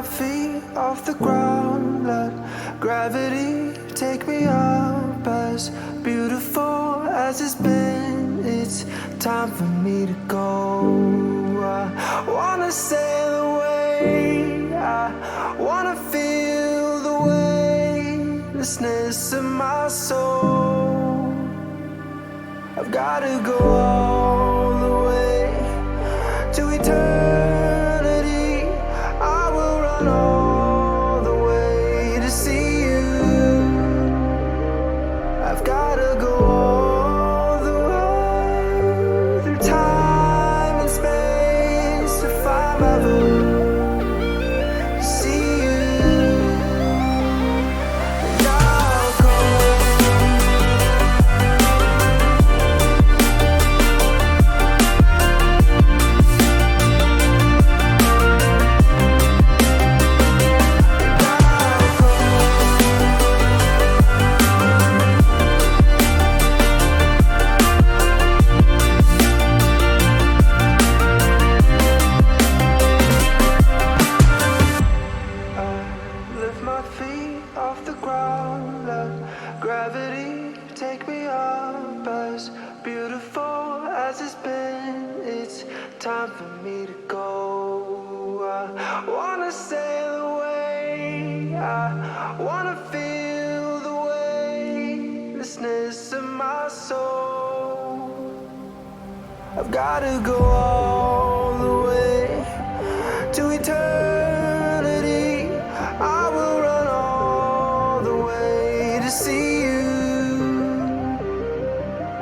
feet off the ground, let gravity take me up. As beautiful as it's been, it's time for me to go. I wanna sail away, I wanna feel the weightlessness of my soul. I've gotta go all the way to eternity. I will run all the way to see you. I've gotta go all the way through time and space if I'm ever to see you. And I'll go. Lift my feet off the ground, let gravity take me up. As beautiful as it's been, it's time for me to go. I wanna sail away, I wanna feel the weightlessness of my soul. I've gotta go all the way to eternity. I will run all the way to see you.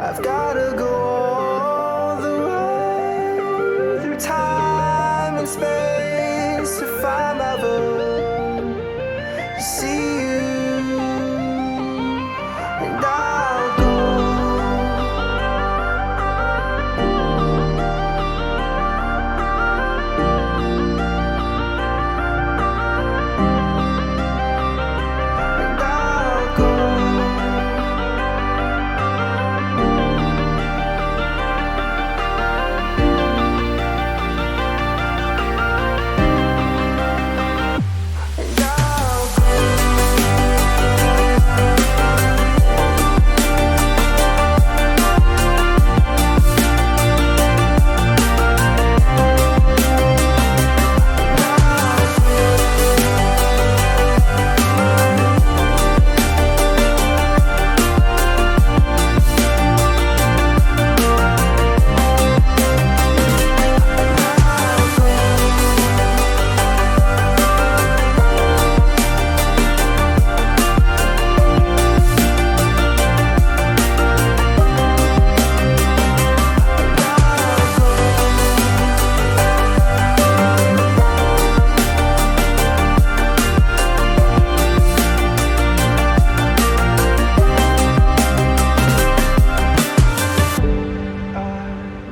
I've gotta go all the way through time and space if I'm ever to see you. And I'll go. And I'll go. And I'll go.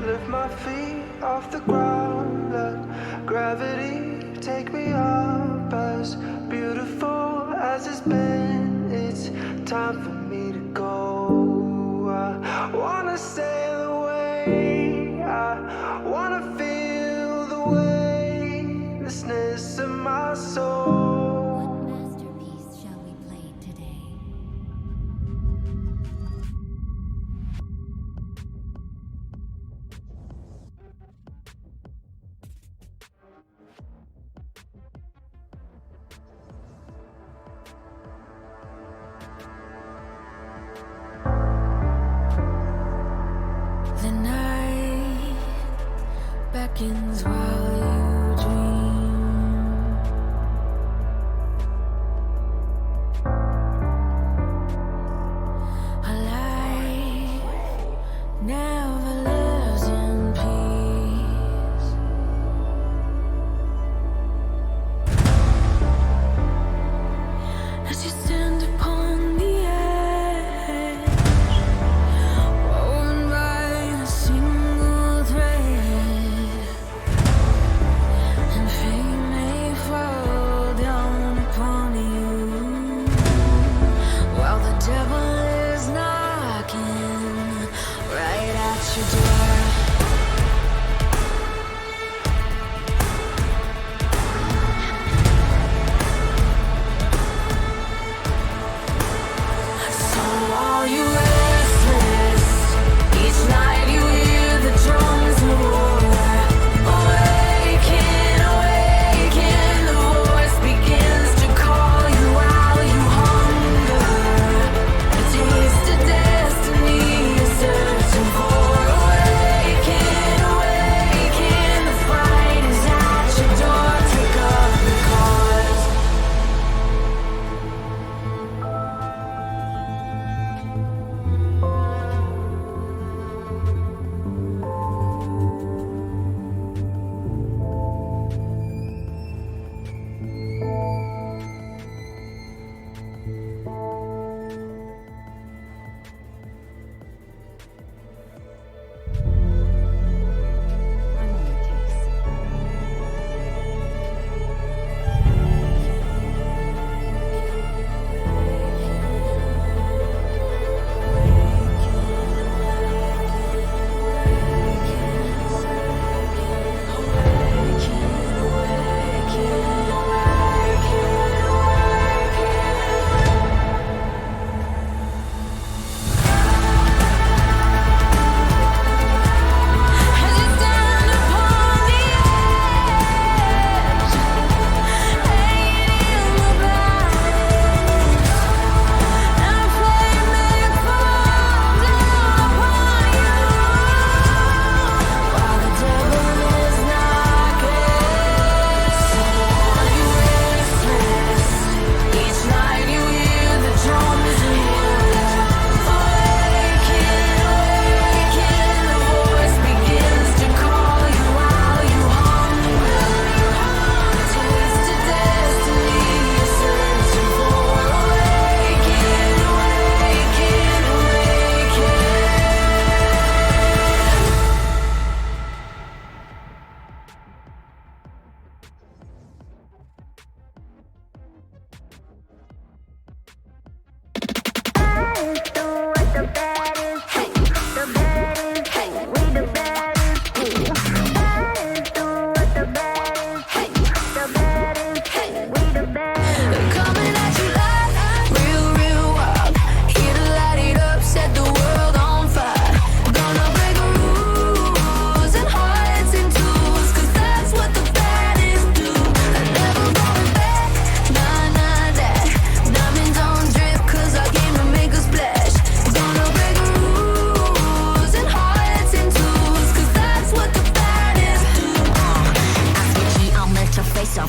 Lift my feet off the ground, let gravity take me up. As beautiful as it's been, it's time for me to go. I wanna sail away, I wanna feel the weightlessness of my soul. What masterpiece shall we play today? The night beckons while you dream. A life never lives in peace. As you stand upon the edge, woven by a single thread,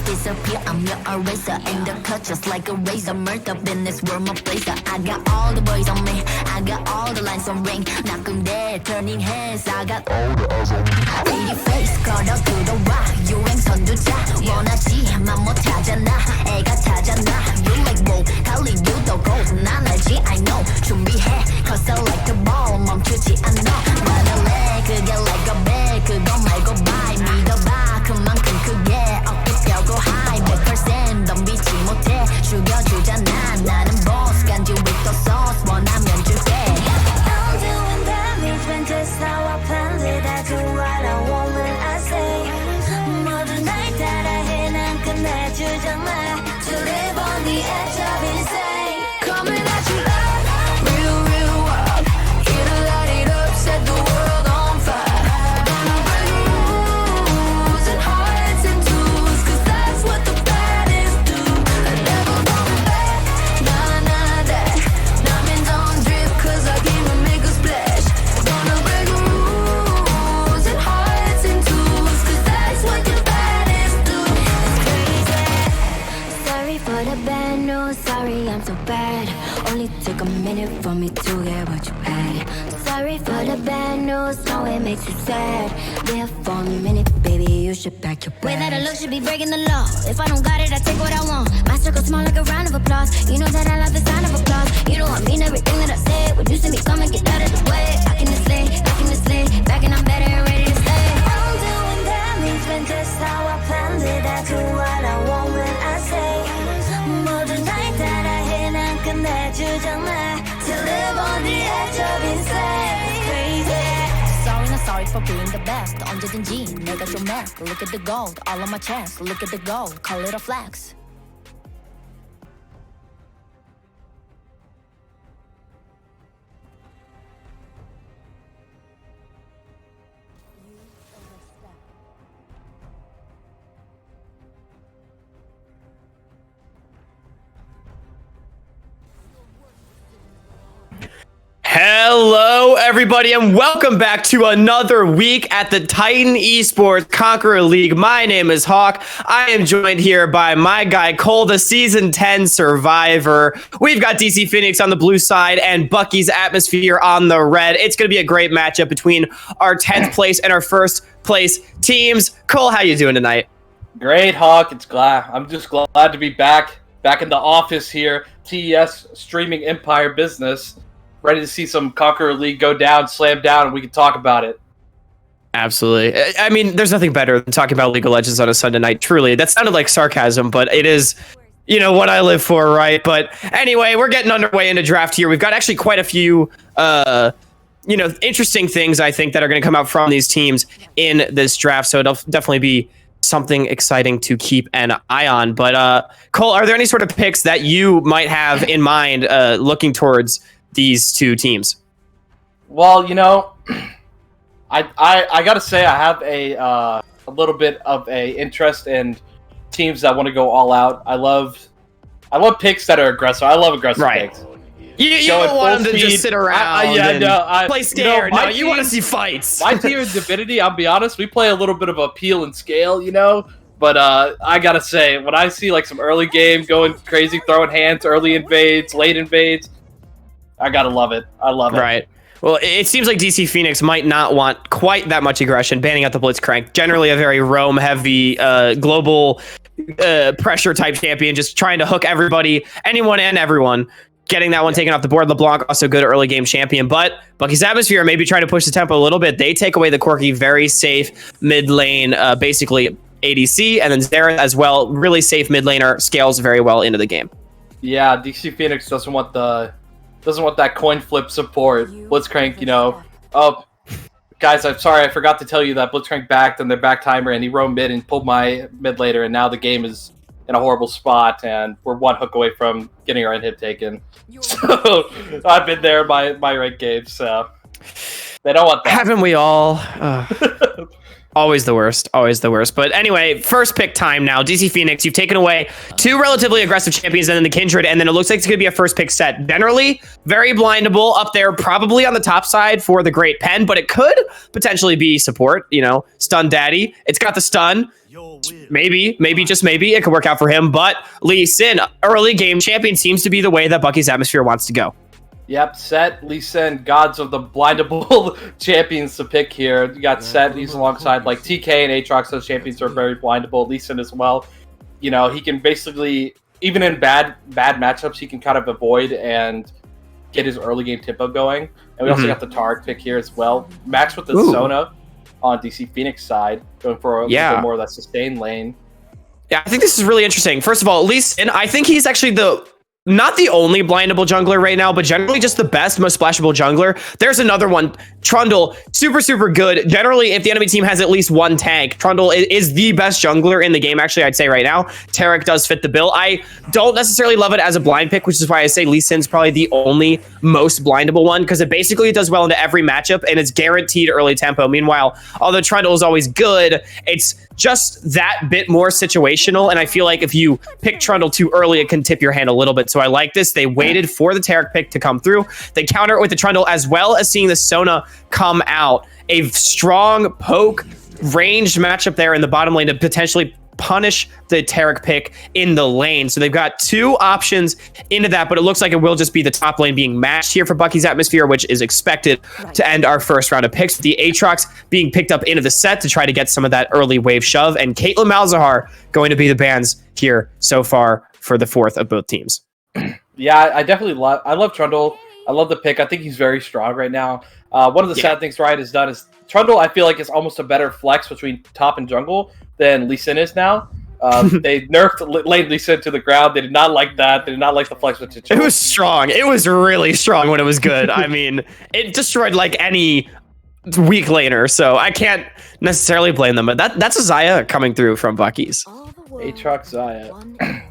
disappear. I'm your eraser. In the cut just like a razor. Murder in this world, my blazer. I got all the boys on me. I got all the lines on ring. Knocking dead, turning heads. I got all the eyes on me. Pretty face, 걸어 들어와. 유행 선두자. 원하지만 못하잖아. 애가 타잖아. You like whoa. 할리우드도 gold. 난 알지, I know. 준비해. Cause I like the ball. 멈추지 않아. 나날래. 그게 like a bag. 그거 말고 bye. 믿어봐. 그만큼 크게. 어깨 펴고 high. 100% 덤비지 못해. 죽여주잖아. 나는 boss. 간지위도 sauce. 원하면 줄게. I'm doing damage when just how I planned it. I do what I want when I say. 모든 날 따라해. 난 끝내주잖아. To live on the edge of insane. Coming at you like real, real wild. Here to light it up, set the world on fire. Gonna break rules and hearts and tools, 'cause that's what the baddest do. Never going back, none of that. Diamonds on drip, 'cause I came to make a splash. Gonna break rules and hearts and tools, 'cause that's what the baddest do. It's crazy. Sorry for the bad news, sorry I'm so bad. Only took a minute for me to get what you had. Sorry for the bad news, no it makes you sad. There for a minute, baby, you should pack your bags. Way that I look should be breaking the law. If I don't got it, I take what I want. My circle small like a round of applause. You know that I love the sound of applause. You know I mean everything that I said. When you see me coming, get out of the way. Back in the sleigh, back in the sleigh. Back and I'm better and ready to stay. I'm doing damage when just how I planned it. I do what I want when I say. 모든 날 따라해. 난 끝내주잖아. To live on the edge of insane. Crazy. Sorry, not sorry for being the best. 언제든지 내가 좀 mad. Look at the gold, all on my chest. Look at the gold, call it a flex. Hello, everybody, and welcome back to another week at the Titan Esports Conqueror League. My name is Hawk. I am joined here by my guy Cole, the Season 10 survivor. We've got DC Phoenix on the blue side and Bucky's Atmosphere on the red. It's going to be a great matchup between our 10th place and our first place teams. Cole, how you doing tonight? Great, Hawk. I'm just glad to be back in the office here. TES streaming empire business. Ready to see some Conqueror League go down, slam down, and we can talk about it. Absolutely. I mean, there's nothing better than talking about League of Legends on a Sunday night. Truly, that sounded like sarcasm, but it is, what I live for, right? But anyway, we're getting underway into draft here. We've got actually quite a few, interesting things I think that are going to come out from these teams in this draft. So it'll definitely be something exciting to keep an eye on. But Cole, are there any sort of picks that you might have in mind looking towards these two teams? Well, I gotta say I have a little bit of a interest in teams that want to go all out. I love picks that are aggressive. I love aggressive picks. You don't want them to just sit around play scared. You want to see fights. My team in Divinity, I'll be honest, we play a little bit of appeal and scale, But I gotta say, when I see like some early game going crazy, throwing hands, early invades, late invades, I gotta love it. I love it. Right. Well, it seems like DC Phoenix might not want quite that much aggression, banning out the Blitzcrank. Generally a very roam-heavy, global pressure type champion, just trying to hook everybody, anyone and everyone. Getting that one taken off the board. LeBlanc, also good early game champion. But Bucky's Atmosphere maybe trying to push the tempo a little bit. They take away the quirky, very safe mid lane, basically ADC, and then Zera as well. Really safe mid laner, scales very well into the game. Yeah, DC Phoenix doesn't want that coin flip support. Blitzcrank, Oh, guys, I'm sorry, I forgot to tell you that Blitzcrank backed on their back timer, and he roamed mid and pulled my mid later, and now the game is in a horrible spot, and we're one hook away from getting our inhib taken. So I've been there my ranked games, so they don't want that. Haven't we all? Always the worst. Always the worst. But anyway, first pick time now. DC Phoenix, you've taken away two relatively aggressive champions and then the Kindred, and then it looks like it's going to be a first pick set. Generally, very blindable up there, probably on the top side for the Great Pen, but it could potentially be support, you know, Stun Daddy. It's got the stun. Maybe, just maybe, it could work out for him. But Lee Sin, early game champion, seems to be the way that Bucky's Atmosphere wants to go. Yep, Set, Lee Sin, gods of the blindable champions to pick here. You got Set, he's alongside like TK and Aatrox, those champions are very blindable. Lee Sin as well. You know, he can basically, even in bad matchups, he can kind of avoid and get his early game tempo going. And we also got the Tark pick here as well. Max with the Sona on DC Phoenix side, going for a little bit more of that sustain lane. Yeah, I think this is really interesting. First of all, Lee Sin, I think he's actually not the only blindable jungler right now, but generally just the best, most splashable jungler. There's another one, Trundle, super good. Generally, if the enemy team has at least one tank, Trundle is the best jungler in the game, actually, I'd say right now. Taric does fit the bill. I don't necessarily love it as a blind pick, which is why I say Lee Sin's probably the only most blindable one, because it basically does well into every matchup, and it's guaranteed early tempo. Meanwhile, although Trundle is always good, it's just that bit more situational, and I feel like if you pick Trundle too early, it can tip your hand a little bit. So I like this. They waited for the Taric pick to come through. They counter it with the Trundle, as well as seeing the Sona come out. A strong poke ranged matchup there in the bottom lane to potentially punish the Taric pick in the lane. So they've got two options into that, but it looks like it will just be the top lane being matched here for Bucky's Atmosphere, which is expected to end our first round of picks. The Aatrox being picked up into the set to try to get some of that early wave shove, and Caitlyn Malzahar going to be the bans here so far for the fourth of both teams. Yeah, I definitely love Trundle. I love the pick. I think he's very strong right now. One of the sad things Riot has done is Trundle, I feel like, is almost a better flex between top and jungle than Lee Sin is now. They nerfed laid Lee Sin to the ground. They did not like that. They did not like the flex potential. It was strong. It was really strong when it was good. I mean, it destroyed like any weak laner, so I can't necessarily blame them. But that's a Xayah coming through from Bucky's. Aatrox Xayah.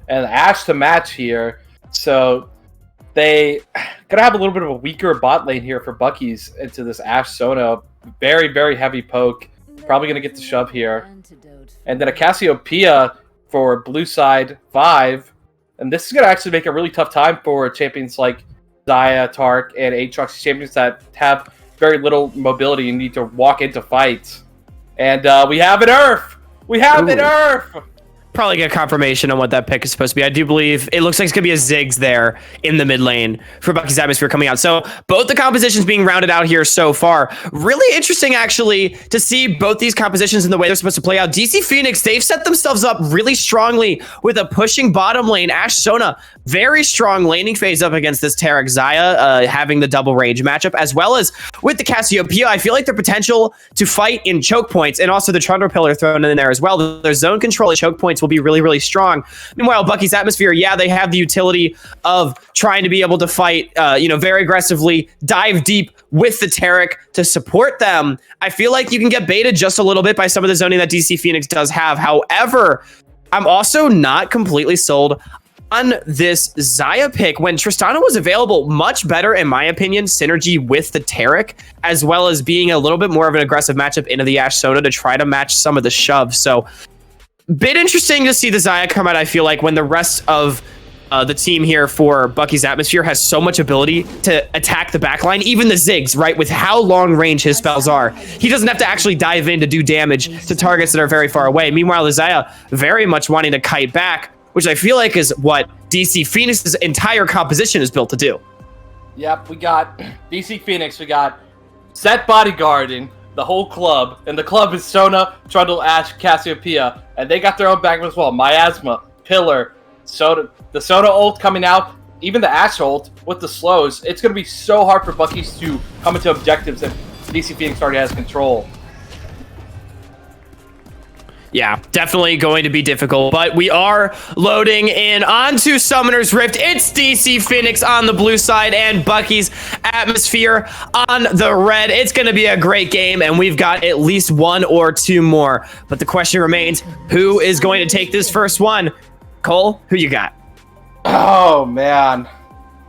And Ashe to match here. So they gonna have a little bit of a weaker bot lane here for Bucky's into this Ashe Sona. Very heavy poke. Probably gonna get the shove here. And then a Cassiopeia for blue side 5. And this is gonna actually make a really tough time for champions like Xayah, Tark, and Aatrox, champions that have very little mobility and need to walk into fights. And we have an Earth! We have an Earth! Probably get confirmation on what that pick is supposed to be. I do believe it looks like it's going to be a Ziggs there in the mid lane for Bucky's Atmosphere coming out. So both the compositions being rounded out here so far. Really interesting, actually, to see both these compositions and the way they're supposed to play out. DC Phoenix, they've set themselves up really strongly with a pushing bottom lane. Ashe Sona, very strong laning phase up against this Taric Xayah, having the double range matchup, as well as with the Cassiopeia. I feel like their potential to fight in choke points, and also the Trundle Pillar thrown in there as well. Their zone control at choke points will be really strong. Meanwhile, Bucky's Atmosphere, yeah, they have the utility of trying to be able to fight, very aggressively, dive deep with the Taric to support them. I feel like you can get baited just a little bit by some of the zoning that DC Phoenix does have. However, I'm also not completely sold on this Xayah pick when Tristana was available. Much better, in my opinion, synergy with the Taric, as well as being a little bit more of an aggressive matchup into the Ashe Sona to try to match some of the shove. So bit interesting to see the Xayah come out, I feel like, when the rest of the team here for Bucky's Atmosphere has so much ability to attack the backline. Even the Ziggs, right, with how long range his spells are. He doesn't have to actually dive in to do damage to targets that are very far away. Meanwhile, the Xayah very much wanting to kite back, which I feel like is what DC Phoenix's entire composition is built to do. Yep, we got DC Phoenix, we got Set Bodyguarding the whole club, and the club is Sona, Trundle, Ashe, Cassiopeia, and they got their own back as well. Miasma, Pillar, Sona, the Sona ult coming out, even the Ashe ult with the slows. It's going to be so hard for Bucky's to come into objectives that DC Phoenix already has control. Yeah, definitely going to be difficult, but we are loading in onto Summoner's Rift. It's DC Phoenix on the blue side and Bucky's Atmosphere on the red. It's going to be a great game, and we've got at least one or two more. But the question remains, who is going to take this first one? Cole, who you got? Oh, man.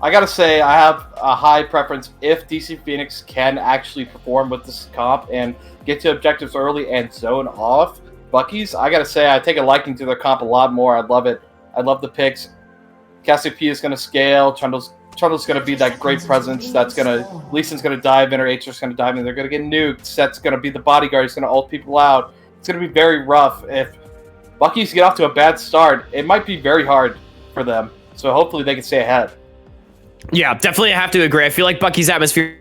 I gotta say, I have a high preference if DC Phoenix can actually perform with this comp and get to objectives early and zone off Bucky's. I gotta say, I take a liking to their comp a lot more. I love it. I love the picks. Cassiopeia is gonna scale. Trundle's gonna be that great presence. That's gonna. Lee Sin's gonna dive in, or Aether's gonna dive in. They're gonna get nuked. Set's gonna be the bodyguard. He's gonna ult people out. It's gonna be very rough. If Bucky's get off to a bad start, it might be very hard for them. So hopefully they can stay ahead. Yeah, definitely have to agree. I feel like Bucky's atmosphere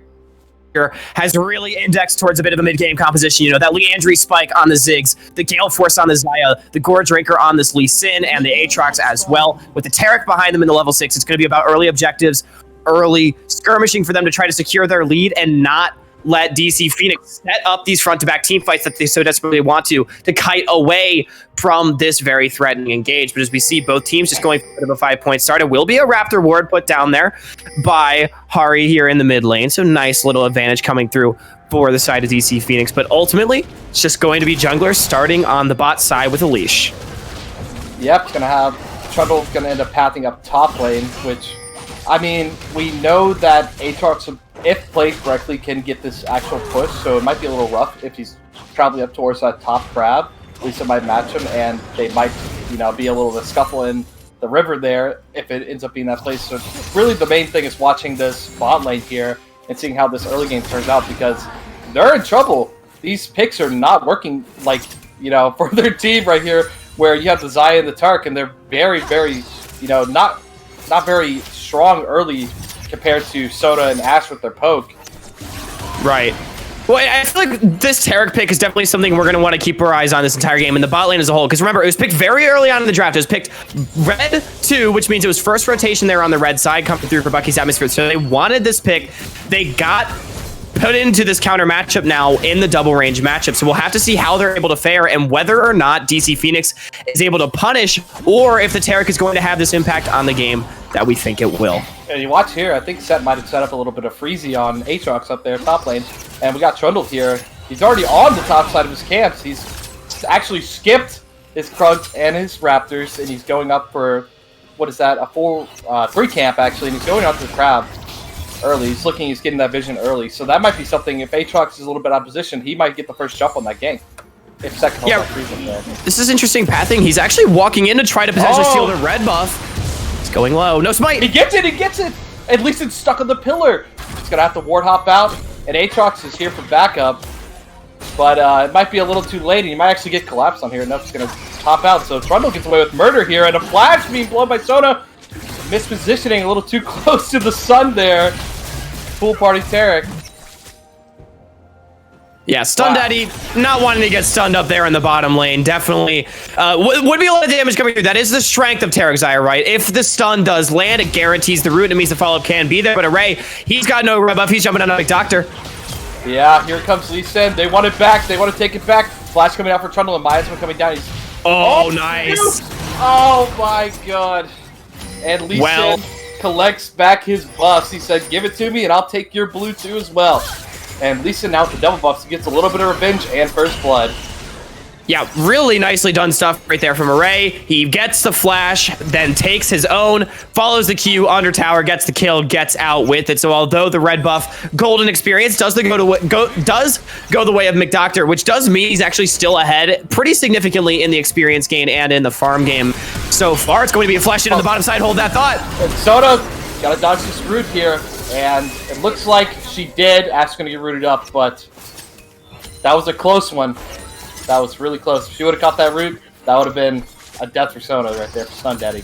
has really indexed towards a bit of a mid-game composition. You know, that Leandry spike on the Ziggs, the Gale Force on the Xayah, the Gorge Raker on this Lee Sin, and the Aatrox as well. With the Taric behind them in the level 6, it's going to be about early objectives, early skirmishing for them to try to secure their lead and not let DC Phoenix set up these front-to-back team fights that they so desperately want to kite away from this very threatening engage. But as we see, both teams just going for a bit of a 5-point start. It will be a Raptor ward put down there by Hari here in the mid lane. So nice little advantage coming through for the side of DC Phoenix. But ultimately, it's just going to be junglers starting on the bot side with a leash. Yep, gonna have Trundle gonna end up pathing up top lane, which, I mean, we know that Aatrox, if played correctly, can get this actual push, so it might be a little rough if he's traveling up towards that top crab. Lisa might match him, and they might, you know, be a little bit scuffle in the river there if it ends up being that place. So really the main thing is watching this bot lane here and seeing how this early game turns out, because they're in trouble. These picks are not working, like, you know, for their team right here, where you have the Xayah and the Tark, and they're very, very, you know, not very strong early compared to Soda and Ash with their poke. Right. Well, I feel like this Taric pick is definitely something we're going to want to keep our eyes on this entire game and the bot lane as a whole. Because remember, it was picked very early on in the draft. It was picked red 2, which means it was first rotation there on the red side coming through for Bucky's atmosphere. So they wanted this pick. They got put into this counter matchup now in the double range matchup. So we'll have to see how they're able to fare and whether or not DC Phoenix is able to punish, or if the Taric is going to have this impact on the game that we think it will. And you watch here, I think Set might have set up a little bit of freezy on Aatrox up there, top lane. And we got Trundle here. He's already on the top side of his camps. He's actually skipped his Krugs and his Raptors, and he's going up for, what is that, a 3 camp actually, and he's going up to the crab early. He's getting that vision early. So that might be something, if Aatrox is a little bit out of position, he might get the first jump on that gank. If Set can hold that freeze up there. This is interesting pathing. He's actually walking in to try to potentially steal the red buff. It's going low. No smite. He gets it! At least it's stuck on the pillar. He's gonna have to ward hop out, and Aatrox is here for backup. But it might be a little too late, and he might actually get collapsed on here. Enough gonna hop out, so Trundle gets away with murder here, and a flash being blown by Soda. Mispositioning a little too close to the sun there. Pool party Taric. Yeah, Stun Daddy not wanting to get stunned up there in the bottom lane. Definitely would be a lot of damage coming through. That is the strength of Taric Xayah, right? If the stun does land, it guarantees the root, and it means the follow-up can be there. But Array, he's got no red buff. He's jumping on a big doctor. Yeah, here comes Lee Sin. They want it back. They want to take it back. Flash coming out for Trundle, and Miasma coming down. He's... Oh, nice. Oh, my God. And Lee Sin collects back his buffs. He said, give it to me, and I'll take your blue too as well. And Lee Sin now with the double buffs, he gets a little bit of revenge and first blood. Yeah, really nicely done stuff right there from Array. He gets the flash, then takes his own, follows the Q under tower, gets the kill, gets out with it. So although the red buff golden experience does go the way of McDoctor, which does mean he's actually still ahead pretty significantly in the experience gain and in the farm game so far. It's going to be a flash into the bottom side. Hold that thought. And Soda gotta dodge this root here, and it looks like she did. Ash's gonna get rooted up, but that was a close one. That was really close. If she would have caught that root, that would have been a death for Soda right there for Stun Daddy.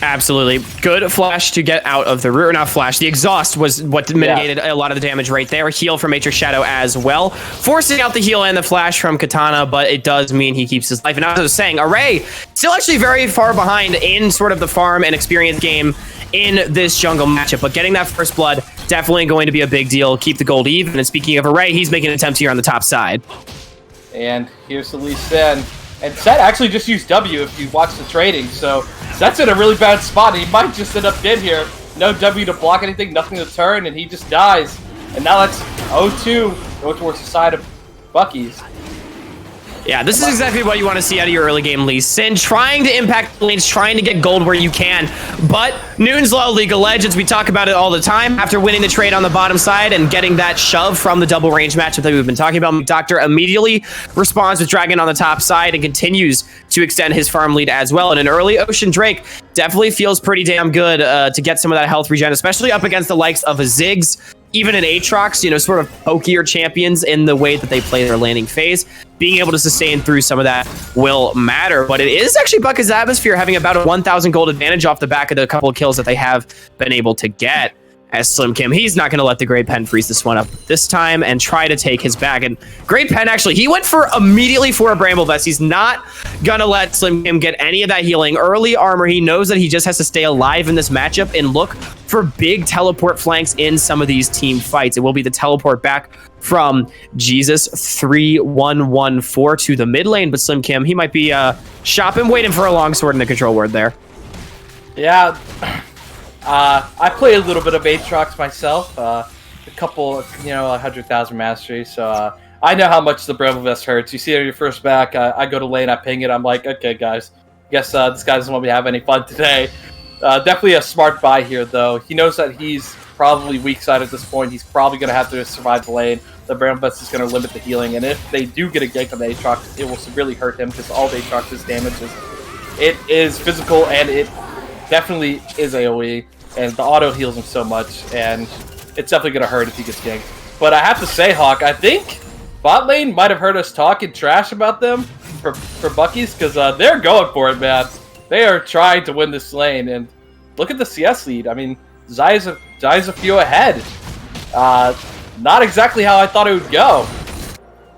Absolutely. Good flash to get out of the root. Or not flash. The exhaust was what mitigated a lot of the damage right there. Heal from Matrix Shadow as well. Forcing out the heal and the flash from Katana, but it does mean he keeps his life. And as I was saying, Array still actually very far behind in sort of the farm and experience game in this jungle matchup. But getting that first blood, definitely going to be a big deal. Keep the gold even. And speaking of Array, he's making an attempt here on the top side. And here's the Lee Sin. And Set actually just used W if you watch the trading, so Set's in a really bad spot. He might just end up dead here. No W to block anything, nothing to turn, and he just dies. And now that's 0-2 going towards the side of Bucky's. Yeah, this is exactly what you want to see out of your early game Lee Sin, trying to impact lanes, trying to get gold where you can. But Noon's Law League of Legends, we talk about it all the time. After winning the trade on the bottom side and getting that shove from the double range matchup that we've been talking about, Doctor immediately responds with Dragon on the top side and continues to extend his farm lead as well. And an early Ocean Drake definitely feels pretty damn good to get some of that health regen, especially up against the likes of a Ziggs, even an Aatrox, you know, sort of pokier champions in the way that they play their landing phase. Being able to sustain through some of that will matter, but it is actually Bucky's Atmosphere having about a 1,000 gold advantage off the back of the couple of kills that they have been able to get. As Slim Kim, he's not going to let the Great Pen freeze this one up this time and try to take his bag. And Great Pen, actually, he went for immediately for a Bramble Vest. He's not going to let Slim Kim get any of that healing. Early armor, he knows that he just has to stay alive in this matchup and look for big teleport flanks in some of these team fights. It will be the teleport back from Jesus 3114 to the mid lane, but Slim Kim, he might be shopping, waiting for a longsword in the control word there. Yeah. I play a little bit of Aatrox myself, a couple, 100,000 mastery, so I know how much the Bramble Vest hurts. You see it on your first back, I go to lane, I ping it, I'm like, okay guys, guess this guy doesn't want me to have any fun today. Definitely a smart buy here though. He knows that he's probably weak side at this point, he's probably going to have to survive the lane. The Bramble Vest is going to limit the healing, and if they do get a gank on the Aatrox, it will severely hurt him, because all of Aatrox's damage is physical, and it definitely is AoE. And the auto heals him so much, and it's definitely going to hurt if he gets ganked. But I have to say, Hawk, I think bot lane might have heard us talking trash about them for Bucky's, because they're going for it, man. They are trying to win this lane, and look at the CS lead. I mean, Zai's a few ahead. Not exactly how I thought it would go.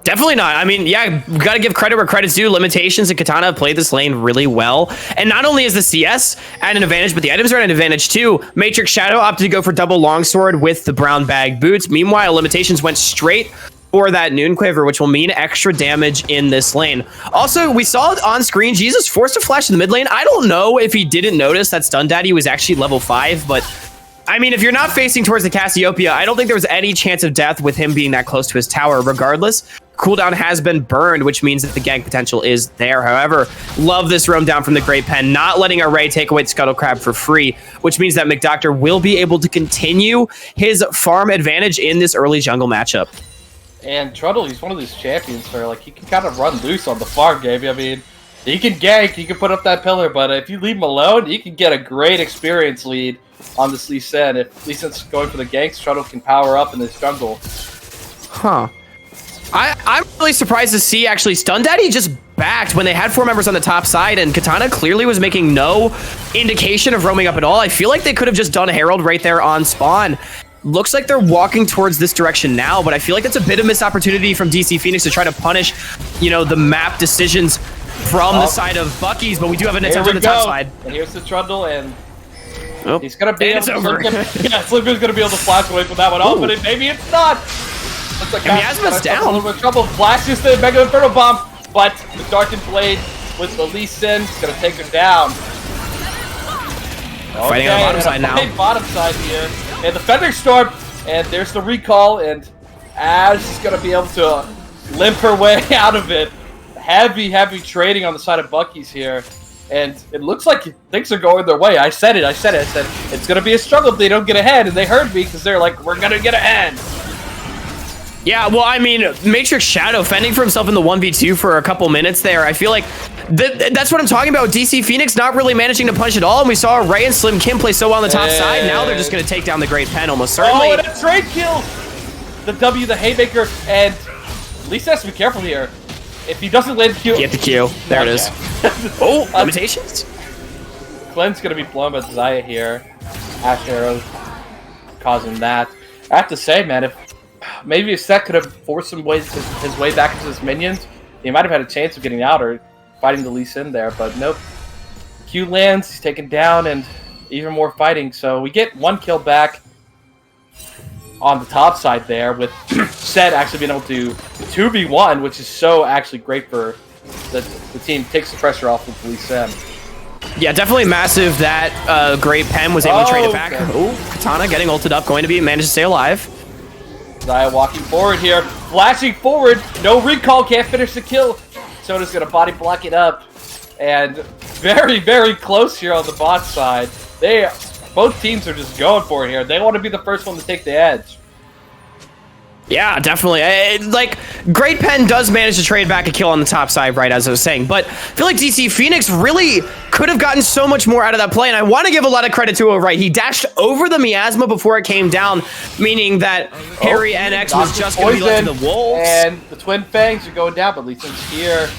Definitely not. I mean, yeah, we got to give credit where credit's due. Limitations and Katana have played this lane really well. And not only is the CS at an advantage, but the items are at an advantage too. Matrix Shadow opted to go for double longsword with the brown bag boots. Meanwhile, Limitations went straight for that Noon Quiver, which will mean extra damage in this lane. Also, we saw it on screen. Jesus forced a flash in the mid lane. I don't know if he didn't notice that Stun Daddy was actually level 5, but I mean, if you're not facing towards the Cassiopeia, I don't think there was any chance of death with him being that close to his tower. Regardless, cooldown has been burned, which means that the gank potential is there. However, love this roam down from the Great Pen, not letting Array take away the Scuttle Crab for free, which means that McDoctor will be able to continue his farm advantage in this early jungle matchup. And Trundle, he's one of these champions where like he can kind of run loose on the farm game. I mean, he can gank, he can put up that pillar, but if you leave him alone, he can get a great experience lead on this Lee Sin. If Lee Sin's going for the ganks, Trundle can power up in this jungle. Huh. I'm really surprised to see actually Stun Daddy just backed when they had 4 members on the top side, and Katana clearly was making no indication of roaming up at all. I feel like they could have just done a Herald right there on spawn. Looks like they're walking towards this direction now, but I feel like it's a bit of missed opportunity from DC Phoenix to try to punish, the map decisions from the side of Bucky's, but we do have an attempt on the top side. And here's the Trundle, and he's going to be able to... Slim's going to be able to flash away from that one. Oh, but maybe it's not. Looks like Miasma's down. A little bit of trouble. Flashes the Mega Inferno Bomb, but the Darkened Blade with the Lee Sin is going to take her down. Fighting on the bottom side now. Bottom side here. And the Thunderstorm, and there's the recall, and Ash is going to be able to limp her way out of it. Heavy trading on the side of Bucky's here. And it looks like things are going their way. I said it's going to be a struggle if they don't get ahead, and they heard me because they're like, we're going to get ahead. Yeah, well, I mean, Matrix Shadow fending for himself in the 1v2 for a couple minutes there. I feel like that's what I'm talking about. DC Phoenix not really managing to punch at all, and we saw Ray and Slim Kim play so well on the top side. Now they're just going to take down the Great Pen almost certainly. Oh, and a trade kill! The W, the Haymaker, and Lisa has to be careful here. If he doesn't land the Q... Get the Q. There it is. Oh, limitations? Glenn's going to be blown by Zaya here. Ash Arrow causing that. I have to say, man, if maybe if Seth could have forced his way back into his minions, he might have had a chance of getting out or fighting the Lee Sin there, but nope. Q lands, he's taken down, and even more fighting. So we get 1 kill back on the top side there, with Seth actually being able to 2v1, which is so actually great for the team. Takes the pressure off of Lee Sin. Yeah, definitely massive that Great Pen was able to trade it back. Okay. Oh, Katana getting ulted up, going to be managed to stay alive. Zaya walking forward here, flashing forward, no recall, can't finish the kill. Soda's gonna body block it up, and very, very close here on the bot side. Both teams are just going for it here. They want to be the first one to take the edge. Yeah, definitely. Like, Great Pen does manage to trade back a kill on the top side, right, as I was saying. But I feel like DC Phoenix really could have gotten so much more out of that play. And I want to give a lot of credit to it, right? He dashed over the miasma before it came down, meaning that Harry NX was just going to be left to the wolves. And the Twin Fangs are going down, but Lee Sin's here.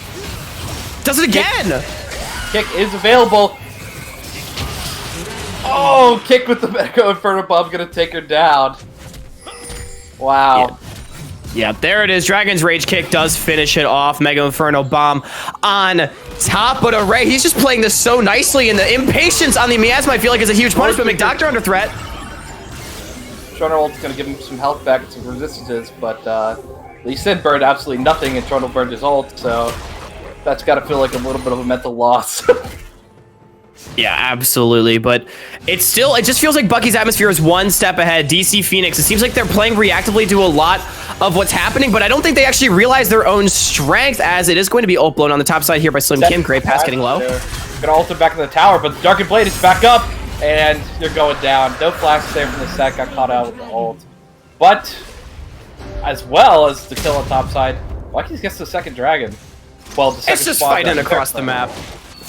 Does it again! Kick is available. Oh, kick with the Mega Inferno Bomb going to take her down. Wow. Yeah, there it is. Dragon's Rage Kick does finish it off. Mega Inferno Bomb on top. But Array, he's just playing this so nicely. And the impatience on the miasma, I feel like, is a huge punishment. McDoctor under threat. Shoner ult's going to give him some health back and some resistances. But Lee Sin burned absolutely nothing, and Shoner burned his ult. So that's got to feel like a little bit of a mental loss. Yeah, absolutely. But it just feels like Bucky's atmosphere is one step ahead. DC Phoenix, it seems like they're playing reactively to a lot of what's happening, but I don't think they actually realize their own strength, as it is going to be ult blown on the top side here by Slim Kim. Great pass getting low. Gonna ult him back in the tower, but the Darkened Blade is back up, and they're going down. No flash there from the set, got caught out with the ult. But, as well as the kill on top side, Bucky gets the second dragon. Well, the second It's just fighting across the map.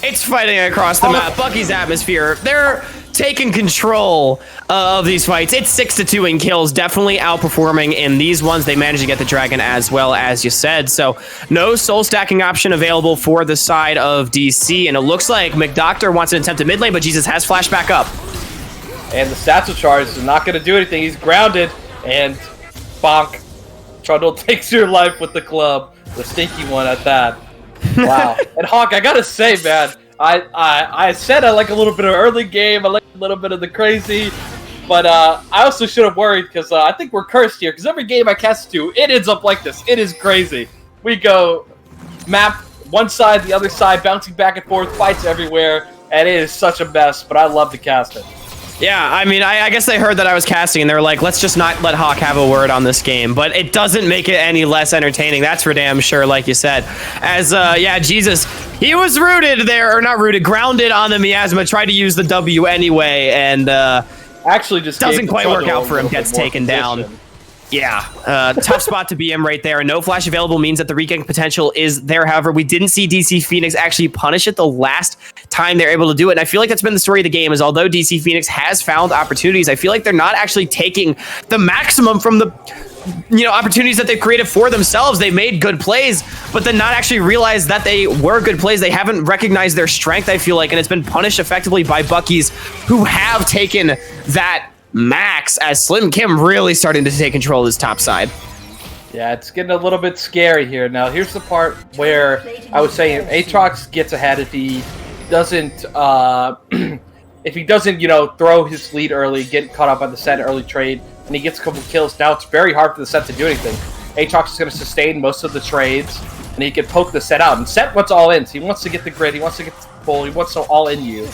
It's fighting across the map. Bucky's atmosphere. They're taking control of these fights. It's 6-2 in kills. Definitely outperforming in these ones. They managed to get the dragon as well, as you said. So no soul stacking option available for the side of DC. And it looks like McDoctor wants an attempt at mid lane, but Jesus has flashed back up. And the Satchel Charge is not going to do anything. He's grounded. And bonk. Trundle takes your life with the club. The stinky one at that. Wow. And Hawk, I gotta say, man, I said I like a little bit of early game, I like a little bit of the crazy, but I also should have worried, because I think we're cursed here, because every game I cast to, it ends up like this. It is crazy. We go map one side, the other side, bouncing back and forth, fights everywhere, and it is such a mess, but I love to cast it. Yeah, I mean, I guess they heard that I was casting, and they were like, let's just not let Hawk have a word on this game. But it doesn't make it any less entertaining. That's for damn sure, like you said. As, yeah, Jesus, he was rooted there, or not rooted, grounded on the miasma, tried to use the W anyway, and actually just doesn't quite work out for him, gets taken down. Yeah, tough spot to be in right there. No flash available means that the regank potential is there. However, we didn't see DC Phoenix actually punish it the last time they're able to do it. And I feel like that's been the story of the game, is although DC Phoenix has found opportunities, I feel like they're not actually taking the maximum from the opportunities that they've created for themselves. They made good plays, but then not actually realize that they were good plays. They haven't recognized their strength, I feel like, and it's been punished effectively by Bucky's, who have taken that max, as Slim Kim really starting to take control of this top side. Yeah, it's getting a little bit scary here. Now, here's the part where I was saying Aatrox gets ahead if he doesn't, throw his lead early, get caught up on the set early trade, and he gets a couple kills. Now it's very hard for the set to do anything. Aatrox is going to sustain most of the trades, and he can poke the set out. And set wants all in. So he wants to get the grid, he wants to get the full, he wants to all in you.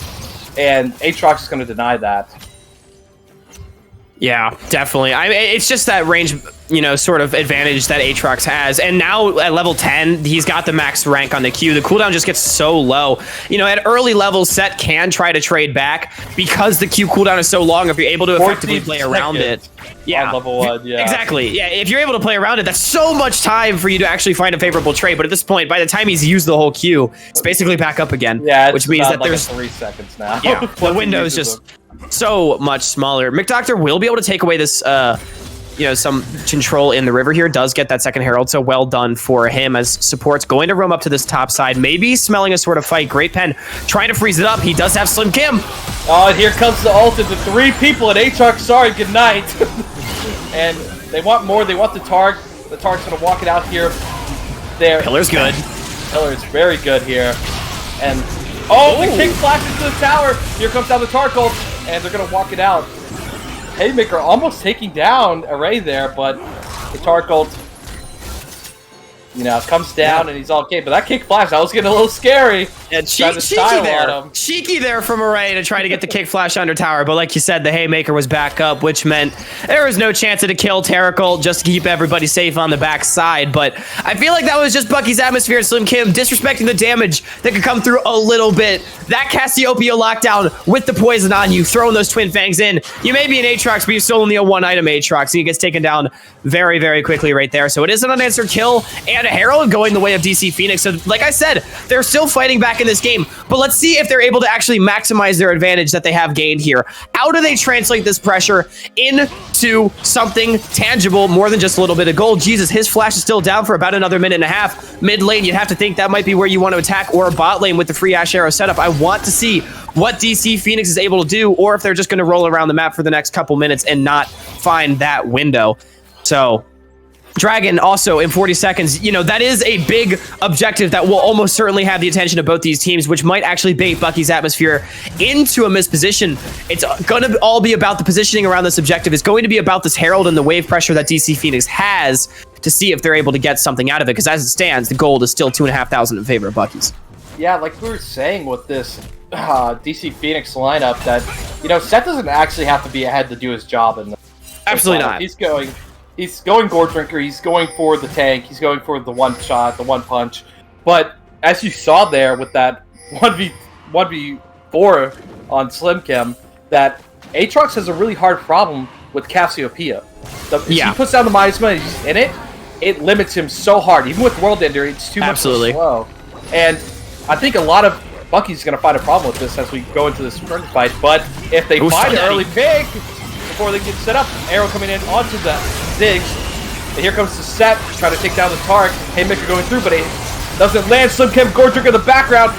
And Aatrox is going to deny that. Yeah, definitely. It's just that range, sort of advantage that Aatrox has. And now at level 10, he's got the max rank on the Q. The cooldown just gets so low. At early levels, Set can try to trade back because the Q cooldown is so long. If you're able to effectively play around it. Yeah, on level 1, yeah. Exactly. Yeah, if you're able to play around it, that's so much time for you to actually find a favorable trade. But at this point, by the time he's used the whole Q, it's basically back up again. Yeah, which means that there's 3 seconds now. Yeah, the window is just so much smaller. McDoctor will be able to take away this, some control in the river here. Does get that second Herald, so well done for him, as support's going to roam up to this top side, maybe smelling a sort of fight. Great Pen trying to freeze it up. He does have Slim Kim. Oh, and here comes the ult into 3 people, and Aatrox, sorry, good night. And they want more. They want the Targ. The Targ's going to walk it out here. There. Pillar's good. Pillar's very good here. And oh, the kick flashes to the tower. Here comes down the Targ ult, and they're going to walk it out. Haymaker almost taking down Array there, but the Targ ult You know, comes down and he's all okay. But that kick flash, that was getting a little scary. Yeah, cheeky there from Array to try to get the kick flash under tower. But like you said, the haymaker was back up, which meant there was no chance of a kill. Terrical just to keep everybody safe on the backside. But I feel like that was just Bucky's atmosphere. Slim Kim disrespecting the damage that could come through a little bit. That Cassiopeia lockdown with the poison on you, throwing those twin fangs in. You may be an Aatrox, but you still only a one-item Aatrox, and he gets taken down very, very quickly right there. So it is an unanswered kill and a Herald going the way of DC Phoenix. So like I said, they're still fighting back in this game, but let's see if they're able to actually maximize their advantage that they have gained here. How do they translate this pressure into something tangible more than just a little bit of gold? Jesus, his flash is still down for about another minute and a half. Mid lane, you'd have to think that might be where you want to attack, or bot lane with the free Ash Arrow setup. I want to see what DC Phoenix is able to do, or if they're just going to roll around the map for the next couple minutes and not find that window. So Dragon also in 40 seconds, you know, that is a big objective that will almost certainly have the attention of both these teams, which might actually bait Bucky's atmosphere into a misposition. It's going to all be about the positioning around this objective. It's going to be about this Herald and the wave pressure that DC Phoenix has to see if they're able to get something out of it, because as it stands, the gold is still 2,500 in favor of Bucky's. Yeah, like we were saying with this DC Phoenix lineup, that, you know, Seth doesn't actually have to be ahead to do his job in the Absolutely not. He's going Gore Drinker, he's going for the tank, he's going for the one shot, the one punch. But as you saw there with that 1v4 on Slim Kim, that Aatrox has a really hard problem with Cassiopeia. He puts down the Miasma and he's in it, it limits him so hard. Even with World Ender, it's too much slow. And I think a lot of Bucky's going to find a problem with this as we go into this sprint fight. But if they find an early pick before they get set up, arrow coming in onto the Ziggs. And here comes the set, trying to take down the Tark. Haymaker going through, but it doesn't land. Slim Kim, Gore Drinker in the background.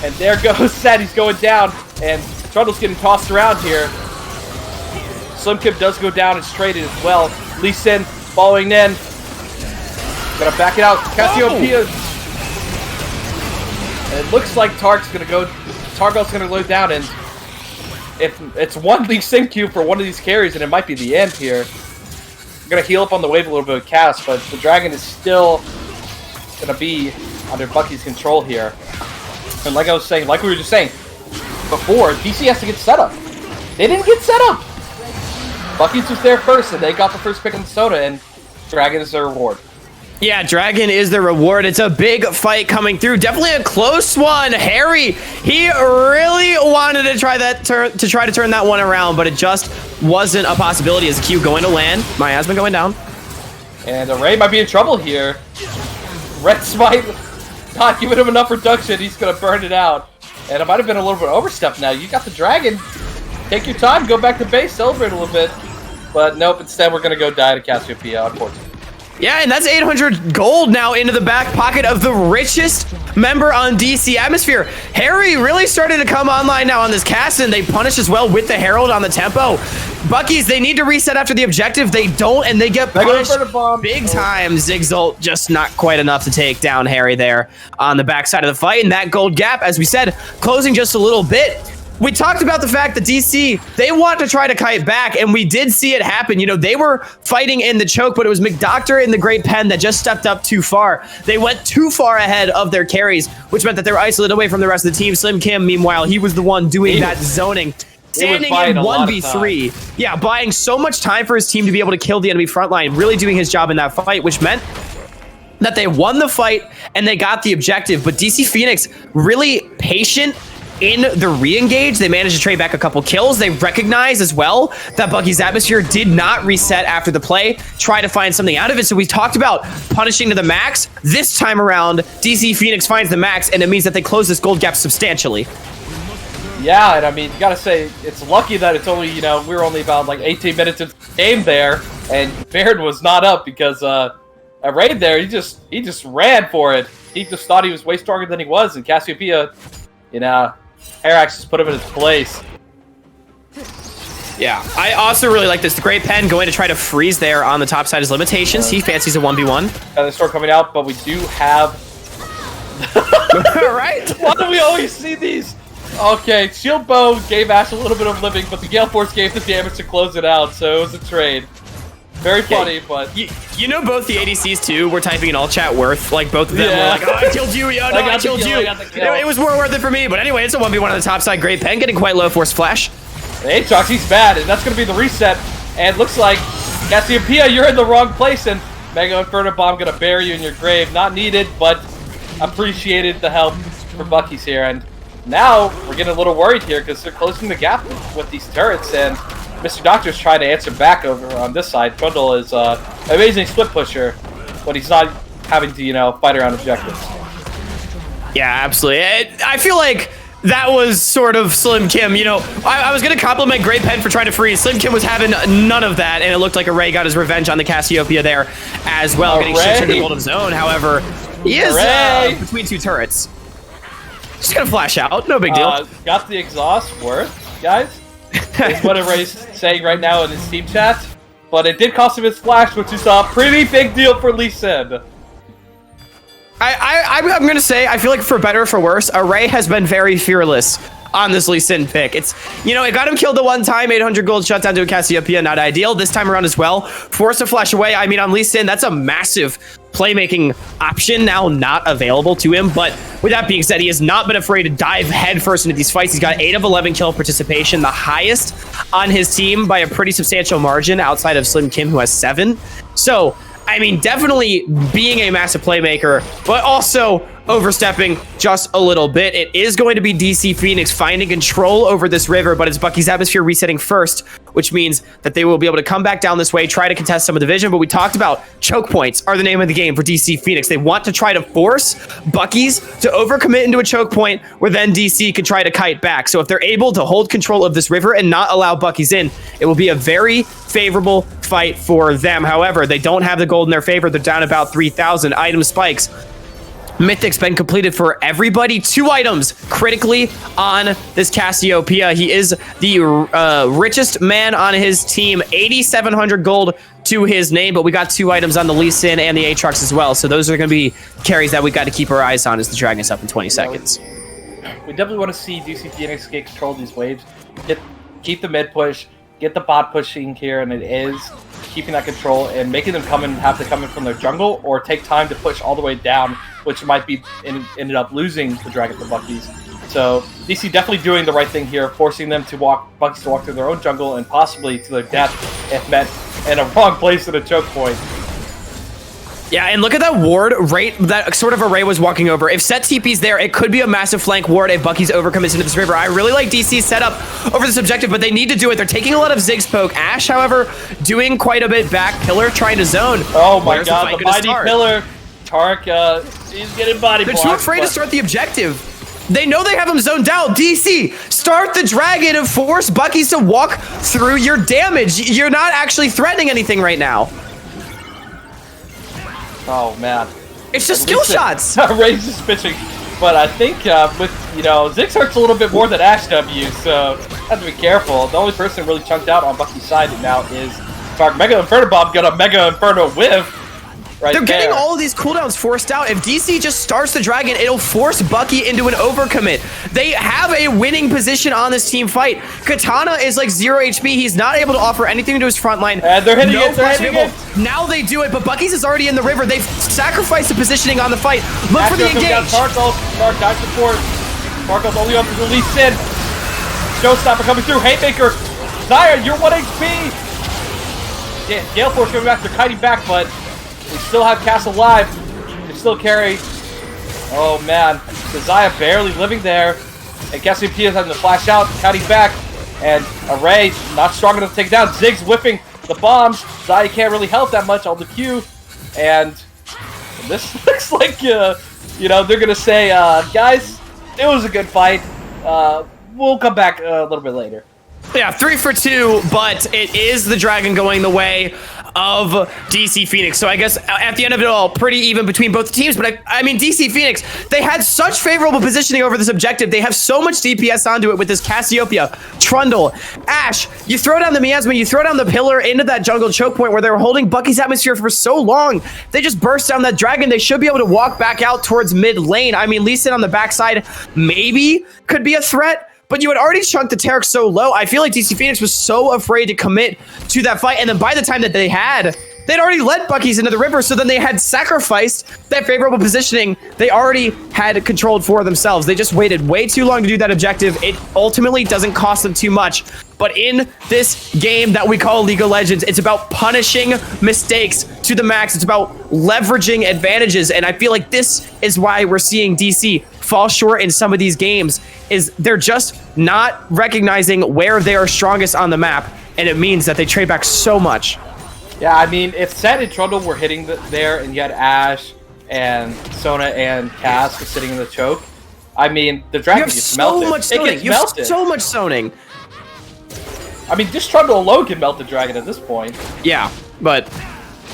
And there goes Set, he's going down. And Trundle's getting tossed around here. Slim Kim does go down and traded as well. Lee Sin following in. Gonna back it out. Cassiopeia. And it looks like Targot's gonna go down, and if it's one Lee Sin Q for one of these carries, and it might be the end here. We're gonna heal up on the wave a little bit with Cass, but the Dragon is still gonna be under Bucky's control here. And like I was saying, like we were just saying before, DC has to get set up. They didn't get set up. Bucky's was there first, and they got the first pick on the soda, and Dragon is their reward. Yeah, Dragon is the reward. It's a big fight coming through. Definitely a close one. Harry, he really wanted to try to turn that one around, but it just wasn't a possibility. As Q going to land, Miasma going down. And Ray might be in trouble here. Red's might not giving him enough reduction. He's going to burn it out. And it might have been a little bit overstep now. You got the Dragon. Take your time. Go back to base. Celebrate a little bit. But nope, instead we're going to go die to Cassiopeia, unfortunately. Yeah, and that's 800 gold now into the back pocket of the richest member on DC Atmosphere. Harry really started to come online now on this cast, and they punish as well with the Herald on the tempo. Bucky's, they need to reset after the objective. They don't, and they get punished big time. Ziggs ult just not quite enough to take down Harry there on the backside of the fight. And that gold gap, as we said, closing just a little bit. We talked about the fact that DC, they want to try to kite back, and we did see it happen. You know, they were fighting in the choke, but it was McDoctor in the Great Pen that just stepped up too far. They went too far ahead of their carries, which meant that they were isolated away from the rest of the team. Slim Kim, meanwhile, he was the one doing that zoning. Standing in 1v3. Yeah, buying so much time for his team to be able to kill the enemy front line, really doing his job in that fight, which meant that they won the fight and they got the objective. But DC Phoenix, really patient in the re-engage. They managed to trade back a couple kills. They recognize as well that Bucky's atmosphere did not reset after the play, try to find something out of it. So we talked about punishing to the max. This time around, DC Phoenix finds the max, and it means that they close this gold gap substantially. Yeah, and I mean, you gotta say, it's lucky that it's only, you know, we were only about like 18 minutes into the game there, and Baird was not up because at Raid there, he just ran for it. He just thought he was way stronger than he was, and Cassiopeia, you know, Arax just put him in his place. Yeah, I also really like this. The Great Pen going to try to freeze there on the top side. His limitations. He fancies a 1v1. The store coming out, but we do have... Right? Why do we always see these? Okay, Shield Bow gave Ash a little bit of living, but the Gale Force gave the damage to close it out, so it was a trade. Very funny, but You know both the ADCs too were typing in all chat worth. Like both of them were like, oh, I killed you. Yeah, no, I killed you. It was more worth it for me. But anyway, it's a 1v1 on the top side. Great Pen getting quite low. Force flash. Aatrox, he's bad, and that's going to be the reset. And looks like Cassiopeia, you're in the wrong place, and Mega Inferno Bomb going to bury you in your grave. Not needed, but appreciated the help for Bucky's here. And now we're getting a little worried here because they're closing the gap with these turrets, and Mr. Doctor's trying to answer back over on this side. Trundle is an amazing split pusher, but he's not having to, you know, fight around objectives. Yeah, absolutely. I feel like that was sort of Slim Kim. You know, I was going to compliment Great Pen for trying to freeze. Slim Kim was having none of that, and it looked like Array got his revenge on the Cassiopeia there as well, getting shipped into the golden zone. However, he is between two turrets. Just going to flash out. No big deal. Got the exhaust worth, guys. Is what Array's saying right now in his Steam chat. But it did cost him his flash, which is a pretty big deal for Lee Sin. I'm going to say, I feel like for better or for worse, Array has been very fearless on this Lee Sin pick. It's, you know, it got him killed the one time, 800 gold shut down to a Cassiopeia, not ideal. This time around as well, forced to flash away. I mean, on Lee Sin, that's a massive playmaking option now not available to him. But with that being said, he has not been afraid to dive headfirst into these fights. He's got 8 of 11 kill participation, the highest on his team by a pretty substantial margin outside of Slim Kim, who has 7. So, I mean, definitely being a massive playmaker, but also overstepping just a little bit. It is going to be DC Phoenix finding control over this river, but it's Bucky's Atmosphere resetting first, which means that they will be able to come back down this way, try to contest some of the vision. But we talked about choke points are the name of the game for DC Phoenix. They want to try to force Bucky's to overcommit into a choke point where then DC can try to kite back. So if they're able to hold control of this river and not allow Bucky's in, it will be a very favorable fight for them. However, they don't have the gold in their favor. They're down about 3,000 item spikes. Mythic's been completed for everybody. 2 items critically on this Cassiopeia. He is the richest man on his team. 8,700 gold to his name, but we got 2 items on the Lee Sin and the Aatrox as well. So those are going to be carries that we got to keep our eyes on as the Dragon is up in 20 seconds. We definitely want to see DC Phoenix get control of these waves. Keep the mid push, get the bot pushing here, and it is keeping that control and making them have to come in from their jungle or take time to push all the way down, which might be ended up losing the Dragon to Bucky's. So DC definitely doing the right thing here, forcing them to Bucky's to walk through their own jungle and possibly to their death if met in a wrong place at a choke point. Yeah, and look at that ward right that sort of Array was walking over. If set TP's there, it could be a massive flank ward if Bucky's overcommits into this river. I really like DC's setup over this objective, but they need to do it. They're taking a lot of Ziggs poke. Ash, however, doing quite a bit back. Pillar trying to zone. Oh my god, the mighty Pillar. Tark, he's getting body blocked. They're too afraid to start the objective. They know they have him zoned out. DC, start the dragon and force Bucky's to walk through your damage. You're not actually threatening anything right now. Oh man, it's just skill shots. Ray's just pitching, but I think with Ziggs hurts a little bit more than Ash W, so have to be careful. The only person really chunked out on Bucky's side now is Tark. Mega Inferno Bomb got a Mega Inferno whiff. Right They're getting all of these cooldowns forced out. If DC just starts the dragon, it'll force Bucky into an overcommit. They have a winning position on this team fight. Katana is like 0 HP. He's not able to offer anything to his front line. And they're hitting it. They're hitting it. Now they do it, but Bucky's is already in the river. They've sacrificed the positioning on the fight. Look for the engage. Tark dive support. Tarkle's only up to the Lee Sin. Showstopper coming through. Haymaker. Zaya, you're 1 HP. Yeah, Gale Force coming back. They're kiting back, but we still have Cass alive. They still carry. Oh man, Zaya barely living there. And Cassiopeia is having to flash out, kiting back. And Array not strong enough to take it down. Ziggs whipping the bombs. Zaya can't really help that much on the Q. And this looks like, they're going to say, guys, it was a good fight. We'll come back a little bit later. Yeah, 3 for 2, but it is the dragon going the way of DC Phoenix. So I guess at the end of it all, pretty even between both teams. But I mean, DC Phoenix, they had such favorable positioning over this objective. They have so much DPS onto it with this Cassiopeia, Trundle, Ash. You throw down the Miasma, you throw down the Pillar into that jungle choke point where they were holding Bucky's Atmosphere for so long. They just burst down that dragon. They should be able to walk back out towards mid lane. I mean, Lee Sin on the backside maybe could be a threat, but you had already chunked the Taric so low. I feel like DC Phoenix was so afraid to commit to that fight, and then by the time that they'd already led Bucky's into the river, so then they had sacrificed that favorable positioning they already had controlled for themselves. They just waited way too long to do that objective. It ultimately doesn't cost them too much, but in this game that we call League of Legends, it's about punishing mistakes to the max. It's about leveraging advantages, and I feel like this is why we're seeing DC fall short in some of these games, is they're just not recognizing where they are strongest on the map, and it means that they trade back so much. Yeah, I mean, if Set and Trundle were hitting there and you had Ashe and Sona and Cass was sitting in the choke, I mean, the dragon gets melted. It gets so much zoning. I mean, just Trundle alone can melt the dragon at this point. Yeah, but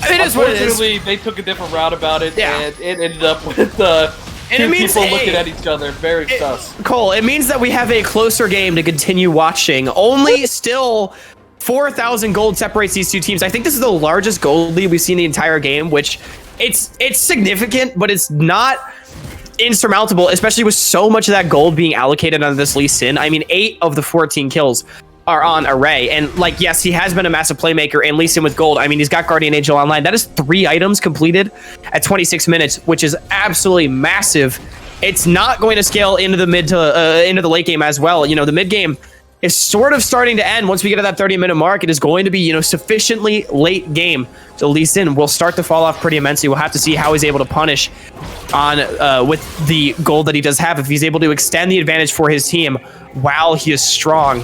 it is what it is. Unfortunately, they took a different route about it, Yeah. and it ended up with two people looking at each other. Very sus. Cole, it means that we have a closer game to continue watching. Only still 4,000 gold separates these two teams. I think this is the largest gold lead we've seen the entire game, which it's significant, but it's not insurmountable, especially with so much of that gold being allocated on this Lee Sin. I mean, 8 of the 14 kills are on Array, and like, yes, he has been a massive playmaker, and Lee Sin with gold, I mean, he's got Guardian Angel online. That is 3 items completed at 26 minutes, which is absolutely massive. It's not going to scale into the into the late game as well. You know, the mid game is sort of starting to end. Once we get to that 30-minute mark, it is going to be, you know, sufficiently late game. So Lee Sin will start to fall off pretty immensely. We'll have to see how he's able to punish on with the gold that he does have, if he's able to extend the advantage for his team while he is strong.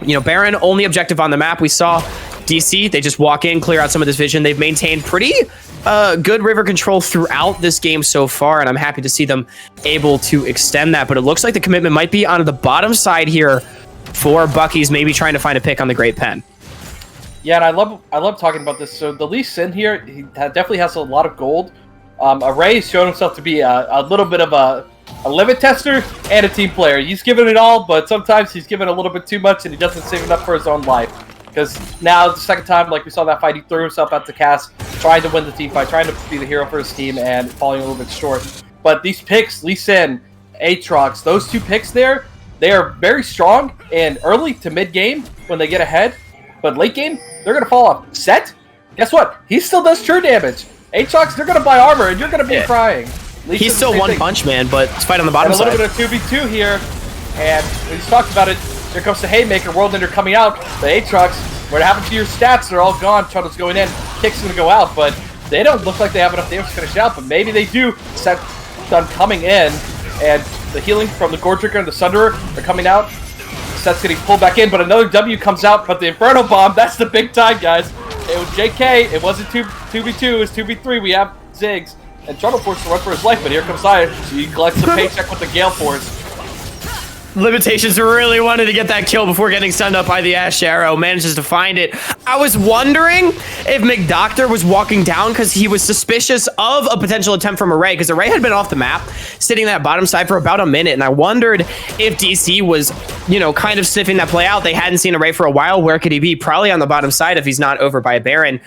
You know, Baron, only objective on the map. We saw DC, they just walk in, clear out some of this vision. They've maintained pretty good river control throughout this game so far, and I'm happy to see them able to extend that. But it looks like the commitment might be on the bottom side here for Bucky's, maybe trying to find a pick on the Great Pen. Yeah, and I love talking about this. So the Lee Sin here, he definitely has a lot of gold. Array has shown himself to be a little bit of a limit tester and a team player. He's given it all, but sometimes he's given a little bit too much and he doesn't save enough for his own life. Because now, the second time, like we saw that fight, he threw himself out to Cass, trying to win the team fight, trying to be the hero for his team, and falling a little bit short. But these picks, Lee Sin, Aatrox, those 2 picks there, they are very strong in early to mid game when they get ahead. But late game, they're going to fall off. Set, guess what? He still does true damage. Aatrox, they're going to buy armor, and you're going to be crying. He's still one punch man, but it's fight on the bottom side. A little bit of 2v2 here, and he's talked about it. Here comes the Haymaker, World Ender coming out. The Aatrox, what happened to your stats? They're all gone. Trundle's going in, Kick's going to go out, but they don't look like they have enough damage to finish out, but maybe they do. Set done coming in, and the healing from the Gore Drinker and the Sunderer are coming out. Set's getting pulled back in, but another W comes out, but the Inferno Bomb, that's the big time, guys. It was JK, it wasn't 2v2, it was 2v3, we have Ziggs. And Trundle forced to run for his life, but here comes Saya. He collects the paycheck with the Gale Force. Limitations really wanted to get that kill before getting stunned up by the Ashe Arrow. Manages to find it. I was wondering if McDoctor was walking down because he was suspicious of a potential attempt from Array, because Array had been off the map, sitting that bottom side for about a minute, and I wondered if DC was, you know, kind of sniffing that play out. They hadn't seen Array for a while. Where could he be? Probably on the bottom side if he's not over by a Baron.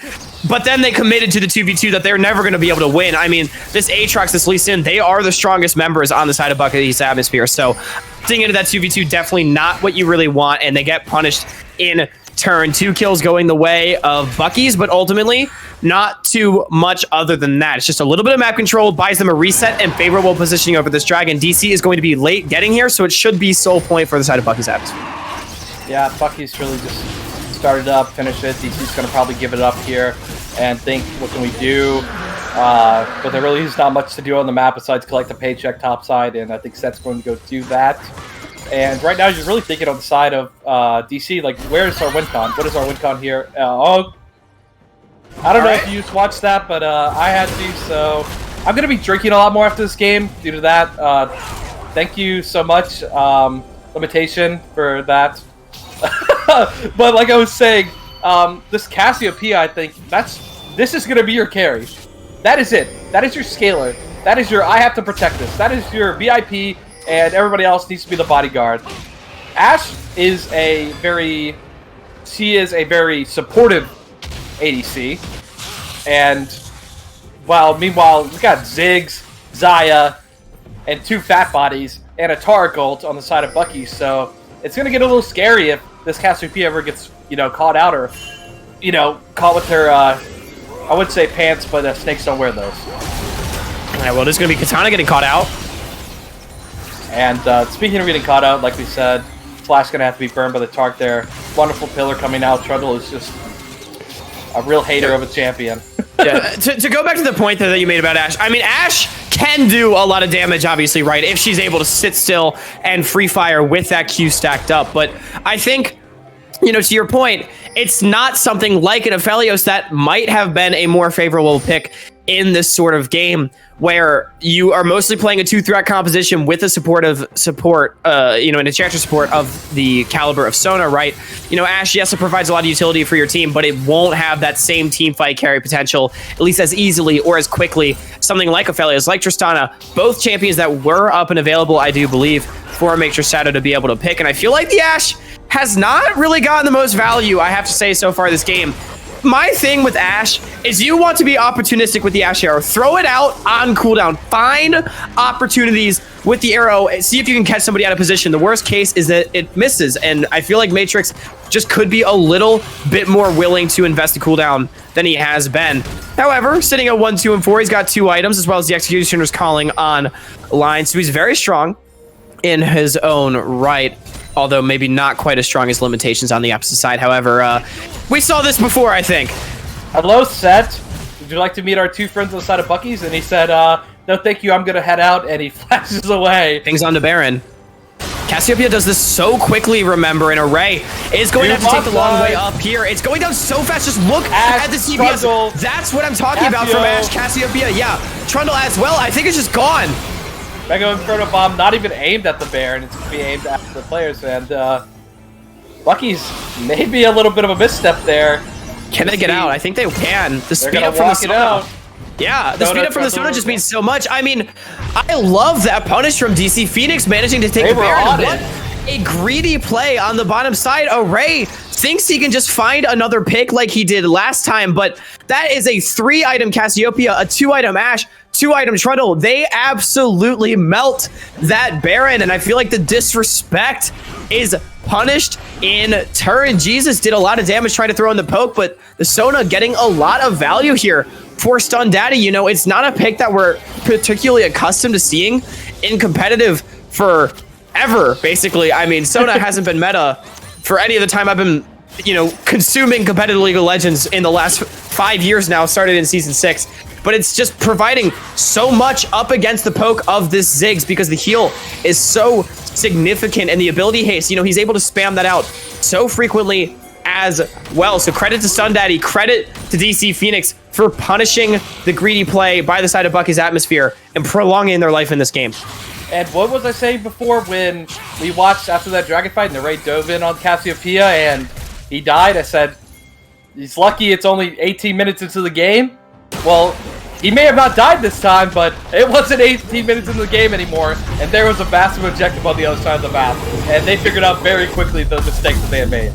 But then they committed to the 2v2 that they're never going to be able to win. I mean, this Aatrox, this Lee Sin, they are the strongest members on the side of Bucky's Atmosphere. So, getting into that 2v2, definitely not what you really want, and they get punished in turn. 2 kills going the way of Bucky's, but ultimately, not too much other than that. It's just a little bit of map control, buys them a reset and favorable positioning over this dragon. DC is going to be late getting here, so it should be sole point for the side of Bucky's Atmosphere. Yeah, Bucky's really just started up, finished it. DC's going to probably give it up here and think, what can we do? But there really is not much to do on the map besides collect the paycheck topside, and I think Set's going to go do that. And right now, you're really thinking on the side of DC, like, where's our win con? What is our win con here? I don't know if you just watched that, but I had to, so I'm going to be drinking a lot more after this game due to that. Thank you so much, Limitation, for that. But like I was saying, this Cassiopeia, I think, this is going to be your carry. That is it. That is your scaler. That is your, I have to protect this. That is your VIP, and everybody else needs to be the bodyguard. Ashe is a very supportive ADC. And, well, meanwhile, we got Ziggs, Xayah, and 2 fat bodies, and a Taric ult on the side of Bucky. So, it's going to get a little scary if this Cassiopeia ever gets, caught out or, caught with her, I would say pants, but snakes don't wear those. Alright, well, this is going to be Katana getting caught out. And speaking of getting caught out, like we said, Flash going to have to be burned by the Tark there. Wonderful pillar coming out. Trundle is just a real hater of a champion. Yeah, to go back to the point that you made about Ashe, I mean, Ashe can do a lot of damage, obviously, right, if she's able to sit still and free fire with that Q stacked up. But I think, to your point, it's not something like an Aphelios that might have been a more favorable pick in this sort of game, where you are mostly playing a 2-threat composition with a supportive support, an enchantress support of the caliber of Sona, right? Ashe, yes, it provides a lot of utility for your team, but it won't have that same team fight carry potential, at least as easily or as quickly. Something like Aphelios, like Tristana, both champions that were up and available, I do believe, for Matrix Shadow to be able to pick. And I feel like the Ashe has not really gotten the most value, I have to say, so far this game. My thing with Ashe is you want to be opportunistic with the Ashe arrow. Throw it out on cooldown. Find opportunities with the arrow. See if you can catch somebody out of position. The worst case is that it misses. And I feel like Matrix just could be a little bit more willing to invest the cooldown than he has been. However, sitting at 1, 2, and 4, he's got 2 items, as well as the Executioner's Calling on line. So he's very strong in his own right, although maybe not quite as strong as limitations on the opposite side. However, we saw this before, I think. Hello, Set. Would you like to meet our 2 friends on the side of Bucky's? And he said, no, thank you, I'm going to head out, and he flashes away. Things on to Baron. Cassiopeia does this so quickly, remember, and Array is going to have to take the long way up here. It's going down so fast. Just look Ashe, at the CPS. Trundle, That's what I'm talking about from Ashe, Cassiopeia. Yeah, Trundle as well. I think it's just gone. Mega Inferno Bomb not even aimed at the Baron. It's going to be aimed at the players. And Bucky's maybe a little bit of a misstep there. Can they get out? I think they can. The speed gonna up from the walk it Sona. out. Yeah, the Sona, speed up from the Trundle. Sona just means so much. I mean, I love that punish from DC Phoenix managing to take They the were Baron. on What a greedy play on the bottom side. Array thinks he can just find another pick like he did last time, but that is a 3-item Cassiopeia, a 2-item Ashe, 2-item Trundle. They absolutely melt that Baron, and I feel like the disrespect is punished in turn. Jesus did a lot of damage trying to throw in the poke, but the Sona getting a lot of value here for Stun Daddy. It's not a pick that we're particularly accustomed to seeing in competitive forever, basically. I mean, Sona hasn't been meta for any of the time I've been, consuming competitive League of Legends in the last 5 years now, started in Season 6. But it's just providing so much up against the poke of this Ziggs because the heal is so significant and the ability haste, he's able to spam that out so frequently as well. So credit to Stun Daddy, credit to DC Phoenix for punishing the greedy play by the side of Bucky's Atmosphere and prolonging their life in this game. And what was I saying before when we watched after that dragon fight and the raid dove in on Cassiopeia and he died? I said, he's lucky it's only 18 minutes into the game. Well, he may have not died this time, but it wasn't 18 minutes into the game anymore, and there was a massive objective on the other side of the map, and they figured out very quickly the mistakes that they had made.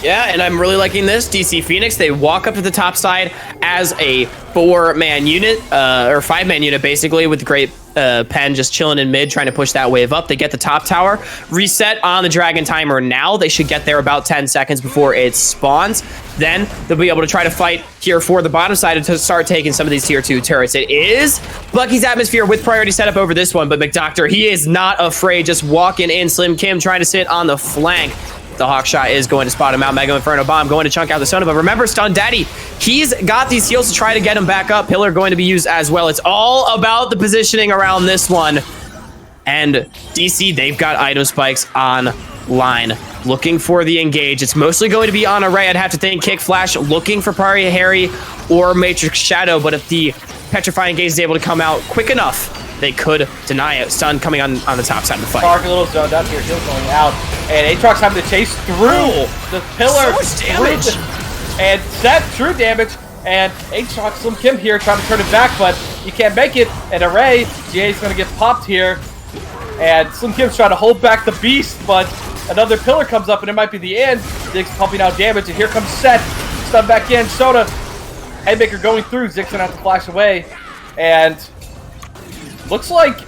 Yeah, and I'm really liking this. DC Phoenix, they walk up to the top side as a 4-man unit, or 5-man unit, basically, with great Pen just chilling in mid, trying to push that wave up. They get the top tower, reset on the dragon timer now. They should get there about 10 seconds before it spawns. Then they'll be able to try to fight here for the bottom side to start taking some of these tier 2 turrets. It is Bucky's Atmosphere with priority setup over this one, but McDoctor, he is not afraid, just walking in. Slim Kim trying to sit on the flank. The hawk shot is going to spot him out. Mega Inferno Bomb going to chunk out the Sona. But remember, Stun Daddy, he's got these heals to try to get him back up. Pillar going to be used as well. It's all about the positioning around this one. And DC, they've got item spikes on line. Looking for the engage. It's mostly going to be on Array, I'd have to think. Kick Flash looking for Pariah Harry or Matrix Shadow. But if the Petrifying Gaze is able to come out quick enough, they could deny it. Stun coming on the top side of the fight. Tark a little zoned out here, heal going out, and Aatrox having to chase through the pillar. So much damage. And set true damage, and Aatrox, Slim Kim here trying to turn it back, but you can't make it. And Array, GA is going to get popped here, and Slim Kim's trying to hold back the beast, but another pillar comes up, and it might be the end. Ziggs pumping out damage, and here comes Set. Stun back in, Soda. Headmaker going through, Ziggs gonna have to flash away, and looks like,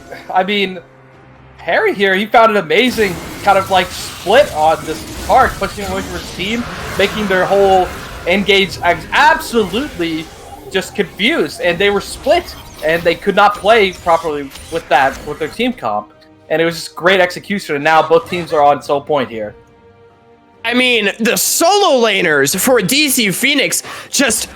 Harry here, he found an amazing kind of like split on this card, pushing away from his team, making their whole engage absolutely just confused, and they were split, and they could not play properly with their team comp, and it was just great execution, and now both teams are on sole point here. I mean, the solo laners for DC Phoenix just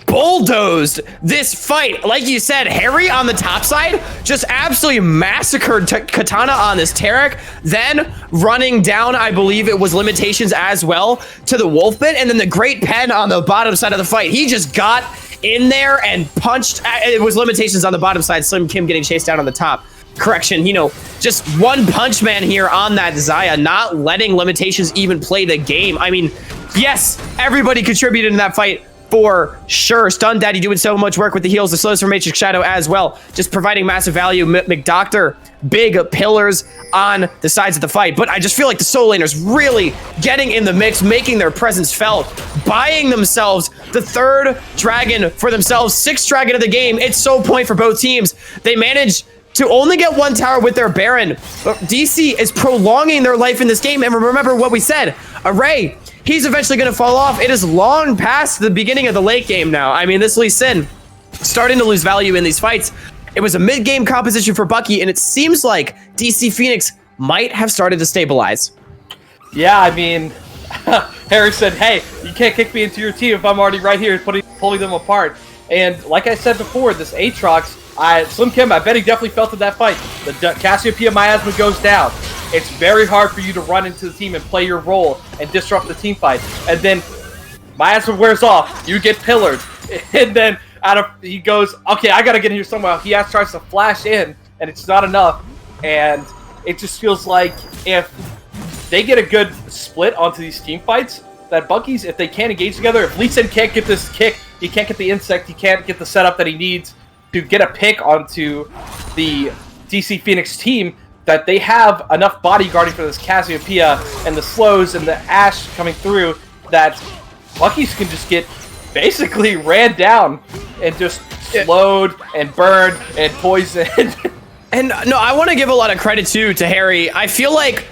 bulldozed this fight. Like you said, Harry on the top side just absolutely massacred Katana on this Tarek, then running down, I believe it was Limitations as well, to the Wolfbit, and then the Great Pen on the bottom side of the fight. He just got in there and punched. It was Limitations on the bottom side, Slim Kim getting chased down on the top. Correction, you know, just one punch man here on that Xayah, not letting Limitations even play the game. I mean, yes, everybody contributed in that fight for sure. Stun Daddy doing so much work with the heals, the slows from Matrix Shadow as well, just providing massive value. McDoctor, big pillars on the sides of the fight, but I just feel like the solo laners really getting in the mix, making their presence felt, buying themselves the third dragon for themselves, sixth dragon of the game. It's so point for both teams. They managed to only get one tower with their Baron, but DC is prolonging their life in this game. And remember what we said, Array, he's eventually going to fall off. It is long past the beginning of the late game now. I mean, this Lee Sin starting to lose value in these fights. It was a mid-game composition for Bucky, and it seems like DC Phoenix might have started to stabilize. Yeah, I mean, Harry said, hey, you can't kick me into your team if I'm already right here pulling them apart. And like I said before, this Aatrox, Slim Kim, I bet he definitely felt in that fight. The Cassiopeia Miasma goes down. It's very hard for you to run into the team and play your role and disrupt the team fight. And then Miasma wears off, you get pillared. And then he goes, okay, I gotta get in here somehow. He tries to flash in, and it's not enough. And it just feels like if they get a good split onto these team fights, that Bucky's, if they can't engage together, if Lee Sin can't get this kick, he can't get the insect, he can't get the setup that he needs to get a pick onto the DC Phoenix team, that they have enough bodyguarding for this Cassiopeia and the slows and the Ashe coming through that Bucky's can just get basically ran down and just slowed and burned and poisoned. And no, I want to give a lot of credit too to Harry. I feel like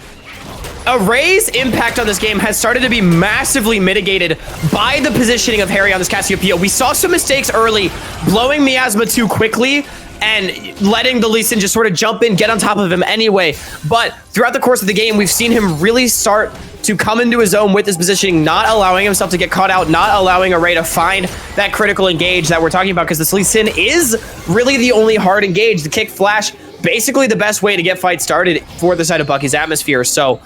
Array's impact on this game has started to be massively mitigated by the positioning of Harry on this Cassiopeia. We saw some mistakes early, blowing Miasma too quickly and letting the Lee Sin just sort of jump in, get on top of him anyway. But throughout the course of the game, we've seen him really start to come into his own with his positioning, not allowing himself to get caught out, not allowing Array to find that critical engage that we're talking about, because this Lee Sin is really the only hard engage. The kick flash, basically the best way to get fights started for the side of Bucky's atmosphere. So,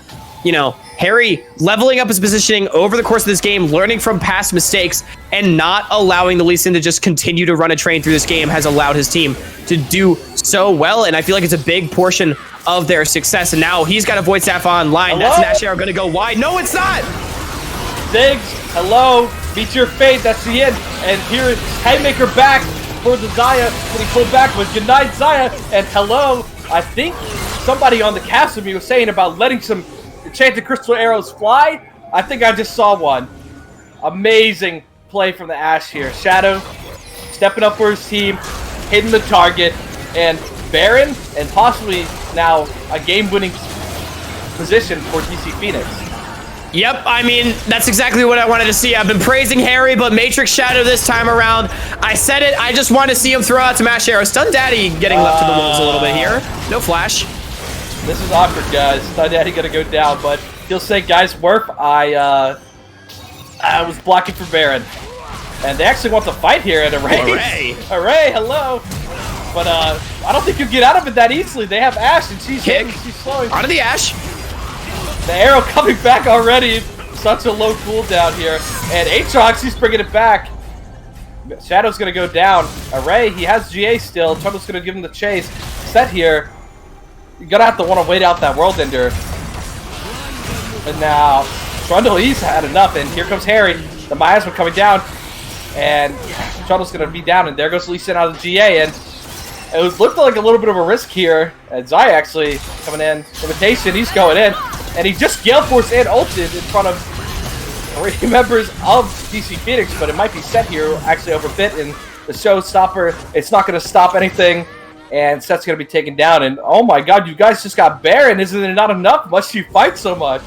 you know, Harry leveling up his positioning over the course of this game, learning from past mistakes, and not allowing the Lee Sin to just continue to run a train through this game has allowed his team to do so well. And I feel like it's a big portion of their success. And now he's got a Void Staff online. Hello? That's Nash Arrow going to go wide. No, it's not! Ziggs, hello, meet your fate, that's the end. And here is Haymaker back for the Xayah. When he pulled back was Unite Xayah. And hello, I think somebody on the cast of me was saying about letting some enchanted crystal arrows fly. I think I just saw one. Amazing play from the Ashe here. Shadow stepping up for his team, hitting the target, and Baron, and possibly now a game-winning position for DC Phoenix. Yep, I mean, that's exactly what I wanted to see. I've been praising Harry, but Matrix Shadow this time around. I said it, I just want to see him throw out some Ash Arrows. Stun Daddy getting left to the wolves a little bit here. No flash. This is awkward, guys. Stun Daddy gonna go down, but he'll say, guys, Werf, I was blocking for Baron. And they actually want to fight here at Array. Array, hello. But I don't think you get out of it that easily. They have Ashe, and she's Kick. She's slowing. Onto the Ashe. The arrow coming back already. Such a low cooldown here. And Aatrox, he's bringing it back. Shadow's going to go down. Array, he has GA still. Trundle's going to give him the chase. Set here. You're going to have to want to wait out that World Ender. And now, Trundle, he's had enough. And here comes Harry. The miasma coming down. And Trundle's going to be down. And there goes Lee Sin out of the GA. And it looked like a little bit of a risk here. And Xayah actually coming in. Limitation, he's going in. And he just Gale Force and ulted in front of 3 members of DC Phoenix, but it might be set here actually over Bit in the showstopper. It's not going to stop anything. and Seth's going to be taken down. And oh my god, you guys just got Baron. Isn't it not enough? Must you fight so much?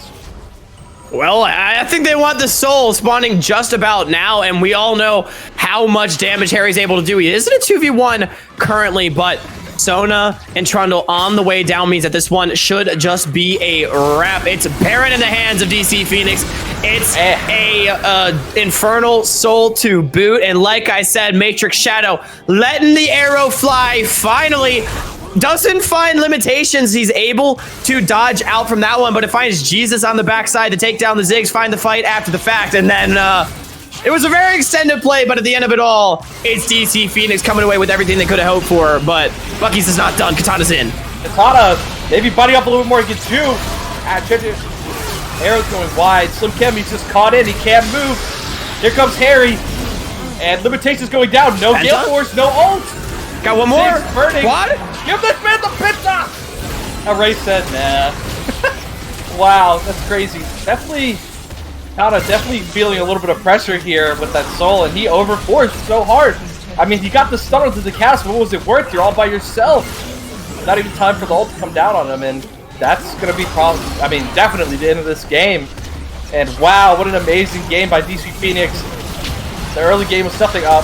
Well, I think they want the soul spawning just about now, and we all know how much damage Harry's able to do. He is in a 2v1 currently, but Sona and Trundle on the way down means that this one should just be a wrap. It's Baron in the hands of DC Phoenix. It's a Infernal Soul to boot, and like I said, Matrix Shadow letting the arrow fly finally. Doesn't find limitations. He's able to dodge out from that one, but it finds Jesus on the backside to take down the Ziggs, find the fight after the fact, and then it was a very extended play, but at the end of it all, it's DC Phoenix coming away with everything they could have hoped for, but Bucky's is not done. Katana's in. Katana, maybe buddy up a little bit more, get two. Arrow's going wide. Slim Kim, he's just caught in. He can't move. Here comes Harry. And Limitations going down. No Gale Force, no ult. Got one more. What? Give this man the pizza! Ray said, nah. Wow, that's crazy. Definitely feeling a little bit of pressure here with that soul, and he overforced so hard. I mean, he got the stun onto the cast, but what was it worth? You're all by yourself. Not even time for the ult to come down on him, and that's going to be definitely the end of this game. And wow, what an amazing game by DC Phoenix. The early game was stepping up.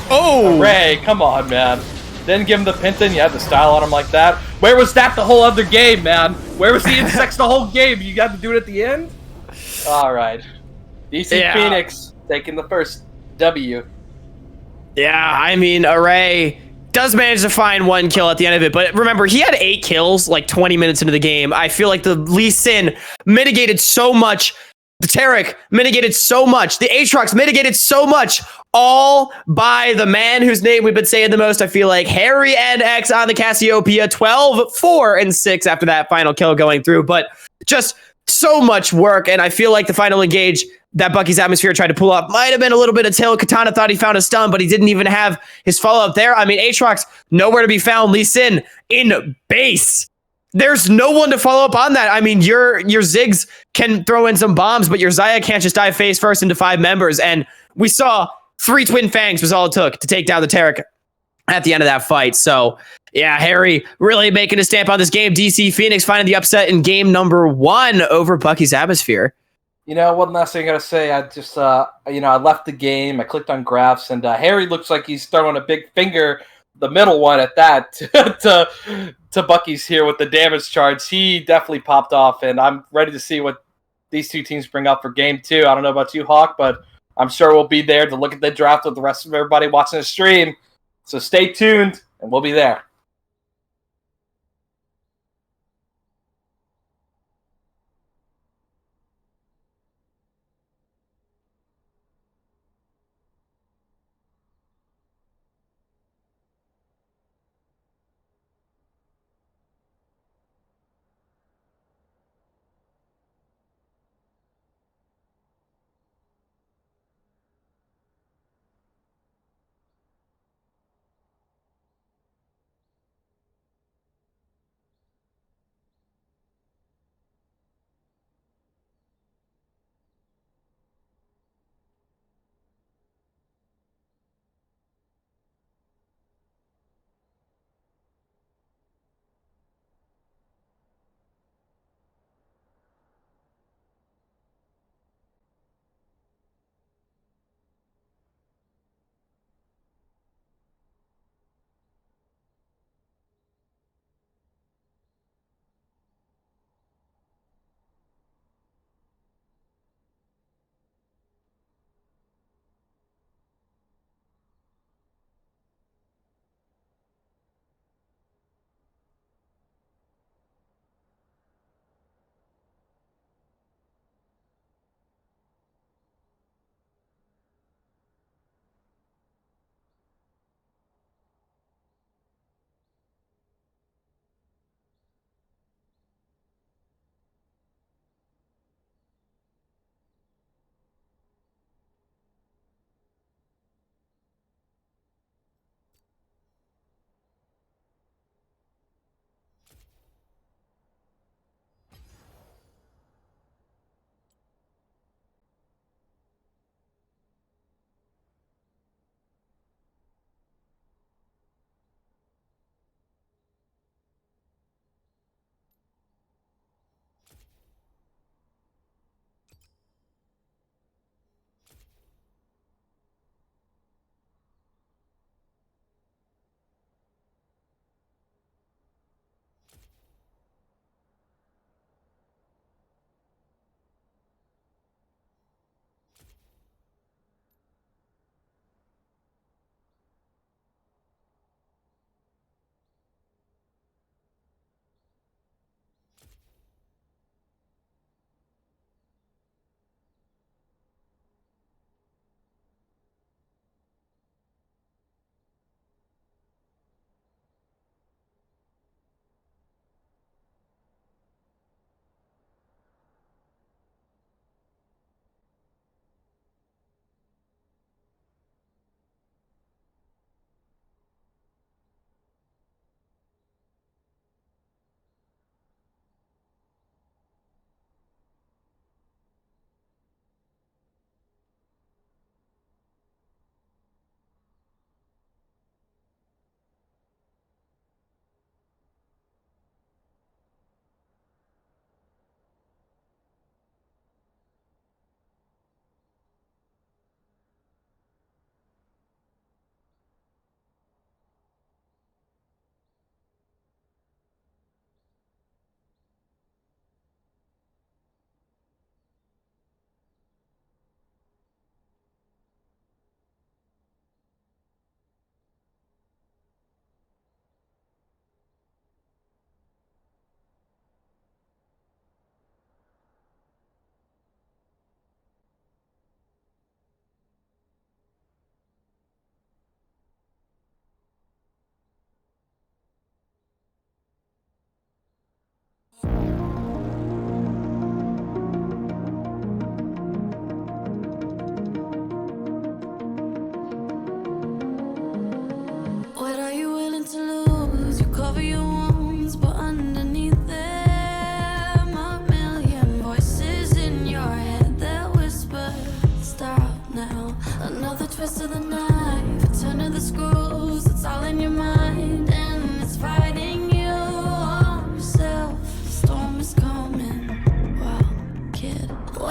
Oh! Ray, come on, man. Didn't give him the Pinton, you had the style on him like that. Where was that the whole other game, man? Where was the insects the whole game? You got to do it at the end? Alright. DC Phoenix taking the first W. Yeah, I mean, Array does manage to find one kill at the end of it, but remember, he had 8 kills like 20 minutes into the game. I feel like the Lee Sin mitigated so much. The Tarek mitigated so much. The Aatrox mitigated so much. All by the man whose name we've been saying the most. I feel like Harry and X on the Cassiopeia. 12, 4, and 6 after that final kill going through. But just so much work. And I feel like the final engage that Bucky's Atmosphere tried to pull off might have been a little bit of tilt. Katana thought he found a stun, but he didn't even have his follow-up there. I mean, Aatrox, nowhere to be found. Lee Sin in base. There's no one to follow up on that. I mean, your Ziggs can throw in some bombs, but your Xayah can't just dive face first into 5 members. And we saw 3 Twin Fangs was all it took to take down the Tarek at the end of that fight. So, yeah, Harry really making a stamp on this game. DC Phoenix finding the upset in game number 1 over Bucky's Atmosphere. You know, one last thing I gotta say. I just, I left the game. I clicked on graphs, and Harry looks like he's throwing a big finger, the middle one at that, to Bucky's here with the damage charts. He definitely popped off, and I'm ready to see what these two teams bring up for game 2. I don't know about you, Hawk, but I'm sure we'll be there to look at the draft with the rest of everybody watching the stream. So stay tuned, and we'll be there.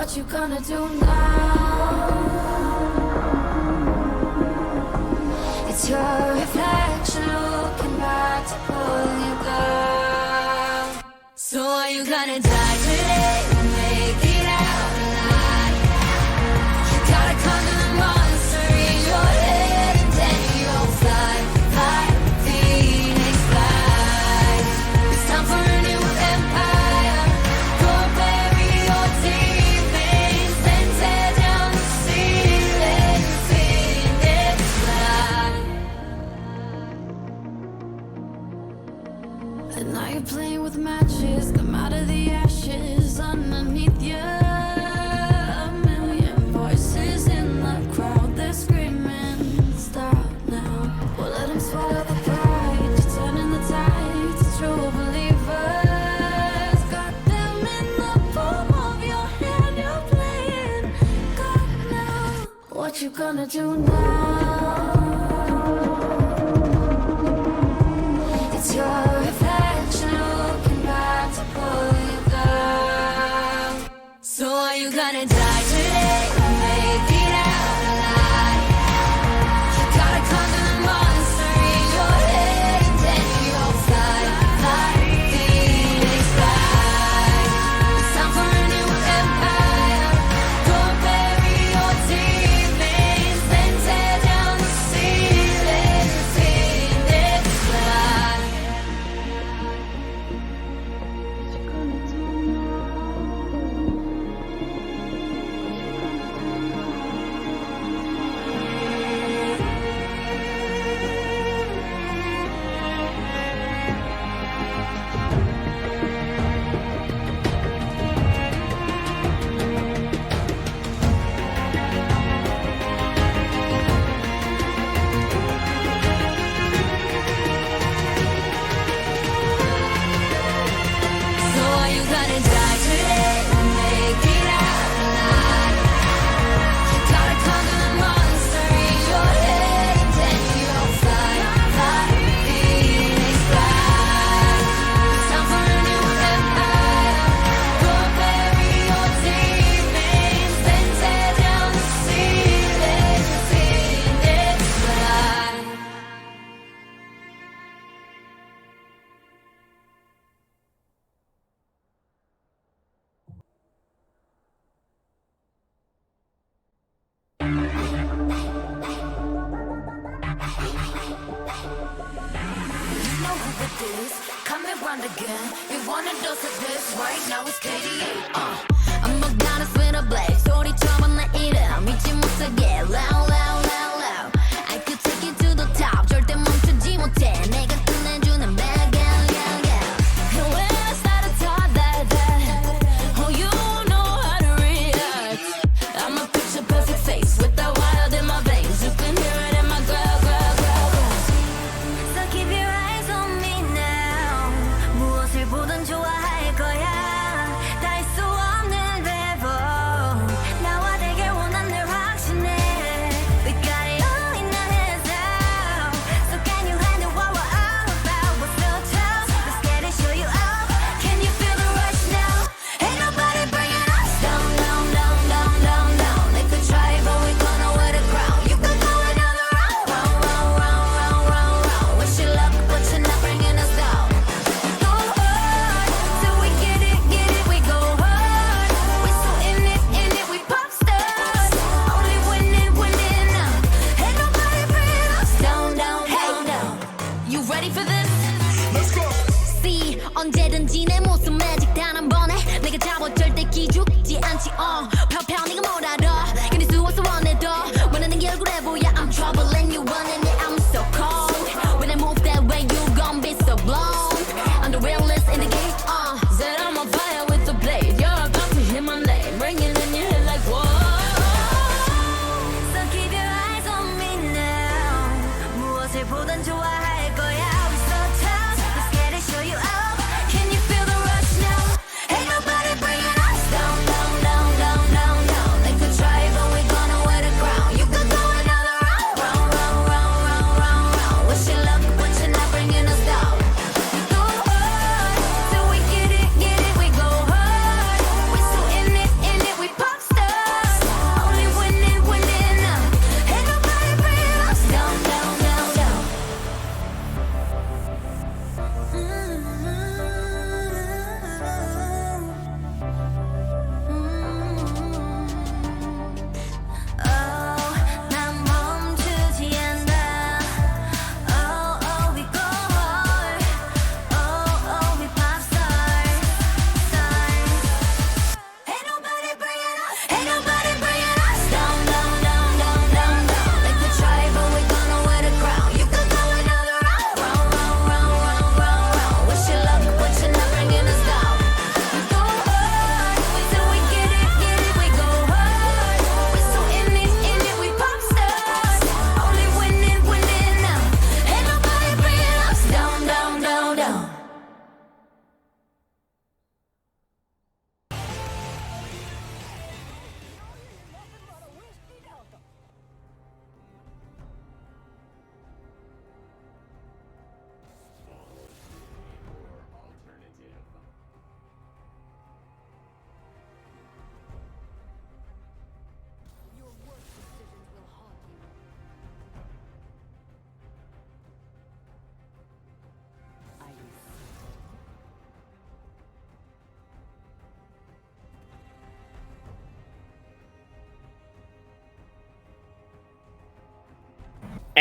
What you gonna do now? It's your reflection looking back to pull you down. So are you gonna die today or make it out alive? You gotta conquer the monster in your head and then you'll fly, fly, Phoenix fly. It's time for a new empire. Go bury your demons and tear down the ceiling. Phoenix fly. And now you're playing with matches, come out of the ashes underneath you. A million voices in the crowd, they're screaming, stop now. Well, let them swallow the pride, you're turning the tide to true believers. Got them in the palm of your hand, you're playing God now. What you gonna do now? It's your reflection looking back to pull you down. So are you gonna die today or make it out alive? You gotta conquer the monster in your head and then you'll fly, fly, Phoenix fly. It's time for a new empire. Go bury your demons, then tear down the ceiling. Phoenix fly. So are you gonna die today or make it out alive? You gotta conquer the monster in your head and then you'll fly, fly, Phoenix fly. It's time for a new empire. Go bury your demons, then tear down the ceiling. Phoenix fly. You know who it is, coming round again. You want a dose of this, right now it's KDA. I'm McDonald's with a black 소리처럼 나 이름 잊지 못하게 loud, loud, loud, loud. I could take you to the top, 절대 멈추지 못해. 내가 끝내주는 bad girl, girl, girl. And when I start to talk like that, oh, you know how to react. I'm a picture perfect face with the wild in my veins. You can hear it in my growl, growl, growl, growl. So keep your eyes on me now. 무엇을 보든 좋아할 거야. 다 할 수 없는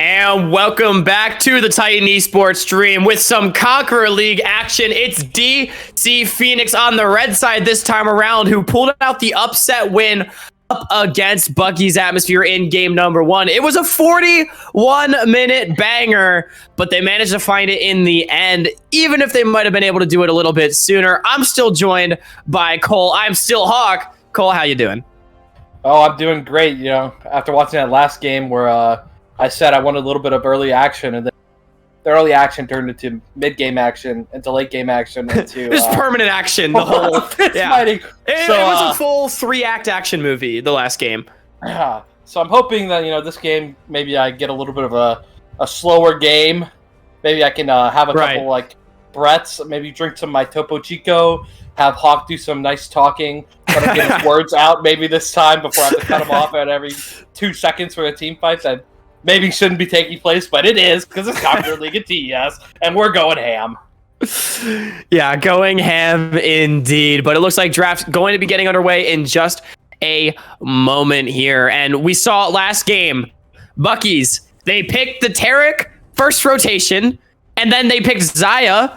And welcome back to the Titan Esports stream with some Conqueror League action. It's DC Phoenix on the red side this time around, who pulled out the upset win up against Bucky's Atmosphere in game number 1. It was a 41-minute banger, but they managed to find it in the end, even if they might have been able to do it a little bit sooner. I'm still joined by Cole. I'm still Hawk. Cole, how you doing? Oh, I'm doing great. You know, after watching that last game where I said I wanted a little bit of early action, and then the early action turned into mid-game action, into late-game action, into just permanent action. The whole fighting. It was a full 3-act action movie. The last game. Yeah. So I'm hoping that this game maybe I get a little bit of a slower game. Maybe I can have a couple like breaths. Maybe drink some of my Topo Chico. Have Hawk do some nice talking. Let him get his words out maybe this time before I have to cut him off at every 2 seconds for a team fight that maybe shouldn't be taking place, but it is because it's Conqueror League at TES, and we're going ham. Yeah, going ham indeed. But it looks like draft going to be getting underway in just a moment here. And we saw last game, Bucky's, they picked the Tarek first rotation, and then they picked Zaya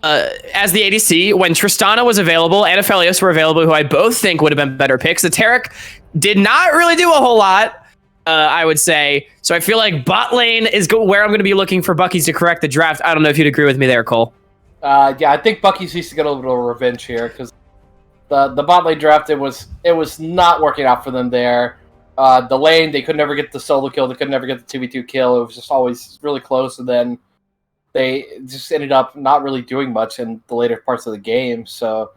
as the ADC when Tristana was available and Aphelios were available, who I both think would have been better picks. The Tarek did not really do a whole lot, I would say. So I feel like bot lane is where I'm going to be looking for Bucky's to correct the draft. I don't know if you'd agree with me there, Cole. Yeah, I think Bucky's needs to get a little bit of revenge here because the bot lane draft, it was not working out for them there. The lane, they could never get the solo kill. They could never get the 2v2 kill. It was just always really close, and then they just ended up not really doing much in the later parts of the game. So,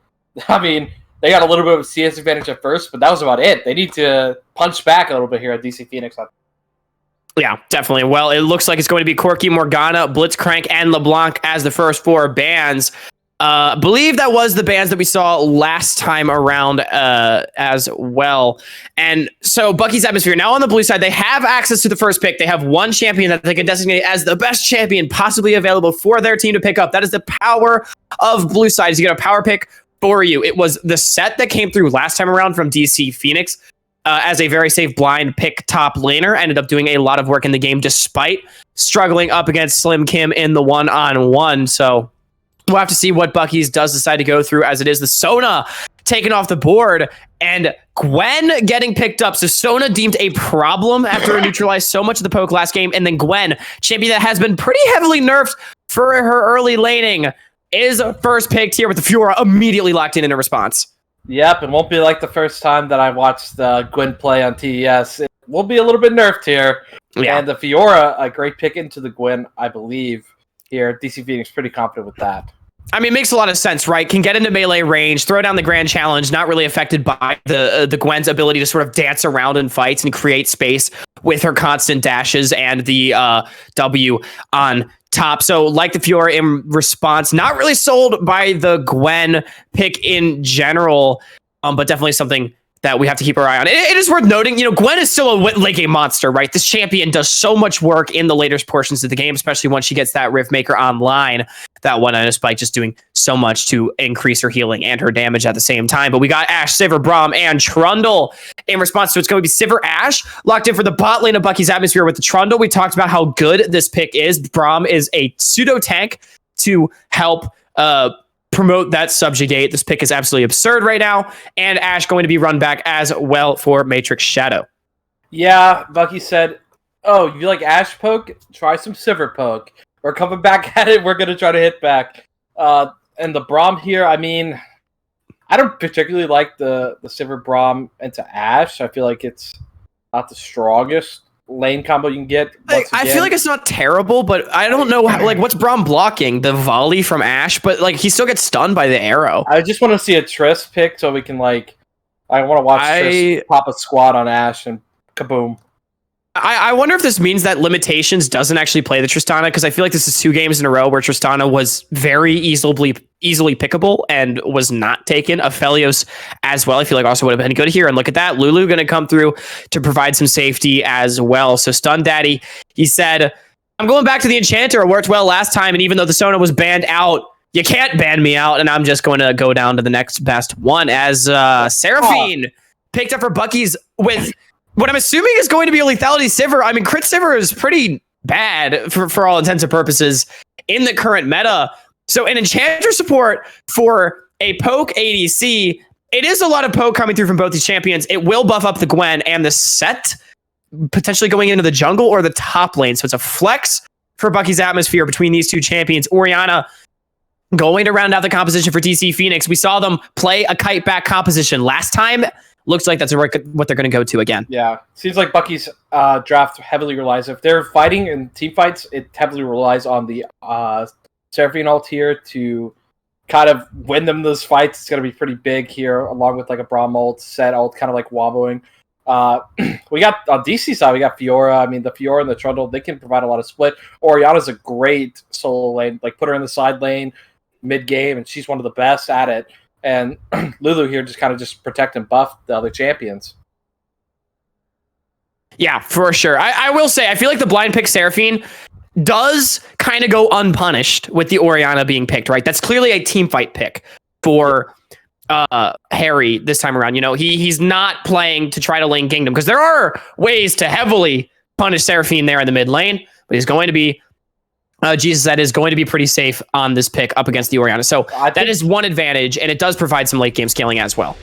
I mean, they got a little bit of a CS advantage at first, but that was about it. They need to punch back a little bit here at DC Phoenix. Yeah, definitely. Well, it looks like it's going to be Corki, Morgana, Blitzcrank, and LeBlanc as the first 4 bans. Believe that was the bans that we saw last time around as well. And so Bucky's Atmosphere, now on the blue side, they have access to the first pick. They have one champion that they can designate as the best champion possibly available for their team to pick up. That is the power of blue side, is you get a power pick for you. It was the set that came through last time around from DC Phoenix as a very safe blind pick top laner. Ended up doing a lot of work in the game despite struggling up against Slim Kim in the one-on-one. So we'll have to see what Bucky's does decide to go through, as it is the Sona taken off the board and Gwen getting picked up. So Sona deemed a problem after it neutralized so much of the poke last game. And then Gwen, champion that has been pretty heavily nerfed for her early laning, is first picked here with the Fiora immediately locked in a response. Yep, it won't be like the first time that I watched Gwen play on TES. It will be a little bit nerfed here. Yeah. And the Fiora, a great pick into the Gwen, I believe, here. DC Phoenix pretty confident with that. I mean, it makes a lot of sense, right? Can get into melee range, throw down the Grand Challenge, not really affected by the Gwen's ability to sort of dance around in fights and create space with her constant dashes and the W on top. So like the Fiora in response, not really sold by the Gwen pick in general, but definitely something that we have to keep our eye on. It is worth noting, Gwen is still a late game monster, right? This champion does so much work in the later portions of the game, especially once she gets that Rift Maker online. That one on a spike just doing so much to increase her healing and her damage at the same time. But we got Ashe, Sivir, Braum, and Trundle in response. So it's going to be Sivir, Ashe locked in for the bot lane of Bucky's Atmosphere with the Trundle. We talked about how good this pick is. Braum is a pseudo tank to help promote that subjugate. This pick is absolutely absurd right now. And Ashe going to be run back as well for Matrix Shadow. Yeah, Bucky said, oh, you like Ashe poke? Try some Sivir poke. We're coming back at it. We're going to try to hit back. And the Braum here, I mean, I don't particularly like the Sivir Braum into Ashe. I feel like it's not the strongest lane combo you can get. I feel like it's not terrible, but I don't know what's Braum blocking? The volley from Ashe, but he still gets stunned by the arrow. I just want to see a Triss pick so we can I want to watch Triss pop a squad on Ashe and kaboom. I wonder if this means that Limitations doesn't actually play the Tristana, because I feel like this is 2 games in a row where Tristana was very easily pickable and was not taken. Aphelios as well, I feel like also would have been good here. And look at that, Lulu going to come through to provide some safety as well. So Stun Daddy, he said, I'm going back to the Enchanter. It worked well last time, and even though the Sona was banned out, you can't ban me out, and I'm just going to go down to the next best one as Seraphine picked up for Bucky's with what I'm assuming is going to be a lethality Sivir. I mean, crit Sivir is pretty bad for all intents and purposes in the current meta. So an Enchanter support for a poke ADC, it is a lot of poke coming through from both these champions. It will buff up the Gwen and the set, potentially going into the jungle or the top lane. So it's a flex for Bucky's Atmosphere between these two champions. Orianna going to round out the composition for DC Phoenix. We saw them play a kite back composition last time. Looks like that's what they're going to go to again. Yeah, seems like Bucky's draft heavily relies, if they're fighting in team fights, it heavily relies on the Seraphine ult here to kind of win them those fights. It's going to be pretty big here, along with like a Braum ult, set ult, kind of like wobbling. We got on DC side, we got Fiora. I mean, the Fiora and the Trundle, they can provide a lot of split. Orianna's a great solo lane. Like, put her in the side lane mid game, and she's one of the best at it. And Lulu here just kind of just protect and buff the other champions. Yeah, for sure. I will say, I feel like the blind pick Seraphine does kind of go unpunished with the Orianna being picked, right? That's clearly a team fight pick for Harry this time around. You know, he's not playing to try to lane Kingdom, because there are ways to heavily punish Seraphine there in the mid lane, but he's going to be Jesus, that is going to be pretty safe on this pick up against the Orianna. So that is one advantage, and it does provide some late game scaling as well.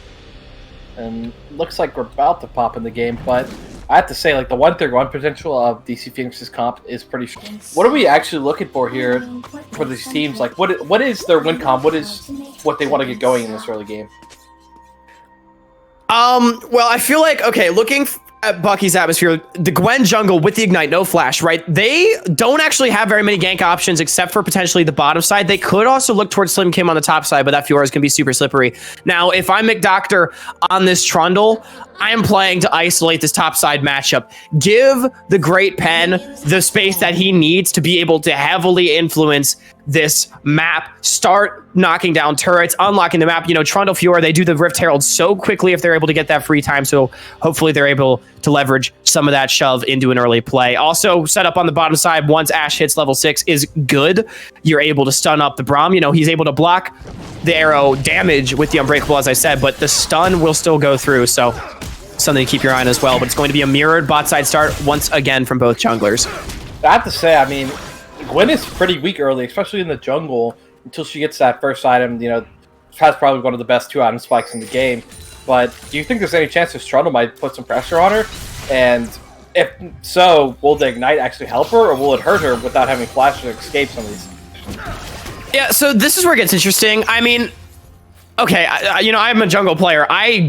And looks like we're about to pop in the game, but I have to say, like, the 131 potential of DC Phoenix's comp is pretty strong. What are we actually looking for here for these teams? Like, what is their win comp? What is what they want to get going in this early game? Well, I feel like, okay, looking at Bucky's Atmosphere, the Gwen jungle with the Ignite, no flash, right? They don't actually have very many gank options except for potentially the bottom side. They could also look towards Slim Kim on the top side, but that Fiora is going to be super slippery. Now, if I'm McDoctor on this Trundle, I am playing to isolate this top side matchup. Give the Great Pen the space that he needs to be able to heavily influence this map, start knocking down turrets, unlocking the map. You know, Trundle, Fiora, they do the Rift Herald so quickly if they're able to get that free time. So hopefully they're able to leverage some of that shove into an early play. Also, set up on the bottom side, once Ashe hits level 6 is good. You're able to stun up the Braum. You know, he's able to block the arrow damage with the Unbreakable, as I said, but the stun will still go through. So something to keep your eye on as well. But it's going to be a mirrored bot side start once again from both junglers. I have to say, I mean, Gwen is pretty weak early, especially in the jungle, until she gets that first item. You know, has probably one of the best 2-item spikes in the game. But do you think there's any chance this Trundle might put some pressure on her? And if so, will the Ignite actually help her, or will it hurt her without having flash to escape some of these? Yeah, so this is where it gets interesting. I mean, okay, you know, I'm a jungle player. I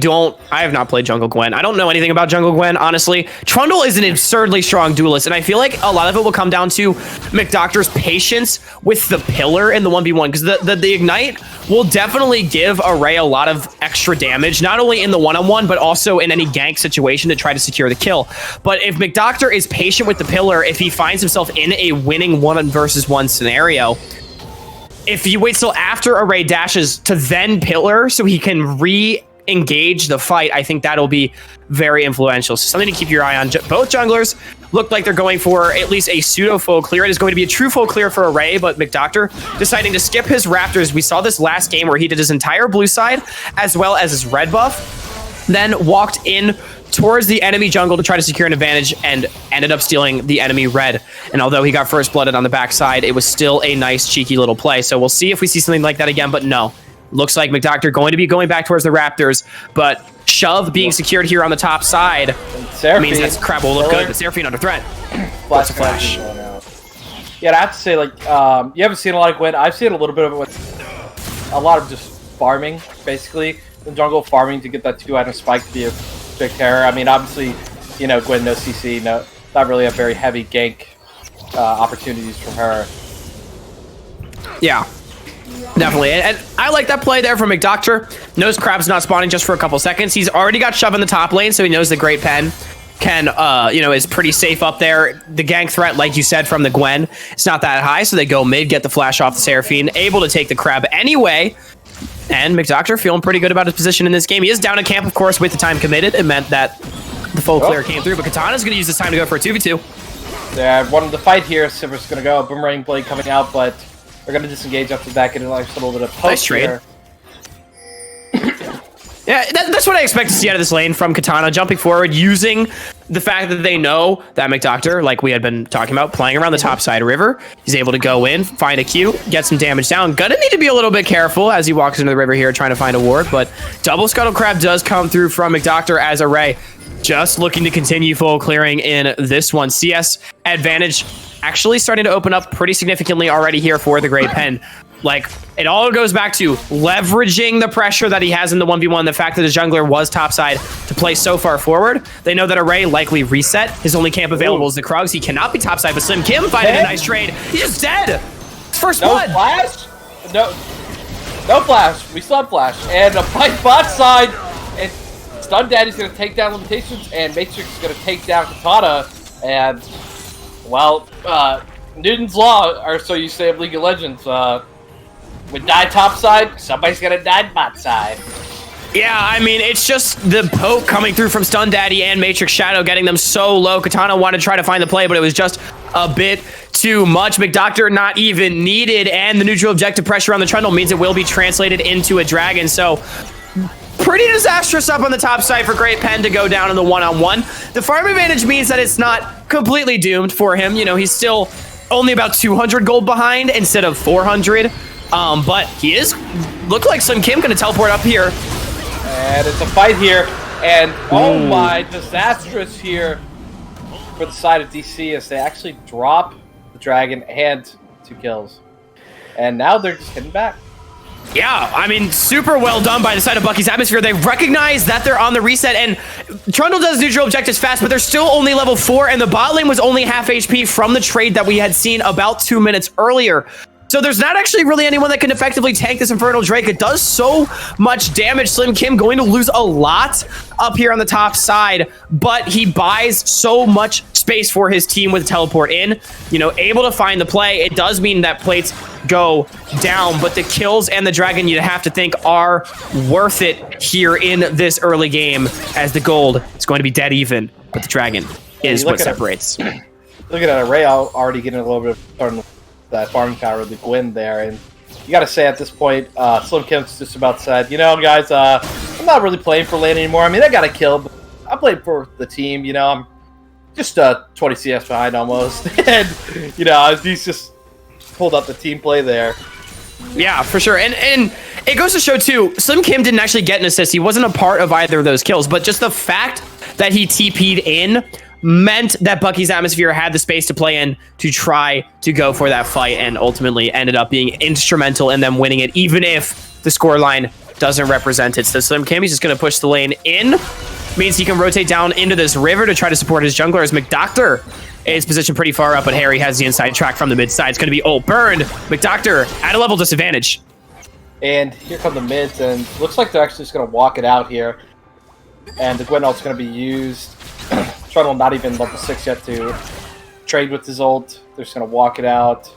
have not played Jungle Gwen. I don't know anything about Jungle Gwen, honestly. Trundle is an absurdly strong duelist, and I feel like a lot of it will come down to McDoctor's patience with the pillar in the 1v1, because the Ignite will definitely give Array a lot of extra damage, not only in the one-on-one, but also in any gank situation to try to secure the kill. But if McDoctor is patient with the pillar, if he finds himself in a winning 1-versus-1 scenario, if he waits till after Array dashes to then pillar so he can re-engage the fight, I think that'll be very influential. So something to keep your eye on. Both junglers look like they're going for at least a pseudo full clear. It is going to be a true full clear for Array, but McDoctor deciding to skip his Raptors. We saw this last game where he did his entire blue side as well as his red buff, then walked in towards the enemy jungle to try to secure an advantage and ended up stealing the enemy red. And although he got first blooded on the backside, it was still a nice cheeky little play. So we'll see if we see something like that again, but no. Looks like McDoctor going to be going back towards the Raptors, but shove being secured here on the top side means that crab will look good. The Seraphine under threat. Flash. Yeah, I have to say, like, you haven't seen a lot of Gwen. I've seen a little bit of it with a lot of just farming, basically. The jungle farming to get that 2-item spike to be a big terror. I mean, obviously, you know, Gwen, no CC, not really a very heavy gank opportunities from her. Yeah, definitely. And I like that play there from McDoctor. Knows Crab's not spawning just for a couple seconds. He's already got Shove in the top lane, so he knows the Great Pen can, you know, is pretty safe up there. The gank threat, like you said, from the Gwen, it's not that high, so they go mid, get the flash off the Seraphine, able to take the Crab anyway. And McDoctor feeling pretty good about his position in this game. He is down a camp, of course, with the time committed. It meant that the full clear came through, but Katana's going to use this time to go for a 2v2. Yeah, wanted the fight here. Silver's going to go. Boomerang Blade coming out, but they're going to disengage after that, getting like a little bit of post nice trade. here. Yeah, that's what I expect to see out of this lane from Katana, jumping forward, using the fact that they know that McDoctor, like we had been talking about, playing around the top side of river. He's able to go in, find a Q, get some damage down. Gonna need to be a little bit careful as he walks into the river here trying to find a ward, but double Scuttle Crab does come through from McDoctor as Array. Just looking to continue full clearing in this one. CS advantage actually starting to open up pretty significantly already here for the Great Pen. Like, it all goes back to leveraging the pressure that he has in the 1v1, the fact that his jungler was topside to play so far forward. They know that Array likely reset. His only camp available is the Krugs. He cannot be topside, but Slim Kim finding a nice trade. He's just dead. First blood. No flash? No flash. We still have flash. And a fight bot side. And Stun Daddy's going to take down Limitations, and Matrix is going to take down Katana. And, well, Newton's Law, or so you say of League of Legends, we die top side, somebody's gonna die bot side. Yeah, I mean, it's just the poke coming through from Stun Daddy and Matrix Shadow, getting them so low. Katana wanted to try to find the play, but it was just a bit too much. McDoctor not even needed, and the neutral objective pressure on the Trundle means it will be translated into a dragon. So pretty disastrous up on the top side for Great Pen to go down in the one-on-one. The farm advantage means that it's not completely doomed for him. You know, he's still only about 200 gold behind instead of 400. But he is, look like Slim Kim gonna teleport up here. And it's a fight here, and oh my, disastrous here for the side of DC as they actually drop the dragon and 2 kills. And now they're just heading back. Yeah, I mean, super well done by the side of Bucky's Atmosphere. They recognize that they're on the reset, and Trundle does neutral objectives fast, but they're still only level 4, and the bot lane was only half HP from the trade that we had seen about 2 minutes earlier. So there's not actually really anyone that can effectively tank this Infernal Drake. It does so much damage. Slim Kim going to lose a lot up here on the top side, but he buys so much space for his team with teleport in. You know, able to find the play. It does mean that plates go down, but the kills and the dragon, you'd have to think, are worth it here in this early game, as the gold is going to be dead even, but the dragon is what separates. Look at that Array already getting a little bit of that farming power with the Gwyn there, and you gotta say at this point, Slim Kim's just about said, you know, guys, I'm not really playing for lane anymore. I mean, I got a kill, but I played for the team, you know, I'm just 20 CS behind almost, and, you know, he's just pulled up the team play there. Yeah, for sure, and it goes to show, too, Slim Kim didn't actually get an assist. He wasn't a part of either of those kills, but just the fact that he TP'd in meant that Bucky's Atmosphere had the space to play in to try to go for that fight, and ultimately ended up being instrumental in them winning it, even if the scoreline doesn't represent it. So Slim Kim, he's just going to push the lane in. Means he can rotate down into this river to try to support his jungler, as McDoctor is positioned pretty far up, but Harry has the inside track from the mid side. It's going to be burned. McDoctor at a level disadvantage. And here come the mids, and looks like they're actually just going to walk it out here. And the Gwyn ult's going to be used. Trundle not even level 6 yet to trade with his ult. They're just going to walk it out.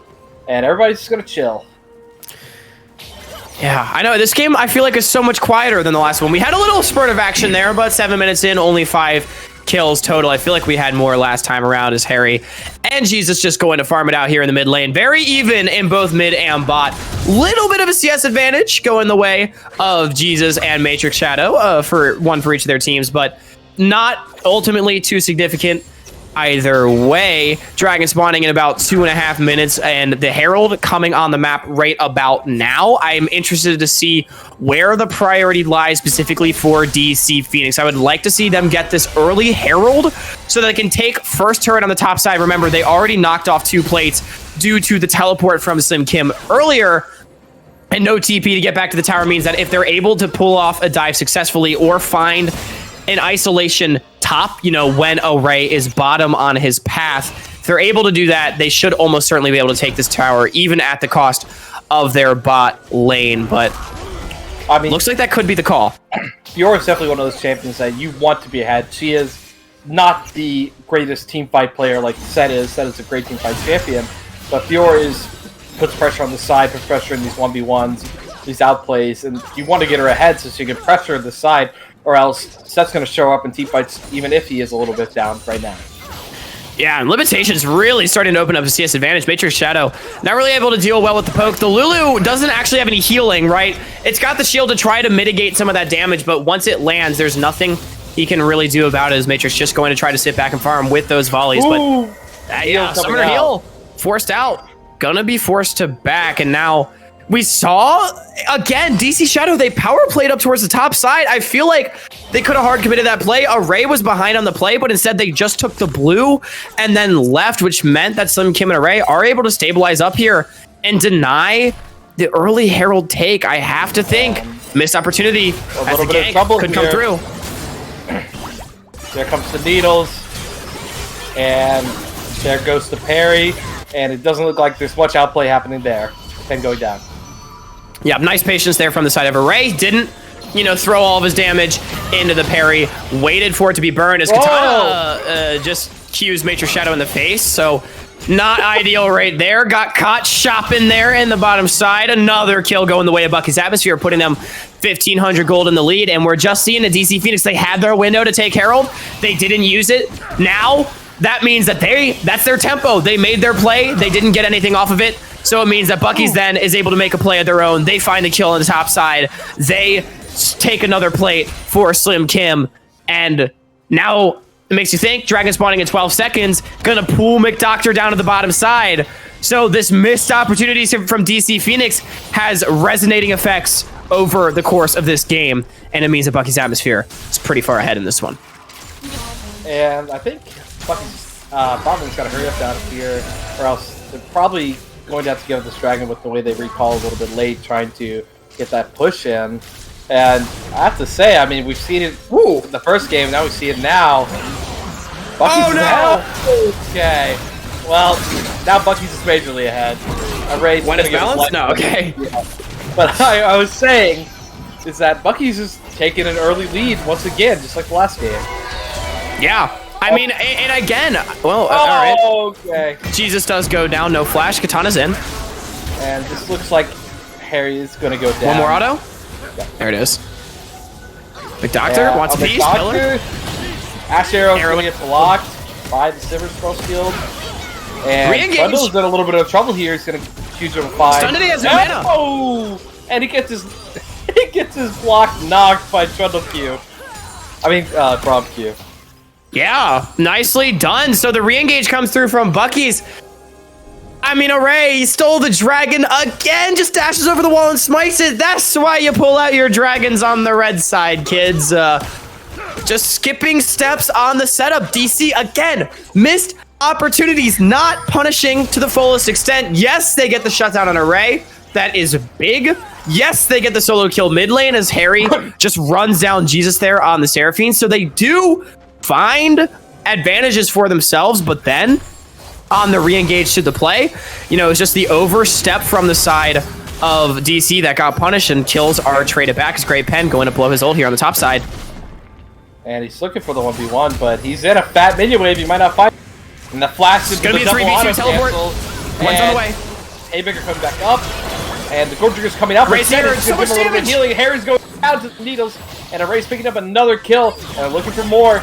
And everybody's just going to chill. Yeah, I know. This game, I feel like, is so much quieter than the last one. We had a little spurt of action there, but 7 minutes in, only 5 kills total. I feel like we had more last time around, as Harry and Jesus just going to farm it out here in the mid lane. Very even in both mid and bot. Little bit of a CS advantage going the way of Jesus and Matrix Shadow, for one for each of their teams, but not ultimately too significant either way. Dragon spawning in about 2.5 minutes, and the Herald coming on the map right about now. I'm interested to see where the priority lies specifically for DC Phoenix. I would like to see them get this early Herald so that they can take first turret on the top side. Remember, they already knocked off 2 plates due to the teleport from Slim Kim earlier. And no TP to get back to the tower means that if they're able to pull off a dive successfully or find an isolation top, you know, when Array is bottom on his path, if they're able to do that, they should almost certainly be able to take this tower, even at the cost of their bot lane. But I mean, looks like that could be the call. Fiora is definitely one of those champions that you want to be ahead. She is not the greatest teamfight player like Set is. Set is a great teamfight champion, but Fiora puts pressure on the side, puts pressure in these 1v1s, these outplays, and you want to get her ahead so she can pressure the side, or else Seth's going to show up in teamfights even if he is a little bit down right now. Yeah, and Limitation's really starting to open up a CS advantage. Matrix Shadow not really able to deal well with the poke. The Lulu doesn't actually have any healing, right? It's got the shield to try to mitigate some of that damage, but once it lands, there's nothing he can really do about it as Matrix just going to try to sit back and farm with those volleys. Ooh, But yeah, Summoner heal forced out. Gonna be forced to back, and now we saw, again, DC Shadow, they power played up towards the top side. I feel like they could have hard committed that play. Array was behind on the play, but instead they just took the blue and then left, which meant that Slim Kim and Array are able to stabilize up here and deny the early Herald take. I have to think. Missed opportunity as the gank could come through. There comes the Needles, and there goes the parry, and it doesn't look like there's much outplay happening there. 10 going down. Yeah, nice patience there from the side of Array. Didn't, throw all of his damage into the parry. Waited for it to be burned as Katana just cues Matrix Shadow in the face. So not ideal right there. Got caught shopping there in the bottom side. Another kill going the way of Bucky's Atmosphere, putting them 1,500 gold in the lead. And we're just seeing the DC Phoenix. They had their window to take Herald. They didn't use it. Now, that means that that's their tempo. They made their play. They didn't get anything off of it. So it means that Bucky's then is able to make a play of their own. They find the kill on the top side. They take another plate for Slim Kim. And now it makes you think, Dragon spawning in 12 seconds, gonna pull McDoctor down to the bottom side. So this missed opportunities from DC Phoenix has resonating effects over the course of this game. And it means that Bucky's Atmosphere is pretty far ahead in this one. And I think Bucky's bottom's got to hurry up down here, or else they're probably going to have to give this Dragon with the way they recall a little bit late, trying to get that push in. And I have to say, I mean, we've seen it in the first game, now we see it now. Bucky's okay. Well, now Bucky's is majorly ahead. Array's when it's balanced? No, okay. Yeah. But I was saying is that Bucky's is taking an early lead once again, just like the last game. Yeah. I mean, and again, well, all right. Okay. Jesus does go down, no flash. Katana's in. And this looks like Harry is going to go down. One more auto? Yeah. There it is. McDoctor wants a piece, pillar. Ash Arrow's going to get blocked by the Silver Scroll Shield. And Bundle's in a little bit of trouble here. He's going to choose him 5. Stunned it, he has no mana. Oh! And he gets his block knocked by Trundle Q. I mean, Braum Q. Yeah, nicely done. So the re-engage comes through from Bucky's. I mean, Array stole the dragon again, just dashes over the wall and smites it. That's why you pull out your dragons on the red side, kids. Just skipping steps on the setup. DC, again, missed opportunities, not punishing to the fullest extent. Yes, they get the shutdown on Array. That is big. Yes, they get the solo kill mid lane as Harry just runs down Jesus there on the Seraphine. So they do find advantages for themselves, but then on the re-engage to the play, it's just the overstep from the side of DC that got punished, and kills are traded back as Great Pen going to blow his ult here on the top side. And he's looking for the 1v1, but he's in a fat minion wave. He might not find. And the flash is going to be a 3v2 teleport. One's on the way. Haymaker coming back up, and the Gortrigger's coming up. Ray's here, so much damage. Healing. Harry's going down to the Needles, and Array's picking up another kill, and they're looking for more.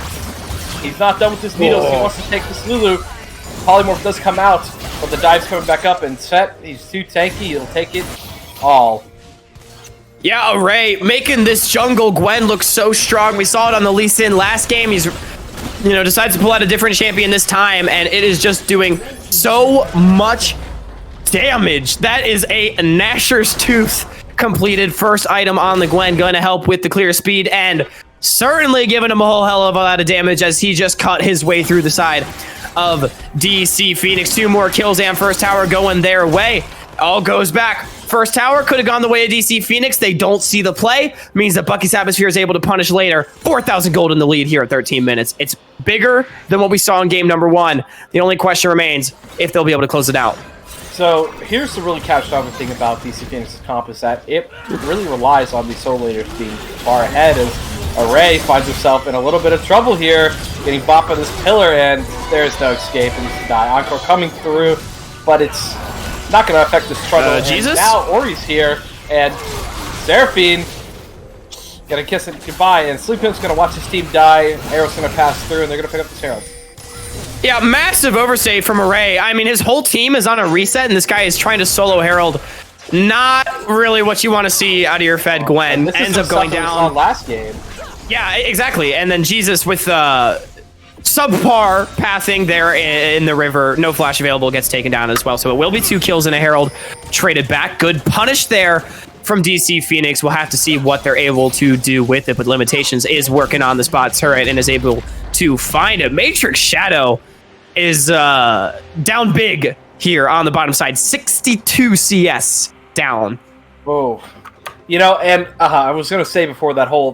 He's not done with his Needles. He wants to take this Lulu. Polymorph does come out, but the dive's coming back up, and Set, he's too tanky. He'll take it all. Yeah, Array making this jungle Gwen look so strong. We saw it on the Lee Sin last game. He's, decides to pull out a different champion this time, and it is just doing so much damage. That is a Gnasher's Tooth completed first item on the Gwen, going to help with the clear speed, and certainly giving him a whole hell of a lot of damage as he just cut his way through the side of DC Phoenix. 2 more kills and first tower going their way. All goes back. First tower could have gone the way of DC Phoenix. They don't see the play. Means that Bucky's Atmosphere is able to punish later. 4,000 gold in the lead here at 13 minutes. It's bigger than what we saw in game number 1. The only question remains if they'll be able to close it out. So here's the really catastrophic thing about DC Phoenix's comp is that it really relies on these solo laners being far ahead, as Array finds himself in a little bit of trouble here, getting bopped by this pillar, and there's no escape, and he's to die. Encore coming through, but it's not going to affect this Trundle. Jesus? Now Ori's here, and Seraphine going to kiss it goodbye, and Sleepin's going to watch his team die. Arrow's going to pass through, and they're going to pick up this Herald. Yeah, massive oversave from Array. I mean, his whole team is on a reset, and this guy is trying to solo Herald. Not really what you want to see out of your Fed Gwen. Ends up going down. Last game. Yeah, exactly. And then Jesus with subpar pathing there in the river. No flash available, gets taken down as well. So it will be 2 kills and a Herald traded back. Good punish there from DC Phoenix. We'll have to see what they're able to do with it. But Limitations is working on the spot turret and is able to find it. Matrix Shadow is down big here on the bottom side. 62 CS down. Oh. You know, and I was going to say before that whole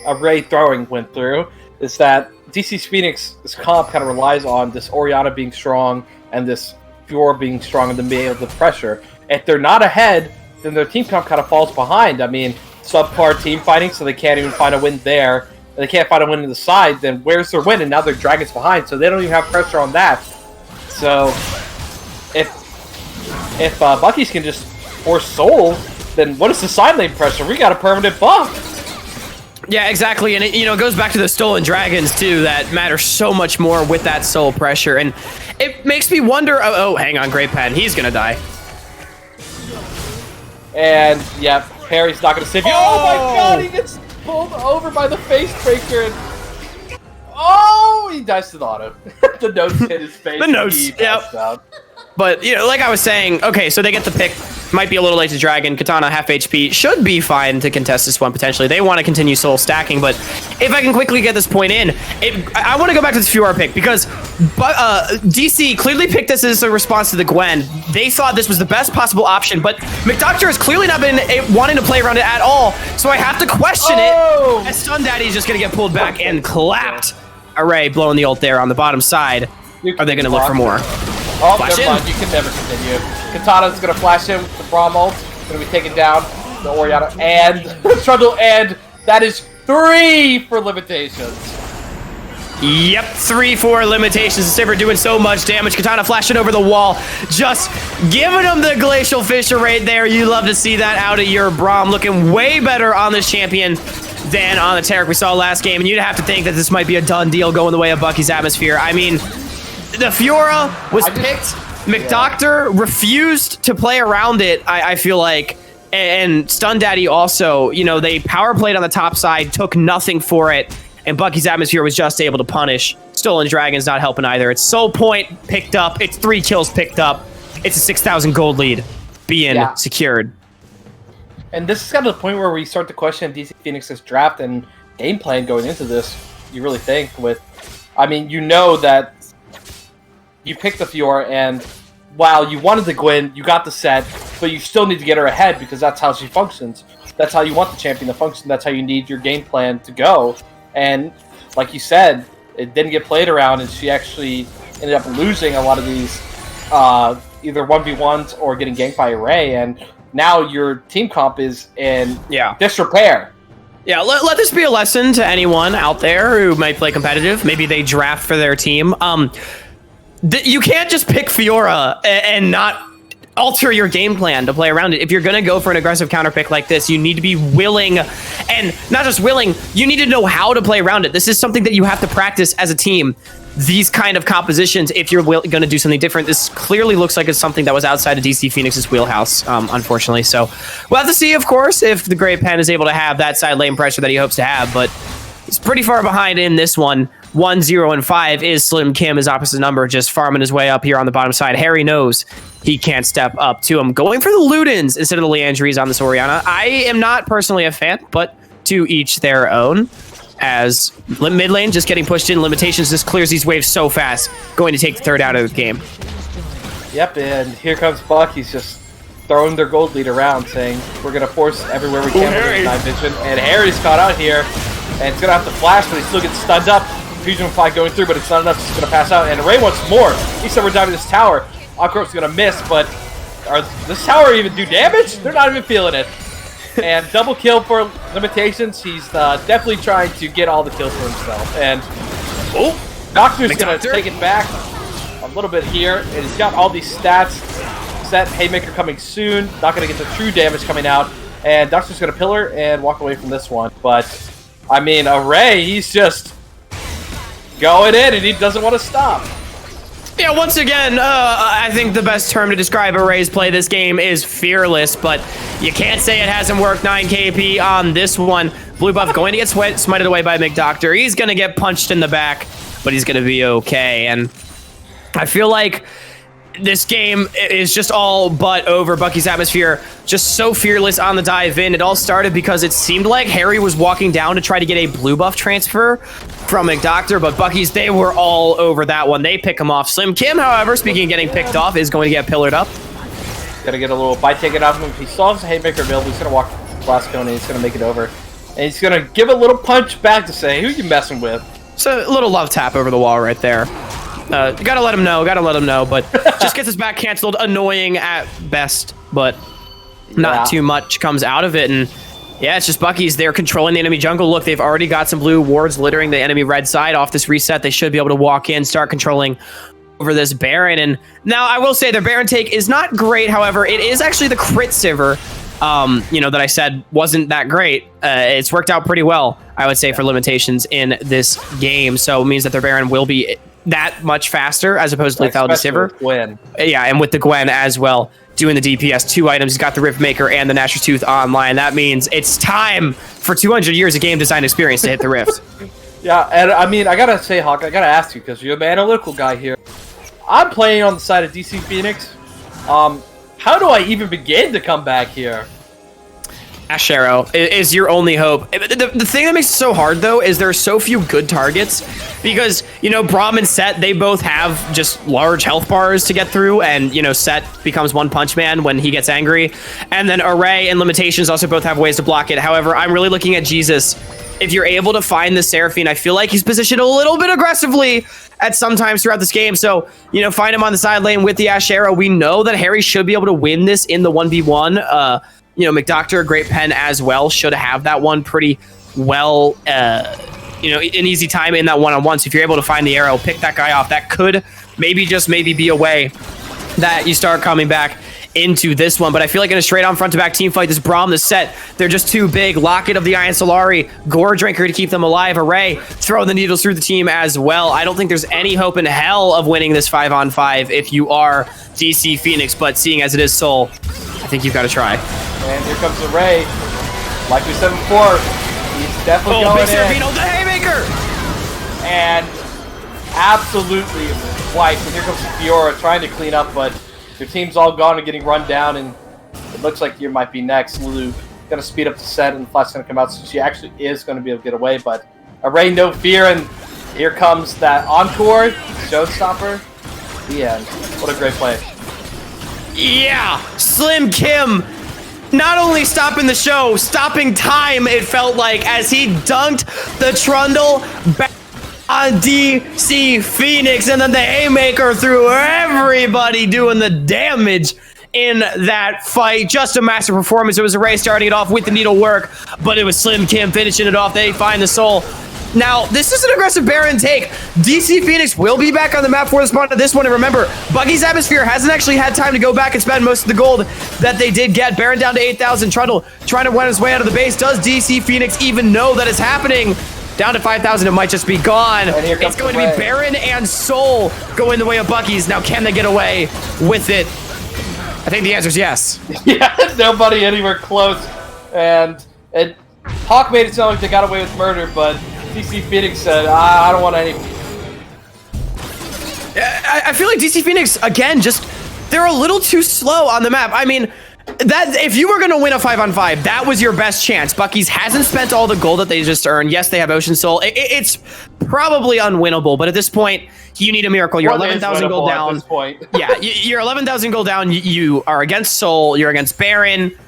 Array throwing went through, is that DC Phoenix's comp kind of relies on this Orianna being strong and this Fiora being strong and then being able to pressure. If they're not ahead, then their team comp kind of falls behind. I mean, subpar team fighting, so they can't even find a win there. They can't find a win in the side, then where's their win? And now their Dragon's behind, so they don't even have pressure on that. So, if Bucky's can just force Soul, then what is the side lane pressure? We got a permanent buff. Yeah, exactly, and it goes back to the Stolen Dragons too. That matter so much more with that soul pressure, and it makes me wonder. Oh, hang on, Great Pen, he's gonna die. And yeah, Harry's not gonna save you. Oh my God, he gets pulled over by the face breaker. Oh, he dies to the auto. The notes hit his face. The notes, yep. But, like I was saying, okay, so they get the pick. Might be a little late to Dragon. Katana, half HP. Should be fine to contest this one, potentially. They want to continue soul stacking, but if I can quickly get this point in, I want to go back to this Fiora pick, because DC clearly picked this as a response to the Gwen. They thought this was the best possible option, but McDoctor has clearly not been wanting to play around it at all, so I have to question it, as Stun Daddy is just going to get pulled back and clapped. Array blowing the ult there on the bottom side. Are they going to look for more? Oh, never mind. You can never continue. Katana's going to flash him with the Braum ult. Going to be taken down. The Orianna and Trundle, and that is 3 for Limitations. Yep, 3 for Limitations. Sivir doing so much damage. Katana flashing over the wall. Just giving him the Glacial Fissure right there. You love to see that out of your Braum. Looking way better on this champion than on the Taric we saw last game. And you'd have to think that this might be a done deal going the way of Bucky's Atmosphere. I mean, the Fiora was picked. McDoctor refused to play around it, I feel like. And Stun Daddy also, they power played on the top side, took nothing for it. And Bucky's Atmosphere was just able to punish. Stolen Dragon's not helping either. It's Soul Point picked up. It's 3 kills picked up. It's a 6,000 gold lead being secured. And this is kind of the point where we start to question DC Phoenix's draft and game plan going into this. You really think with, you know that you picked the Fiora, and while you wanted the Gwen, you got the set, but you still need to get her ahead because that's how she functions. That's how you want the champion to function. That's how you need your game plan to go. And like you said, it didn't get played around, and she actually ended up losing a lot of these either 1v1s or getting ganked by Array, and now your team comp is in disrepair. Yeah, let this be a lesson to anyone out there who might play competitive. Maybe they draft for their team. You can't just pick Fiora and not alter your game plan to play around it. If you're going to go for an aggressive counter pick like this, you need to be willing, and not just willing, you need to know how to play around it. This is something that you have to practice as a team. These kind of compositions, if you're going to do something different, this clearly looks like it's something that was outside of DC Phoenix's wheelhouse, unfortunately. So we'll have to see, of course, if the Great Pen is able to have that side lane pressure that he hopes to have, but he's pretty far behind in this one. 1, 0, and 5 is Slim Kim, his opposite number, just farming his way up here on the bottom side. Harry knows he can't step up to him. Going for the Ludens instead of the Leandries on this Orianna. I am not personally a fan, but to each their own. As mid lane just getting pushed in, Limitations just clears these waves so fast, going to take the third out of the game. Yep, and here comes Bucky's just throwing their gold lead around, saying we're going to force everywhere we can with night vision. And Harry's caught out here, and it's going to have to flash, but he still gets stunned up. Fusion Fly going through, but it's not enough. He's going to pass out, and Ray wants more. He said we're diving this tower. Aquarop's going to miss, but this tower even do damage? They're not even feeling it. And double kill for Limitations. He's definitely trying to get all the kills for himself. And Doctor's going to take it back a little bit here, and he's got all these stats. Set Haymaker coming soon. Not going to get the true damage coming out. And Doctor's going to pillar and walk away from this one. But, Array, he's just going in, and he doesn't want to stop. Yeah, once again, I think the best term to describe Array's play this game is fearless, but you can't say it hasn't worked. 9 KP on this one. Blue buff going to get smited away by McDoctor. He's going to get punched in the back, but he's going to be okay. And I feel like this game is just all but over. Bucky's atmosphere just so fearless on the dive in. It all started because it seemed like Harry was walking down to try to get a blue buff transfer from McDoctor, but Bucky's, they were all over that one. They pick him off. Slim Kim, however, speaking of getting picked off, is going to get pillared up. Gotta get a little bite taken off him. If he solves the Haymaker build, he's gonna walk Blasco and he's gonna make it over. And he's gonna give a little punch back to say, who you messing with? So a little love tap over the wall right there. Gotta let him know, but just gets his back canceled. Annoying at best, but not too much comes out of it. And yeah, it's just Bucky's. They're controlling the enemy jungle. Look, they've already got some blue wards littering the enemy red side. Off this reset, they should be able to walk in, start controlling over this Baron. And now I will say their Baron take is not great. However, it is actually the crit Sivir, that I said wasn't that great. It's worked out pretty well, I would say, for limitations in this game. So it means that their Baron will be that much faster as opposed to lethality Sivir. Gwen. Yeah, and with the Gwen as well, doing the DPS. 2 items. He's got the Rift Maker and the Gnasher's Tooth online. That means it's time for 200 years of game design experience to hit the Rift. Yeah, and I mean, I gotta say, Hawk, I gotta ask you, because you're the analytical guy here. I'm playing on the side of DC Phoenix. How do I even begin to come back here? Ash Arrow is your only hope. The thing that makes it so hard, though, is there are so few good targets because, Braum and Set, they both have just large health bars to get through, and, Set becomes One Punch Man when he gets angry. And then Array and Limitations also both have ways to block it. However, I'm really looking at Jesus. If you're able to find the Seraphine, I feel like he's positioned a little bit aggressively at some times throughout this game. So, find him on the side lane with the Ash Arrow. We know that Harry should be able to win this in the 1v1. McDoctor, great pen as well, should have that one pretty well, an easy time in that one-on-one. So if you're able to find the arrow, pick that guy off, that could maybe be a way that you start coming back into this one. But I feel like in a straight-on front-to-back team fight, this Braum, the Set, they're just too big. Locket of the Iron Solari, Gore Drinker to keep them alive. Array throwing the needles through the team as well. I don't think there's any hope in hell of winning this 5-on-5 if you are DC Phoenix, but seeing as it is Soul, I think you've got to try. And here comes Array. Like we said before, he's definitely going Big Seraphino, the Haymaker! And absolutely wiped. And here comes Fiora trying to clean up, but your team's all gone and getting run down, and it looks like you might be next. Lulu going to speed up the set, and the flash's going to come out, so she actually is going to be able to get away. But Array, no fear, and here comes that Encore, Showstopper. The end. What a great play. Yeah, Slim Kim not only stopping the show, stopping time, it felt like, as he dunked the Trundle back on DC Phoenix, and then the Haymaker through everybody doing the damage in that fight. Just a master performance. It was Array starting it off with the needlework, but it was Slim Kim finishing it off. They find the Soul. Now, this is an aggressive Baron take. DC Phoenix will be back on the map for the spawn of this one. And remember, Bucky's Atmosphere hasn't actually had time to go back and spend most of the gold that they did get. Baron down to 8,000. Trundle trying to win his way out of the base. Does DC Phoenix even know that it's happening? Down to 5,000, it might just be gone. It's going to be Baron and Soul going the way of Bucky's. Now, can they get away with it? I think the answer is yes. Yeah, nobody anywhere close. And Hawk made it sound like they got away with murder, but DC Phoenix said, I don't want any. I feel like DC Phoenix, again, they're a little too slow on the map. I mean, that if you were going to win a 5-on-5, that was your best chance. Bucky's hasn't spent all the gold that they just earned. Yes, they have Ocean Soul. It's probably unwinnable, but at this point, you need a miracle. You're 11,000 gold down. At this point. Yeah, you're 11,000 gold down. You are against Soul. You're against Baron.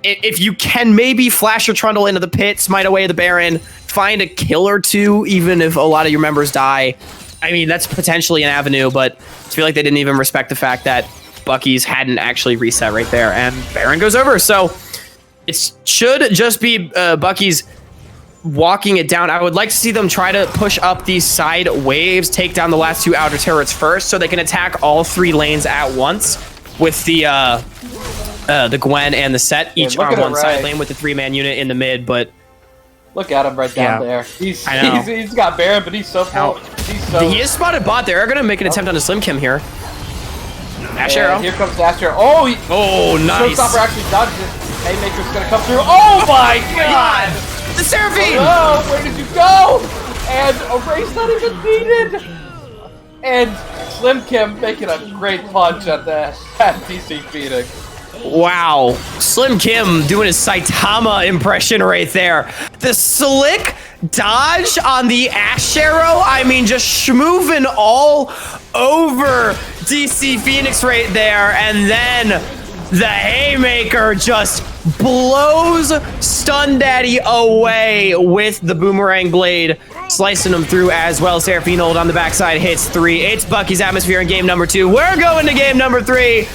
If you can maybe flash your Trundle into the pit, smite away the Baron, find a kill or two, even if a lot of your members die. I mean, that's potentially an avenue, but I feel like they didn't even respect the fact that Bucky's hadn't actually reset right there, and Baron goes over. So it should just be Bucky's walking it down. I would like to see them try to push up these side waves, take down the last 2 outer turrets first, so they can attack all 3 lanes at once with the Gwen and the Set, each on one side lane with the 3-man unit in the mid. But look at him right down there. He's got Baron, but he's so full. He's so... He is spotted bot. They're going to make an attempt on a Slim Kim here. Dash arrow. Here comes Dash arrow. Oh, nice. Showstopper actually dodges it. Haymaker's going to come through. Oh my god! The Seraphine! Oh, where did you go? And Erase not even needed. And Slim Kim making a great punch at DC Phoenix. Wow. Slim Kim doing his Saitama impression right there. The slick dodge on the Ash Arrow. I mean, just schmoovin' all over DC Phoenix right there. And then the Haymaker just blows Stun Daddy away with the Boomerang Blade, slicing him through as well. Seraphine ult on the backside hits 3. It's Bucky's atmosphere in game number 2. We're going to game number 3.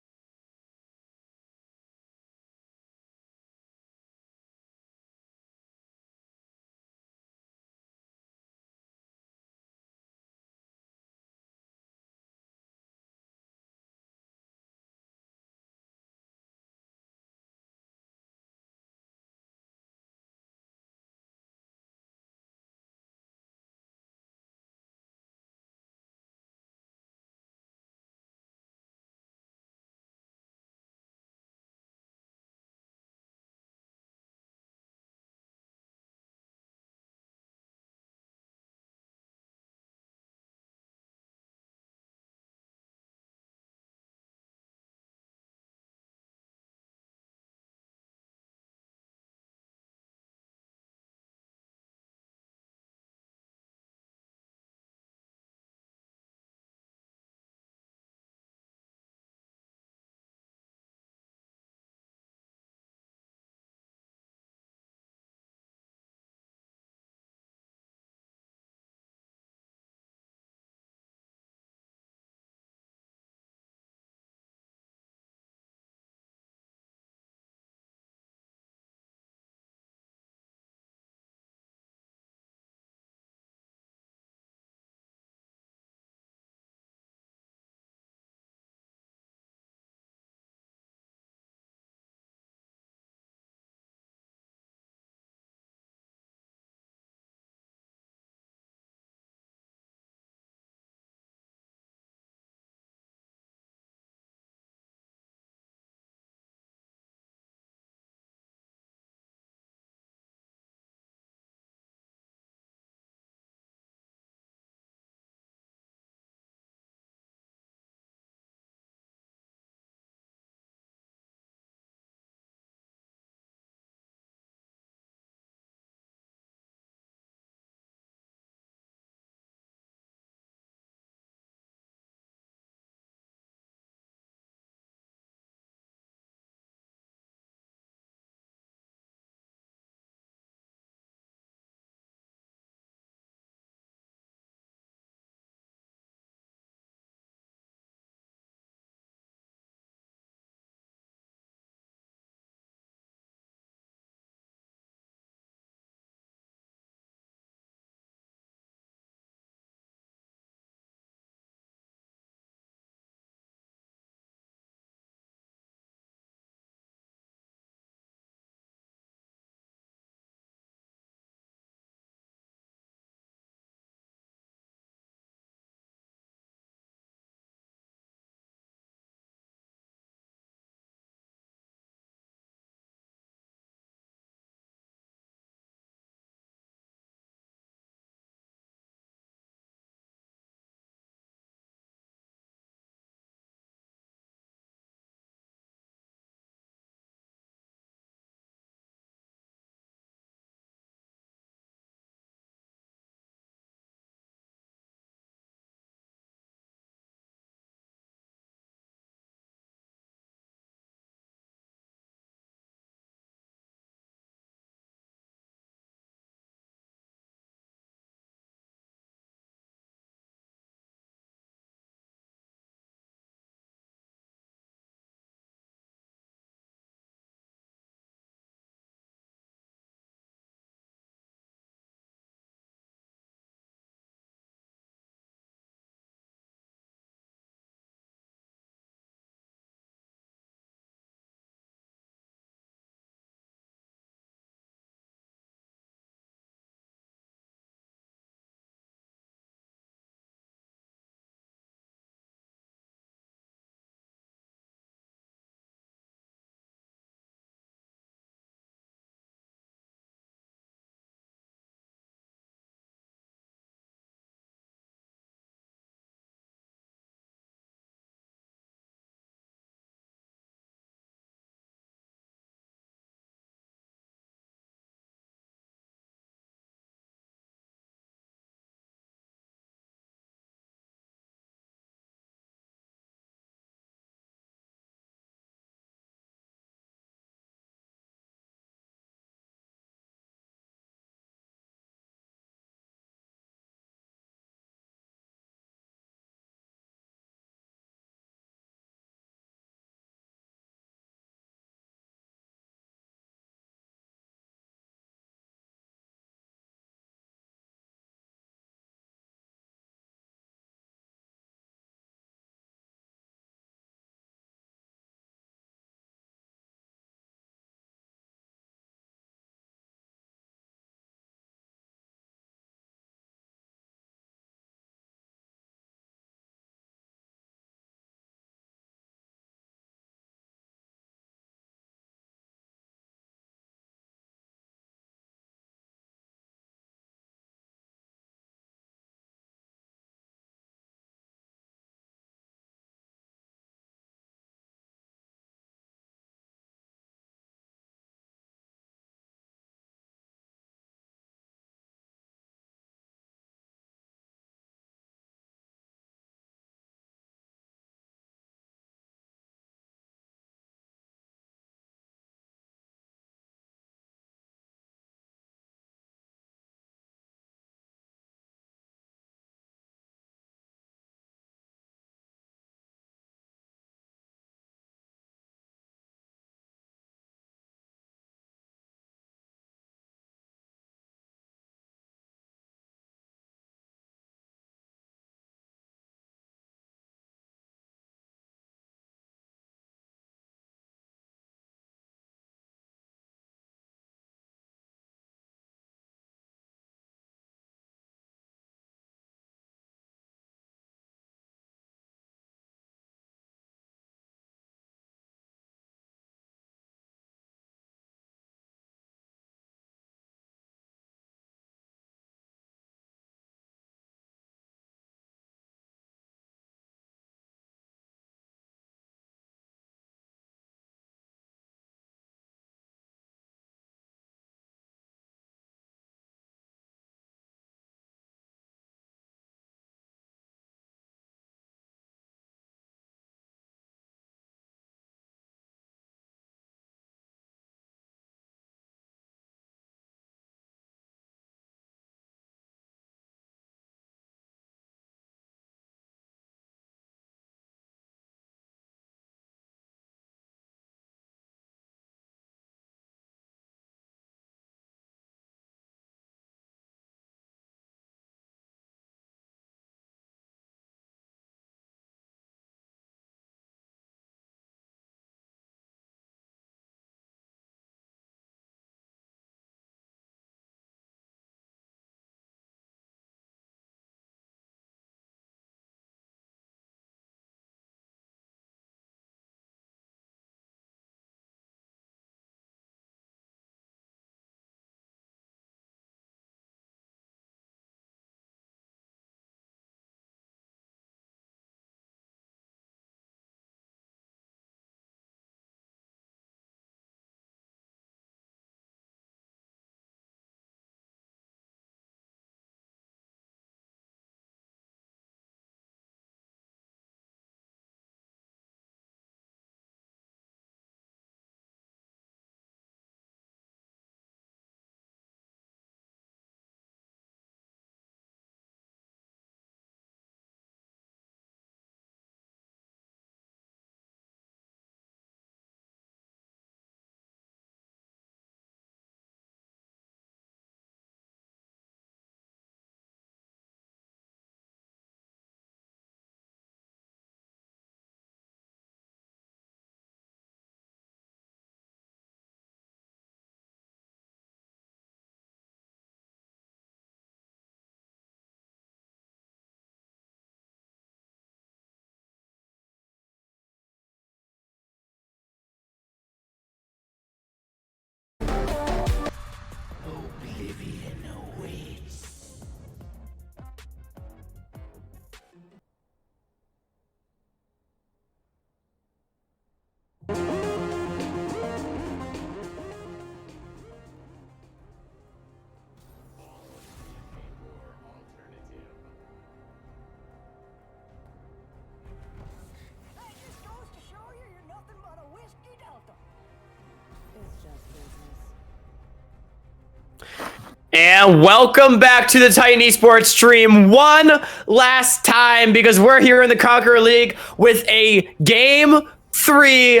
And welcome back to the Titan Esports stream one last time because we're here in the Conqueror League with a game 3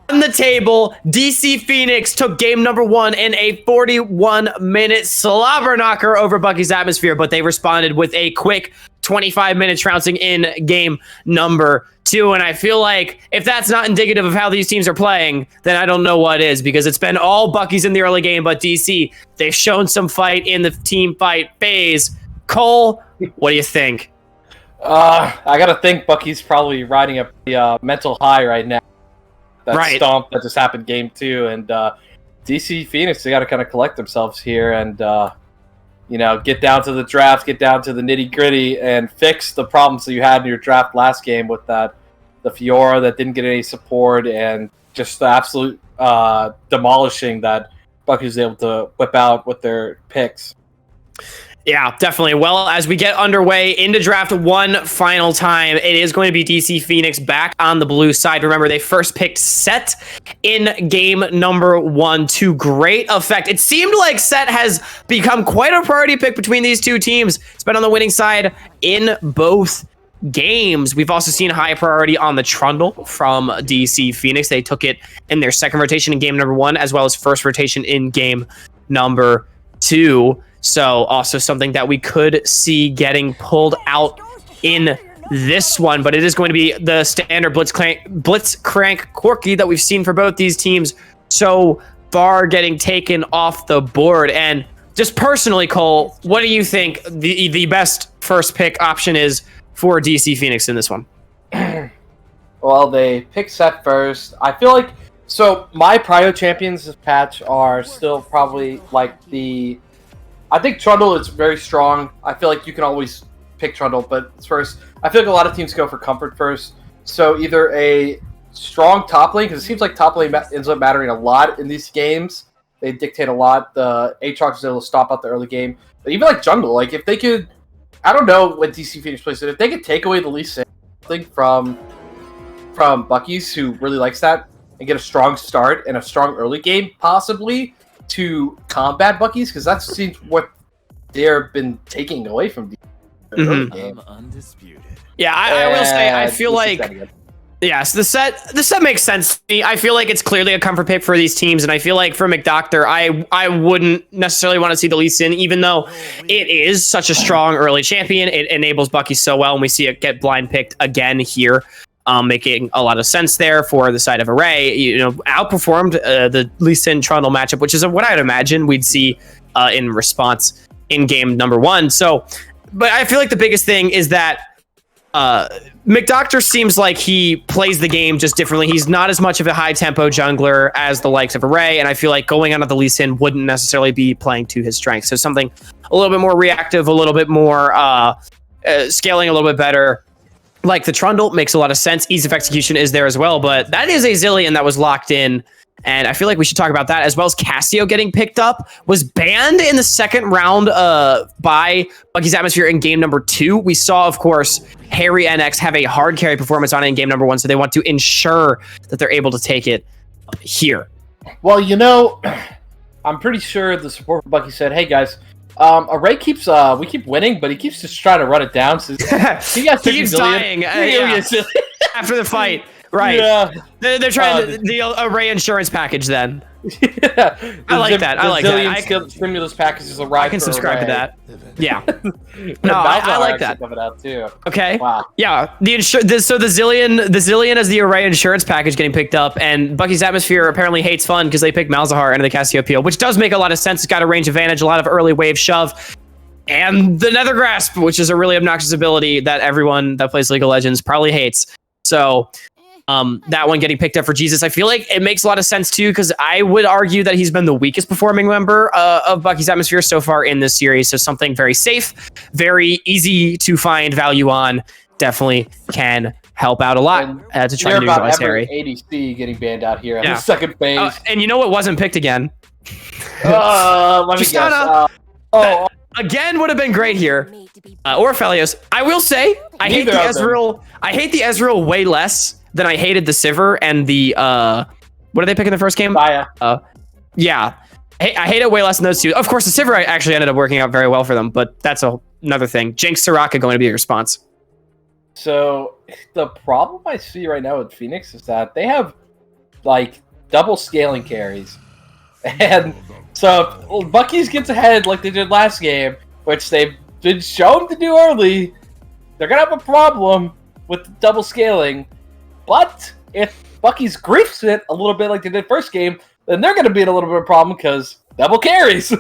on the table. DC Phoenix took game number 1 in a 41-minute slobber knocker over Bucky's Atmosphere, but they responded with a quick 25-minute trouncing in game number 2. And I feel like if that's not indicative of how these teams are playing, then I don't know what is, because it's been all Bucky's in the early game, but DC, they've shown some fight in the team fight phase. Cole, what do you think? I gotta think Bucky's probably riding a mental high right now. That stomp that just happened game 2, and DC Phoenix, they gotta kind of collect themselves here and get down to the draft, get down to the nitty gritty, and fix the problems that you had in your draft last game with the Fiora that didn't get any support, and just the absolute demolishing that Bucky was able to whip out with their picks. Yeah, definitely. Well, as we get underway into draft one final time, it is going to be DC Phoenix back on the blue side. Remember, they first picked Set in game number 1 to great effect. It seemed like Set has become quite a priority pick between these two teams. It's been on the winning side in both games. We've also seen high priority on the Trundle from DC Phoenix. They took it in their second rotation in game number 1, as well as first rotation in game number 2. So also something that we could see getting pulled out in this one, but it is going to be the standard Blitzcrank Corky that we've seen for both these teams so far getting taken off the board. And just personally, Cole, what do you think the best first pick option is for DC Phoenix in this one? Well, they pick Set first. I feel like, so my Prio champions this patch are still probably like I think Trundle is very strong. I feel like you can always pick Trundle, but first, I feel like a lot of teams go for comfort first. So either a strong top lane, because it seems like top lane ends up mattering a lot in these games. They dictate a lot. The Aatrox is able to stop out the early game. But even like jungle, like if they could, I don't know when DC Phoenix plays it, if they could take away the Lee Sin thing from Bucky's, who really likes that, and get a strong start and a strong early game, possibly, to combat Bucky's, because that seems what they've been taking away from the early game. Undisputed. Yeah, I will say, I feel like, yes, the set makes sense to me. I feel like it's clearly a comfort pick for these teams, and I feel like for McDoctor, I wouldn't necessarily want to see the Lee Sin, even though it is such a strong early champion. It enables Bucky so well, and we see it get blind picked again here. Making a lot of sense there for the side of Array. Outperformed the Lee Sin Trundle matchup, which is what I'd imagine we'd see in response in game number 1. So, but I feel like the biggest thing is that McDoctor seems like he plays the game just differently. He's not as much of a high tempo jungler as the likes of Array, and I feel like going onto the Lee Sin wouldn't necessarily be playing to his strengths. So something a little bit more reactive, a little bit more scaling a little bit better. Like the Trundle makes a lot of sense. Ease of execution is there as well, but that is a Zilean that was locked in, and I feel like we should talk about that, as well as Cassio getting picked up, was banned in the second round by Bucky's Atmosphere in game number 2. We saw, of course, Harry NX have a hard carry performance on it in game number 1, so they want to ensure that they're able to take it here. Well, I'm pretty sure the support for Bucky said, hey guys, Array keeps we keep winning, but he keeps just trying to run it down. So he keeps dying after the fight. Right. Yeah. They're trying the Array insurance package then. Yeah. I like that. I like that. Stimulus package is a ride. I can subscribe to that. Yeah. No, I like that. Coming out too. Okay. Wow. Yeah. So the Zilean as the Array insurance package getting picked up, and Bucky's Atmosphere apparently hates fun because they picked Malzahar into the Cassiopeia, which does make a lot of sense. It's got a range advantage, a lot of early wave shove, and the Nether Grasp, which is a really obnoxious ability that everyone that plays League of Legends probably hates. So that one getting picked up for Jesus, I feel like it makes a lot of sense too, because I would argue that he's been the weakest performing member of Bucky's Atmosphere so far in this series. So something very safe, very easy to find value on, definitely can help out a lot to try to neutralize Harry. ADC getting banned out here in the second phase. And you know what wasn't picked again? Let me guess. Again would have been great here. Or Felios. I will say, I hate the Ezreal way less than I hated the Sivir and the what did they pick in the first game? Fire. Yeah. I hate it way less than those two. Of course, the Sivir actually ended up working out very well for them, but that's another thing. Jinx, Soraka going to be your response. So the problem I see right now with Phoenix is that they have like double scaling carries, and so if Bucky's gets ahead like they did last game, which they've been shown to do early. They're gonna have a problem with the double scaling, but if Bucky's griefs it a little bit like they did first game, then they're gonna be in a little bit of a problem because double carries.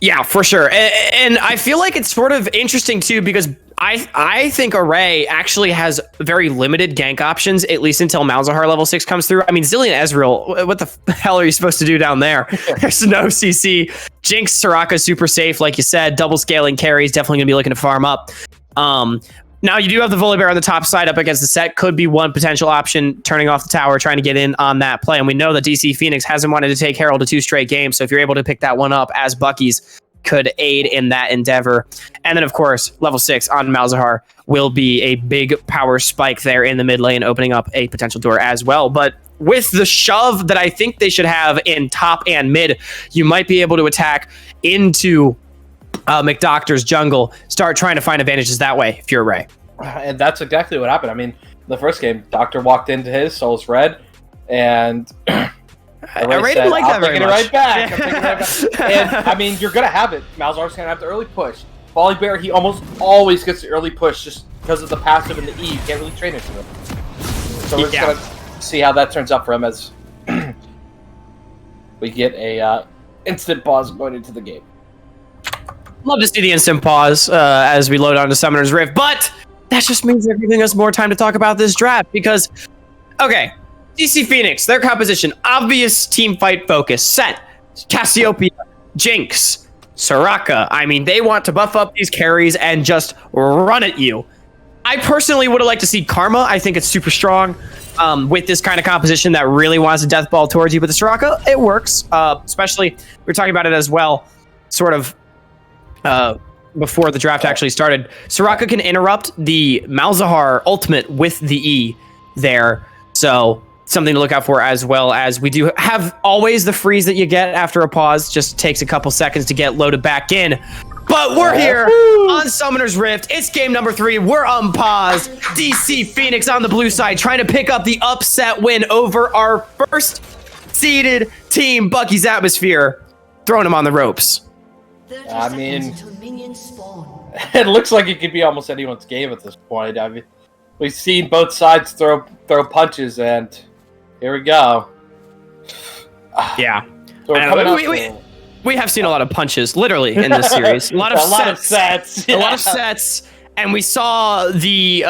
Yeah, for sure. And I feel like it's sort of interesting too because I think Array actually has very limited gank options, at least until Malzahar level 6 comes through. I mean, Zillion Ezreal, what the hell are you supposed to do down there? There's no CC. Jinx, Soraka, super safe, like you said. Double scaling carries, definitely going to be looking to farm up. Now, you do have the Volibear on the top side up against the set. Could be one potential option, turning off the tower, trying to get in on that play. And we know that DC Phoenix hasn't wanted to take Herald to 2 straight games. So if you're able to pick that one up as Bucky's, could aid in that endeavor. And then, of course, level 6 on Malzahar will be a big power spike there in the mid lane, opening up a potential door as well. But with the shove that I think they should have in top and mid, you might be able to attack into McDoctor's jungle, start trying to find advantages that way if you're Ray. And that's exactly what happened. I mean, the first game, Doctor walked into his, Soul's red, and Array didn't like that very much. Right back. I'm taking it right back. And, I mean, you're going to have it. Malzahar's going to have the early push. Volibear, he almost always gets the early push just because of the passive and the E. You can't really train into it. So we're just going to see how that turns out for him as we get a instant pause going into the game. Love to see the instant pause as we load onto Summoner's Rift, but that just means they're giving us more time to talk about this draft because, okay, DC Phoenix, their composition, obvious team fight focus, Set, Cassiopeia, Jinx, Soraka. I mean, they want to buff up these carries and just run at you. I personally would have liked to see Karma. I think it's super strong with this kind of composition that really wants to death ball towards you. But the Soraka, it works, especially, we're talking about it as well, sort of before the draft actually started. Soraka can interrupt the Malzahar ultimate with the E there. So something to look out for, as well as we do have always the freeze that you get after a pause. Just takes a couple seconds to get loaded back in. But we're here on Summoner's Rift. It's game number 3. We're unpaused. DC Phoenix on the blue side trying to pick up the upset win over our first seeded team, Bucky's Atmosphere. Throwing him on the ropes. I mean, it looks like it could be almost anyone's game at this point. I mean, we've seen both sides throw punches, and here we go. Yeah. So we have seen a lot of punches, literally, in this series. A lot of sets. A lot of sets. And we saw the,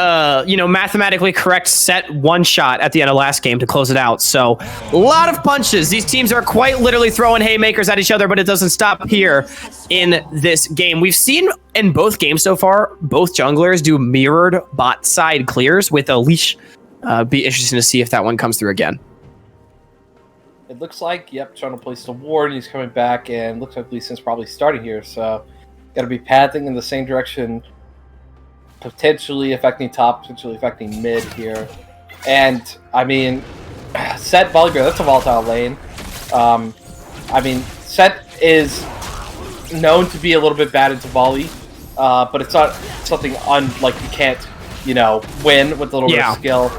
mathematically correct set one shot at the end of last game to close it out. So a lot of punches. These teams are quite literally throwing haymakers at each other, but it doesn't stop here in this game. We've seen in both games so far, both junglers do mirrored bot side clears with a leash. Be interesting to see if that one comes through again. It looks like, trying to place the ward, and he's coming back, and looks like Lee Sin's probably starting here, so got to be pathing in the same direction, potentially affecting top, potentially affecting mid here. And, I mean, Set Volibear, that's a volatile lane. I mean, Set is known to be a little bit bad into volley, but it's not something like you can't, win with a little bit of skill.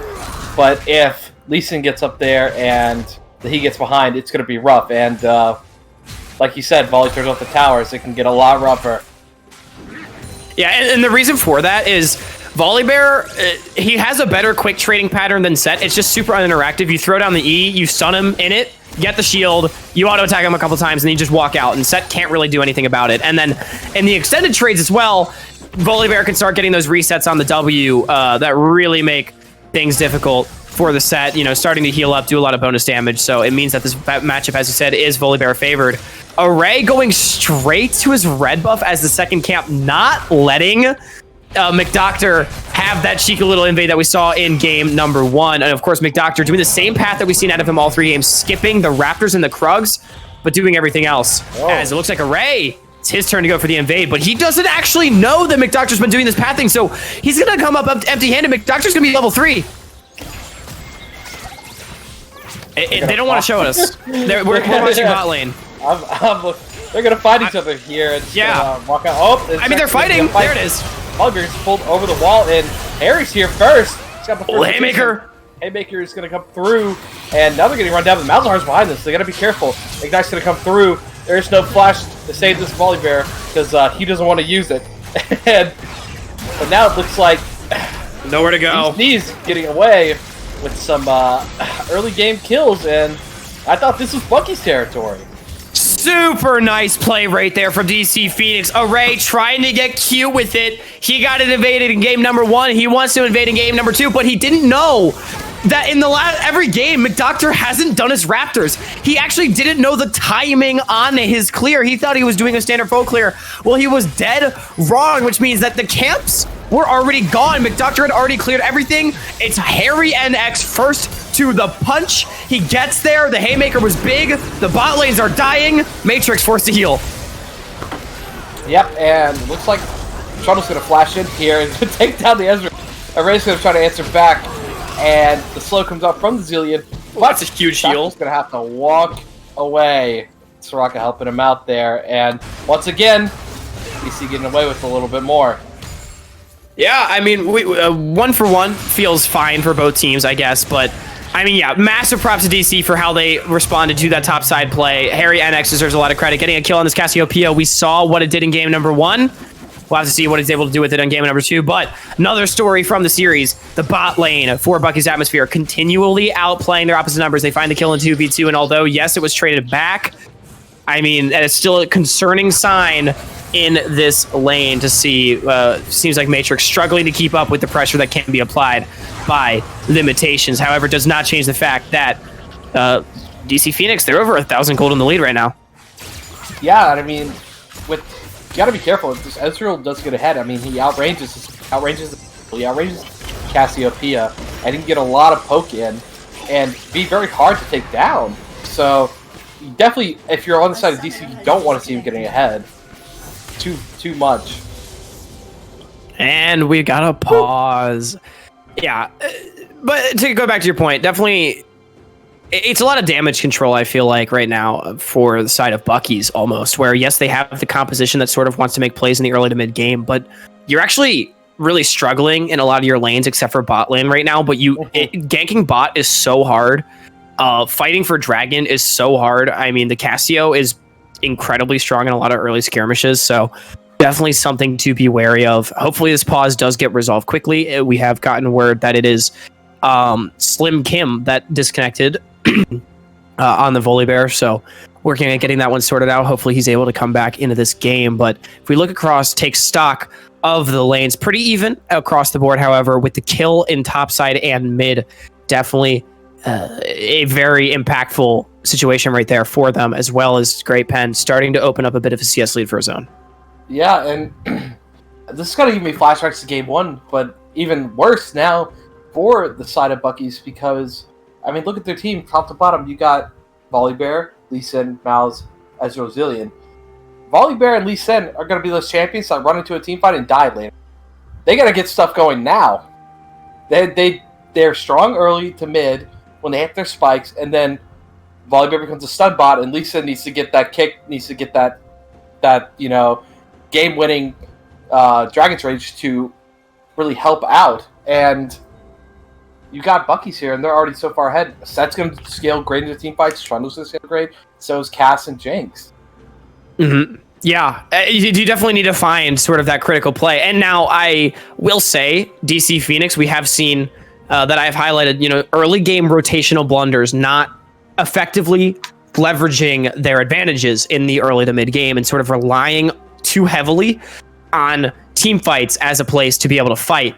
But if Lee Sin gets up there and he gets behind, it's going to be rough. And like you said, volley turns off the towers. It can get a lot rougher. Yeah, and the reason for that is Volibear, he has a better quick trading pattern than Set. It's just super uninteractive. You throw down the E, you stun him in it, get the shield, you auto attack him a couple times, and you just walk out. And Set can't really do anything about it. And then in the extended trades as well, Volibear can start getting those resets on the W that really make things difficult for the Set, starting to heal up, do a lot of bonus damage. So it means that this matchup, as you said, is Volibear favored. Array going straight to his red buff as the second camp, not letting McDoctor have that cheeky little invade that we saw in game number 1. And of course, McDoctor doing the same path that we've seen out of him all 3 games, skipping the Raptors and the Krugs, but doing everything else. Whoa. As it looks like Array, it's his turn to go for the invade, but he doesn't actually know that McDoctor's been doing this pathing, so he's going to come up empty-handed. McDoctor's going to be level 3. They don't want to show us. We're watching bot lane. They're gonna find each other here and walk out. Oh, I mean, they're fighting. There it is. Volibear's pulled over the wall, and Harry's here first. He's got the first Haymaker. Haymaker is gonna come through, and now they're getting run down. The Malzahar's behind this. They gotta be careful. Ignite's gonna come through. There's no flash to save this Volibear because he doesn't want to use it. But now it looks like nowhere to go. He's getting away with some early game kills, and I thought this was Bucky's territory. Super nice play right there from DC Phoenix. Array trying to get cute with it. He got it invaded in game number 1. He wants to invade in game number 2, but he didn't know that in the every game, McDoctor hasn't done his Raptors. He actually didn't know the timing on his clear. He thought he was doing a standard full clear. Well, he was dead wrong, which means that the camps were already gone. McDoctor had already cleared everything. It's Harry NX first to the punch. He gets there. The Haymaker was big. The bot lanes are dying. Matrix forced to heal. Yep, and looks like Shuttle's going to flash in here and take down the Ezra. Array's going to try to answer back, and the slow comes out from the Zillion. That's a huge heal. He's going to have to walk away. Soraka helping him out there, and once again, DC getting away with a little bit more. Yeah, I mean, 1-for-1 feels fine for both teams, I guess, but I mean, yeah, massive props to DC for how they responded to that top side play. Harry NX deserves a lot of credit. Getting a kill on this Cassiopeia, we saw what it did in game number 1. We'll have to see what he's able to do with it in game number 2. But another story from the series, the bot lane for Bucky's Atmosphere continually outplaying their opposite numbers. They find the kill in 2v2, and although, yes, it was traded back, I mean, that is still a concerning sign in this lane to see. Seems like Matrix struggling to keep up with the pressure that can be applied by limitations. However, it does not change the fact that DC Phoenix, they're over 1,000 gold in the lead right now. Yeah, I mean, you gotta be careful. This Ezreal does get ahead. I mean, he outranges Cassiopeia, and he can get a lot of poke in and be very hard to take down. So, you definitely, if you're on the side of DC, you don't want to see him getting ahead too much. And we gotta pause. Yeah, but to go back to your point, definitely, it's a lot of damage control, I feel like, right now for the side of Bucky's almost, where, yes, they have the composition that sort of wants to make plays in the early to mid game, but you're actually really struggling in a lot of your lanes except for bot lane right now, but ganking bot is so hard. Fighting for Dragon is so hard. I mean, the Cassio is incredibly strong in a lot of early skirmishes, so definitely something to be wary of. Hopefully this pause does get resolved quickly. We have gotten word that it is Slim Kim that disconnected on the Volibear, so working at getting that one sorted out. Hopefully he's able to come back into this game, but if we look across, take stock of the lanes, pretty even across the board. However, with the kill in top side and mid, definitely a very impactful situation right there for them, as well as Great Pen starting to open up a bit of a CS lead for his own. Yeah, and this is going to give me flashbacks to game 1, but even worse now for the side of Bucky's, because, I mean, look at their team, top to bottom. You got Volibear, Lee Sin, Malz, Ezreal, Zillion. Volibear and Lee Sin are going to be those champions that run into a team fight and die later. They got to get stuff going now. They're strong early to mid when they hit their spikes, and then Volibear becomes a stun bot, and Lee Sin needs to get that kick, needs to get that game-winning Dragon's Rage to really help out. And you got Bucky's here, and they're already so far ahead. Set's going to scale great into team fights. Trundle's going to scale great. So is Cass and Jinx. Mm-hmm. Yeah, you definitely need to find sort of that critical play. And now I will say, DC Phoenix, we have seen that I've highlighted, early game rotational blunders, not effectively leveraging their advantages in the early to mid game and sort of relying too heavily on team fights as a place to be able to fight.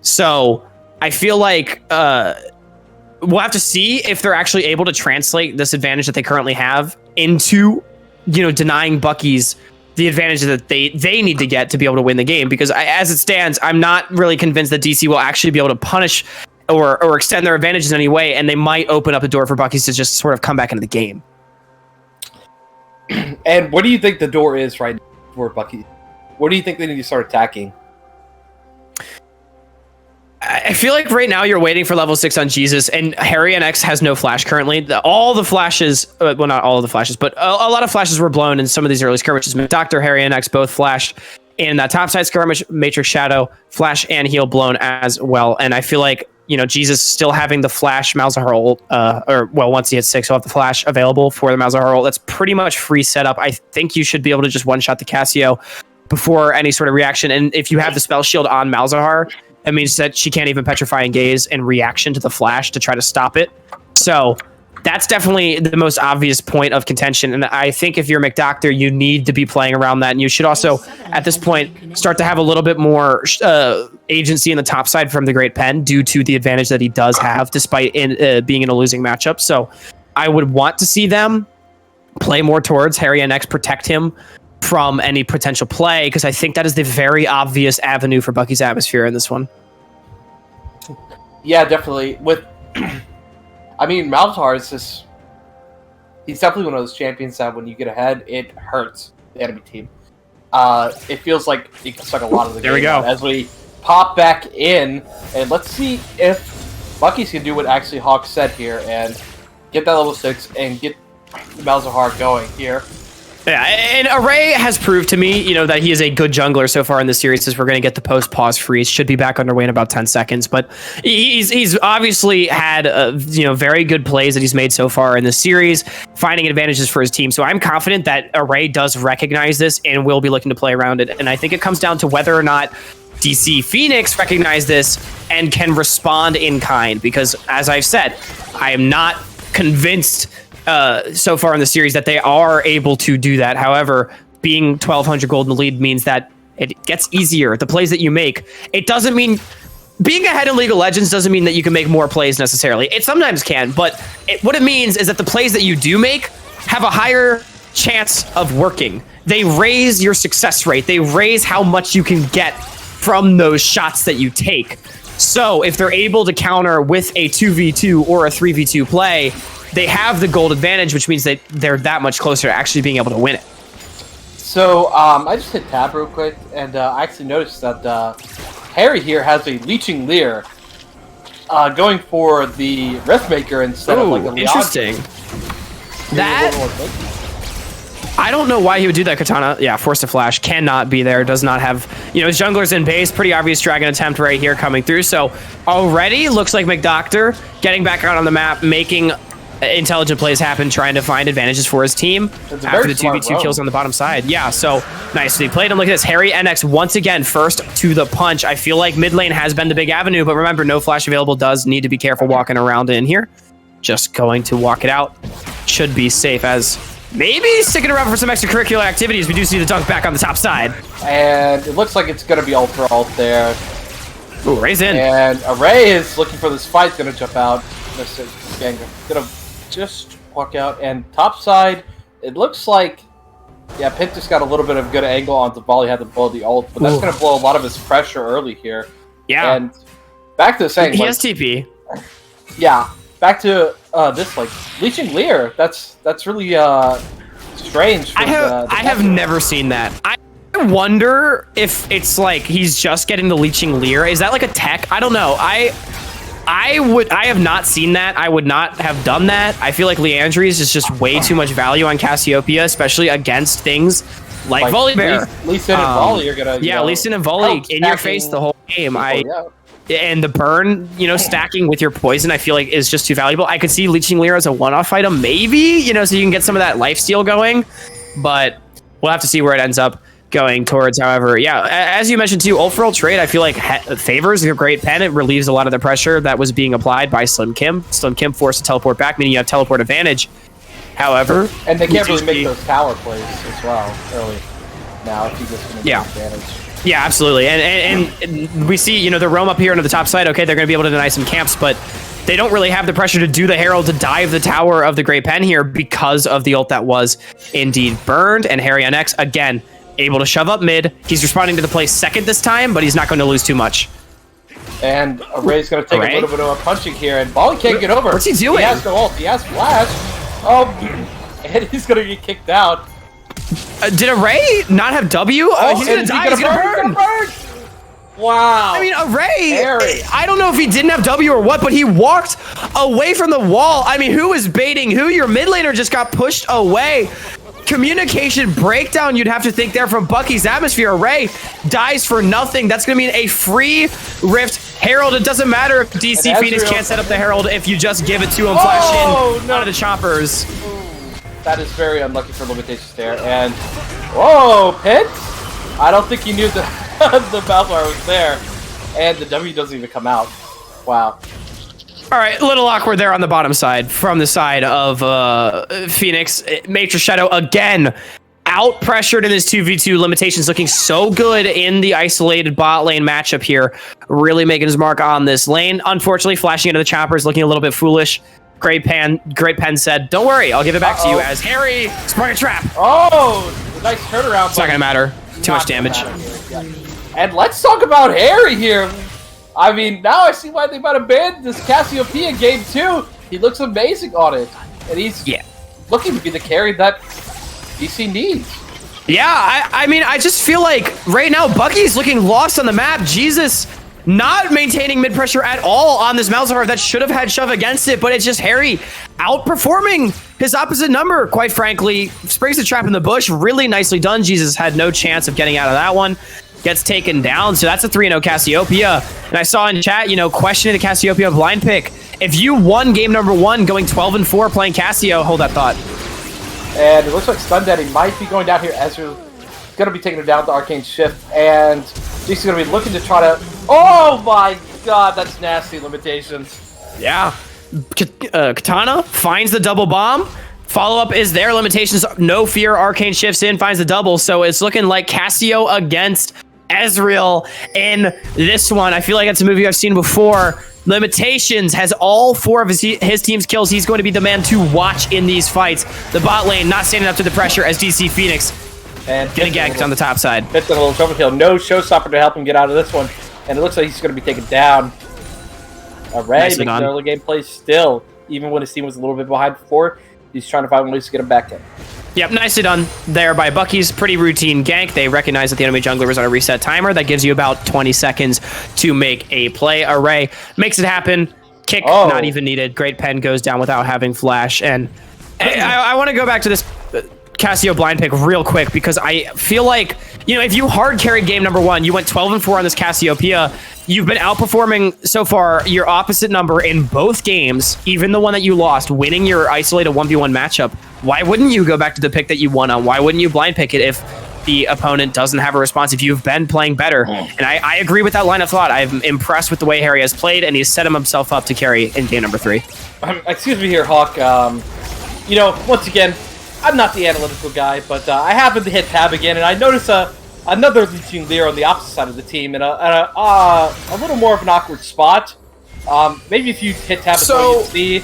So I feel like we'll have to see if they're actually able to translate this advantage that they currently have into, denying Bucky's the advantage that they need to get to be able to win the game. Because as it stands, I'm not really convinced that DC will actually be able to punish or extend their advantages in any way, and they might open up the door for Bucky's to just sort of come back into the game. And what do you think the door is right now for Bucky? What do you think they need to start attacking? I feel like right now you're waiting for level 6 on Jesus, and Harry NX has no flash currently. All the flashes, well, not all of the flashes, but a lot of flashes were blown in some of these early skirmishes. Dr. Harry NX both flashed in that topside skirmish, Matrix Shadow, flash and heal blown as well. And I feel like, Jesus still having the flash Malzahar ult, once he hits 6, he'll have the flash available for the Malzahar ult. That's pretty much free setup. I think you should be able to just one-shot the Cassio before any sort of reaction. And if you have the spell shield on Malzahar, it means that she can't even petrify and gaze in reaction to the flash to try to stop it. So that's definitely the most obvious point of contention. And I think if you're McDoctor, you need to be playing around that. And you should also, at this point, start to have a little bit more agency in the top side from the Great Pen due to the advantage that he does have despite being in a losing matchup. So I would want to see them play more towards Harry NX, protect him from any potential play, because I think that is the very obvious avenue for Bucky's atmosphere in this one. Yeah, definitely. Malzahar is just... He's definitely one of those champions that when you get ahead, it hurts the enemy team. It feels like he can suck a lot of the game. There we go. Out. As we pop back in, and let's see if Bucky's can do what actually Hawk said here and get that level 6 and get Malzahar going here. Yeah, and Array has proved to me, that he is a good jungler so far in the series, as we're going to get the post-pause freeze. Should be back underway in about 10 seconds. But he's obviously had, very good plays that he's made so far in the series, finding advantages for his team. So I'm confident that Array does recognize this and will be looking to play around it. And I think it comes down to whether or not DC Phoenix recognize this and can respond in kind. Because, as I've said, I am not convinced so far in the series that they are able to do that. However, being 1,200 gold in the lead means that it gets easier. The plays that you make, it doesn't mean being ahead in League of Legends doesn't mean that you can make more plays necessarily. It sometimes can, but what it means is that the plays that you do make have a higher chance of working. They raise your success rate. They raise how much you can get from those shots that you take. So if they're able to counter with a 2v2 or a 3v2 play, they have the gold advantage, which means that they're that much closer to actually being able to win it. So, I just hit tab real quick, and I actually noticed that Harry here has a Leeching Leer going for the Riftmaker instead of like a interesting. I don't know why he would do that. Katana, yeah, force to flash, cannot be there, does not have, his jungler's in base, pretty obvious dragon attempt right here coming through. So already looks like McDoctor getting back out on the map, making intelligent plays happen, trying to find advantages for his team after the 2v2 kills on the bottom side. Yeah, so nicely played. And look at this, Harry NX once again first to the punch. I feel like mid lane has been the big avenue, but remember, no flash available, does need to be careful walking around in here. Just going to walk it out. Should be safe, as maybe sticking around for some extracurricular activities. We do see the dunk back on the top side. And it looks like it's going to be ult for ult there. Ooh, Ray's in. And Array is looking for this fight, going to jump out. This is going to just walk out, and top side, it looks like, yeah, Pit just got a little bit of good angle on the ball. He had to blow the ult, but that's going to blow a lot of his pressure early here. Yeah. And back to the saying, he has TP. Yeah, back to this, like, Leeching Leer. That's really strange. I have never seen that. I wonder if it's like he's just getting the Leeching Leer. Is that like a tech? I don't know. I have not seen that. I would not have done that. I feel like Leandries is just way too much value on Cassiopeia, especially against things like Volibear. Lee Sin and Volley are gonna Lee Sin and Volley in your face the whole game. And the burn, stacking with your poison, I feel like is just too valuable. I could see Leeching Leer as a one-off item, maybe, so you can get some of that lifesteal going, but we'll have to see where it ends up going towards. However, yeah, as you mentioned too, ult for ult trade, I feel like favors your Great Pen. It relieves a lot of the pressure that was being applied by Slim Kim. Slim Kim forced to teleport back, meaning you have teleport advantage. However, and they can't really make those tower plays as well early now if you just advantage. Yeah, absolutely. And we see, the roam up here into the top side. Okay, they're going to be able to deny some camps, but they don't really have the pressure to do the Herald to dive the tower of the Great Pen here because of the ult that was indeed burned. And Harry NX, again, able to shove up mid. He's responding to the play second this time, but he's not going to lose too much. And Array's going to take a little bit of a punching here, and Volley can't get over. What's he doing? He has no ult. He has flash. And he's going to get kicked out. Did Array not have W? He's going to die. He's going to burn. Wow. I mean, Array, Harry. I don't know if he didn't have W or what, but he walked away from the wall. I mean, who was baiting who? Your mid laner just got pushed away. Communication breakdown, you'd have to think there from Bucky's Atmosphere. Array dies for nothing. That's going to mean a free Rift Herald. It doesn't matter if DC Phoenix can't set up the Herald if you just give it to him. Flash in out of the choppers. That is very unlucky for limitations there. And, whoa, Pit? I don't think he knew the, the Balthar was there. And the W doesn't even come out. Wow. All right, a little awkward there on the bottom side from the side of Phoenix. Matrix Shadow again out pressured in this 2v2. Limitations looking so good in the isolated bot lane matchup here. Really making his mark on this lane. Unfortunately, flashing into the choppers, looking a little bit foolish. Great Pen said, don't worry, I'll give it back to you as Harry sprung a trap. Oh, nice turnaround. It's not going to matter. Too much damage. And let's talk about Harry here. I mean, now I see why they might have banned this Cassiopeia game 2. He looks amazing on it. And he's looking to be the carry that DC needs. Yeah, I mean, I just feel like right now Bucky's looking lost on the map. Jesus, not maintaining mid pressure at all on this Malzahar that should have had shove against it, but it's just Harry outperforming his opposite number, quite frankly. Springs the trap in the bush. Really nicely done. Jesus had no chance of getting out of that one. Gets taken down, so that's a 3-0 Cassiopeia. And I saw in chat, questioning the Cassiopeia blind pick. If you won game number 1 going 12-4 playing Cassio, hold that thought. And it looks like Stun Daddy might be going down here. Ezreal's going to be taking him down to Arcane Shift. And Jake's going to be looking to try to... Oh my god, that's nasty. Limitations. Yeah. Katana finds the double bomb. Follow-up is there. Limitations, no fear. Arcane shifts in, finds the double. So it's looking like Cassio against Ezreal in this one. I feel like it's a movie I've seen before. Limitations has all 4 of his team's kills. He's going to be the man to watch in these fights. The bot lane not standing up to the pressure as DC Phoenix and getting ganked on the top side. Fits a little overkill. No showstopper to help him get out of this one. And it looks like he's going to be taken down. Array making an early game play still, even when his team was a little bit behind before. He's trying to find ways to get him back in. Yep, nicely done there by Bucky's. Pretty routine gank. They recognize that the enemy jungler is on a reset timer. That gives you about 20 seconds to make a play. Array makes it happen. Kick not even needed. Great Pen goes down without having flash. And I want to go back to this Cassio blind pick real quick because I feel like, if you hard carried game number 1, you went 12-4 on this Cassiopeia. You've been outperforming so far your opposite number in both games, even the one that you lost, winning your isolated 1v1 matchup. Why wouldn't you go back to the pick that you won on? Why wouldn't you blind pick it if the opponent doesn't have a response, if you've been playing better? And I agree with that line of thought. I'm impressed with the way Harry has played, and he's set himself up to carry in game number 3. Excuse me here, Hawk. Once again, I'm not the analytical guy, but I happened to hit tab again, and I noticed another routine leader on the opposite side of the team, and a little more of an awkward spot. Maybe if you hit tab as well, you see.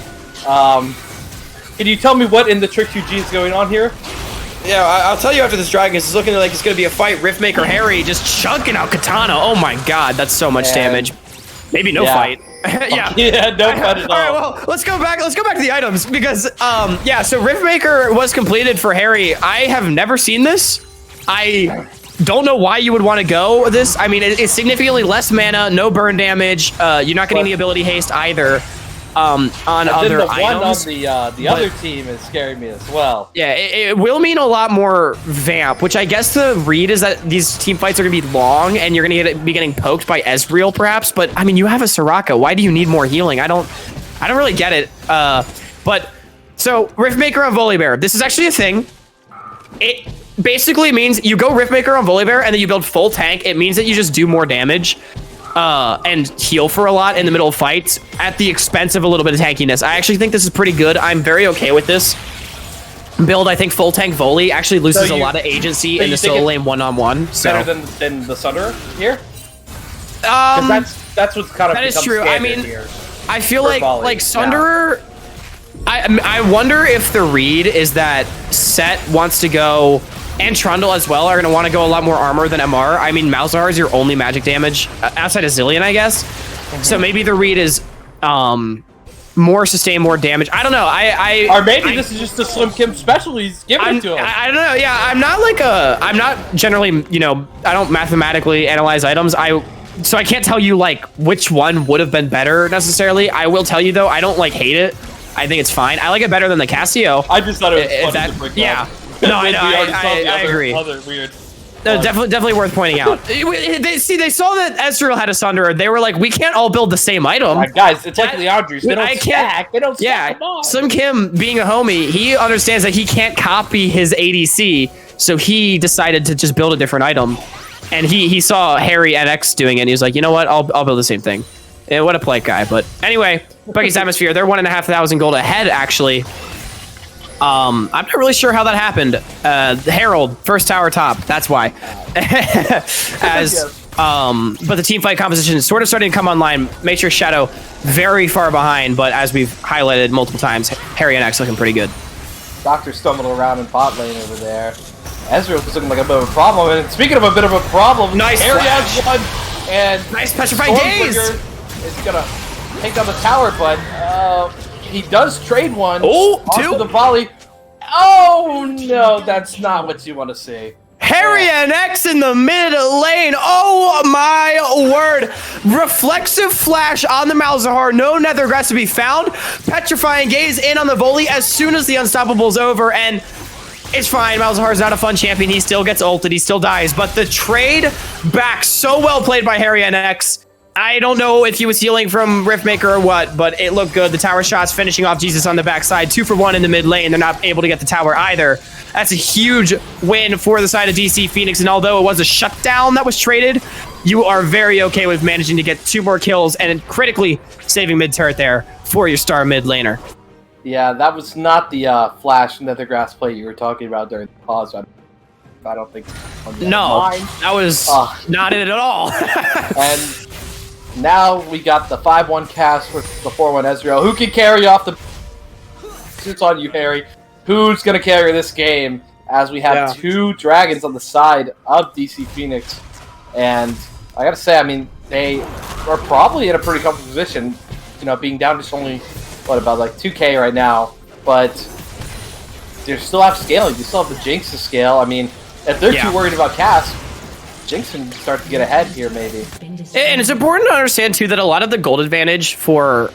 Can you tell me what in the Trick 2G is going on here? Yeah, I'll tell you after this dragon. It's looking like it's going to be a fight. Riftmaker Harry just chunking out Katana. Oh my god, that's so much damage. Maybe no fight. Yeah, no fight at all. All right, well, let's go back to the items because so Riftmaker was completed for Harry. I have never seen this. I don't know why you would want to go this. I mean, it's significantly less mana, no burn damage. You're not getting the ability haste either. On other the items. One on the other team is scaring me as well. Yeah, it will mean a lot more vamp, which I guess the read is that these team fights are going to be long and you're going to be getting poked by Ezreal perhaps, but I mean, you have a Soraka. Why do you need more healing? I don't really get it. But so Riftmaker on Volibear. This is actually a thing. It basically means you go Riftmaker on Volibear and then you build full tank. It means that you just do more damage. And heal for a lot in the middle of fights at the expense of a little bit of tankiness. I actually think this is pretty good. I'm very okay with this build. I think full tank volley actually loses a lot of agency in the solo lane one-on-one. So better than the Sunder here? That's what's kind of that is true. I mean, here I feel like Sunder. I wonder if the read is that Set wants to go. And Trundle as well are going to want to go a lot more armor than MR. I mean, Malzahar is your only magic damage outside of Zillion, I guess. So maybe the read is more sustain, more damage. I don't know. Or maybe this is just a Slim Kim special. He's giving it to him. I don't know. Yeah, I'm not generally, I don't mathematically analyze items. I so I can't tell you like which one would have been better necessarily. I will tell you though, I don't like hate it. I think it's fine. I like it better than the Casio. I just thought it was funny to bring yeah. up. No, I know. We already saw the I agree. Other weird. No, definitely worth pointing out. They saw that Ezreal had a Sunderer. They were like, we can't all build the same item. Guys, it's like the Leandres. They don't stack. They don't stack them all. Slim Kim, being a homie, he understands that he can't copy his ADC, so he decided to just build a different item. And he saw Harry NX doing it, and he was like, you know what? I'll build the same thing. Yeah, what a polite guy. But anyway, Bucky's Atmosphere, they're 1,500 gold ahead, actually. I'm not really sure how that happened. Herald, first tower top. That's why. But the team fight composition is sort of starting to come online. Make sure Shadow very far behind, but as we've highlighted multiple times, Harry and X looking pretty good. Doctor stumbling around in bot lane over there. Ezreal was looking like a bit of a problem. And speaking of a bit of a problem, nice Harry flash. has one, and nice petrifying gaze. Is gonna take down the tower, but he does trade one. Oh, onto the volley. Oh no, that's not what you want to see. Harry and X in the mid lane. Oh my word. Reflexive flash on the Malzahar. No nether grass to be found. Petrifying gaze in on the volley as soon as the unstoppable's over, and it's fine. Malzahar's not a fun champion. He still gets ulted. He still dies. But the trade back, so well played by Harry and X. I don't know if he was healing from Riftmaker or what, but it looked good. The tower shots finishing off Jesus on the backside. 2 for 1 in the mid lane. They're not able to get the tower either. That's a huge win for the side of DC Phoenix. And although it was a shutdown that was traded, you are very okay with managing to get 2 more kills and critically saving mid turret there for your star mid laner. Yeah, that was not the flash nethergrass play you were talking about during the pause. I don't think. No, that was not it at all. And now we got the 5-1 cast with the 4-1 Ezreal. Who can carry off the... It's on you, Harry. Who's going to carry this game as we have 2 dragons on the side of DC Phoenix? And I got to say, I mean, they are probably in a pretty comfortable position, you know, being down just only, what, about like 2k right now. But they still have scaling. They still have the Jinx to scale. I mean, if they're too worried about cast, Jinx can start to get ahead here, maybe. And it's important to understand, too, that a lot of the gold advantage for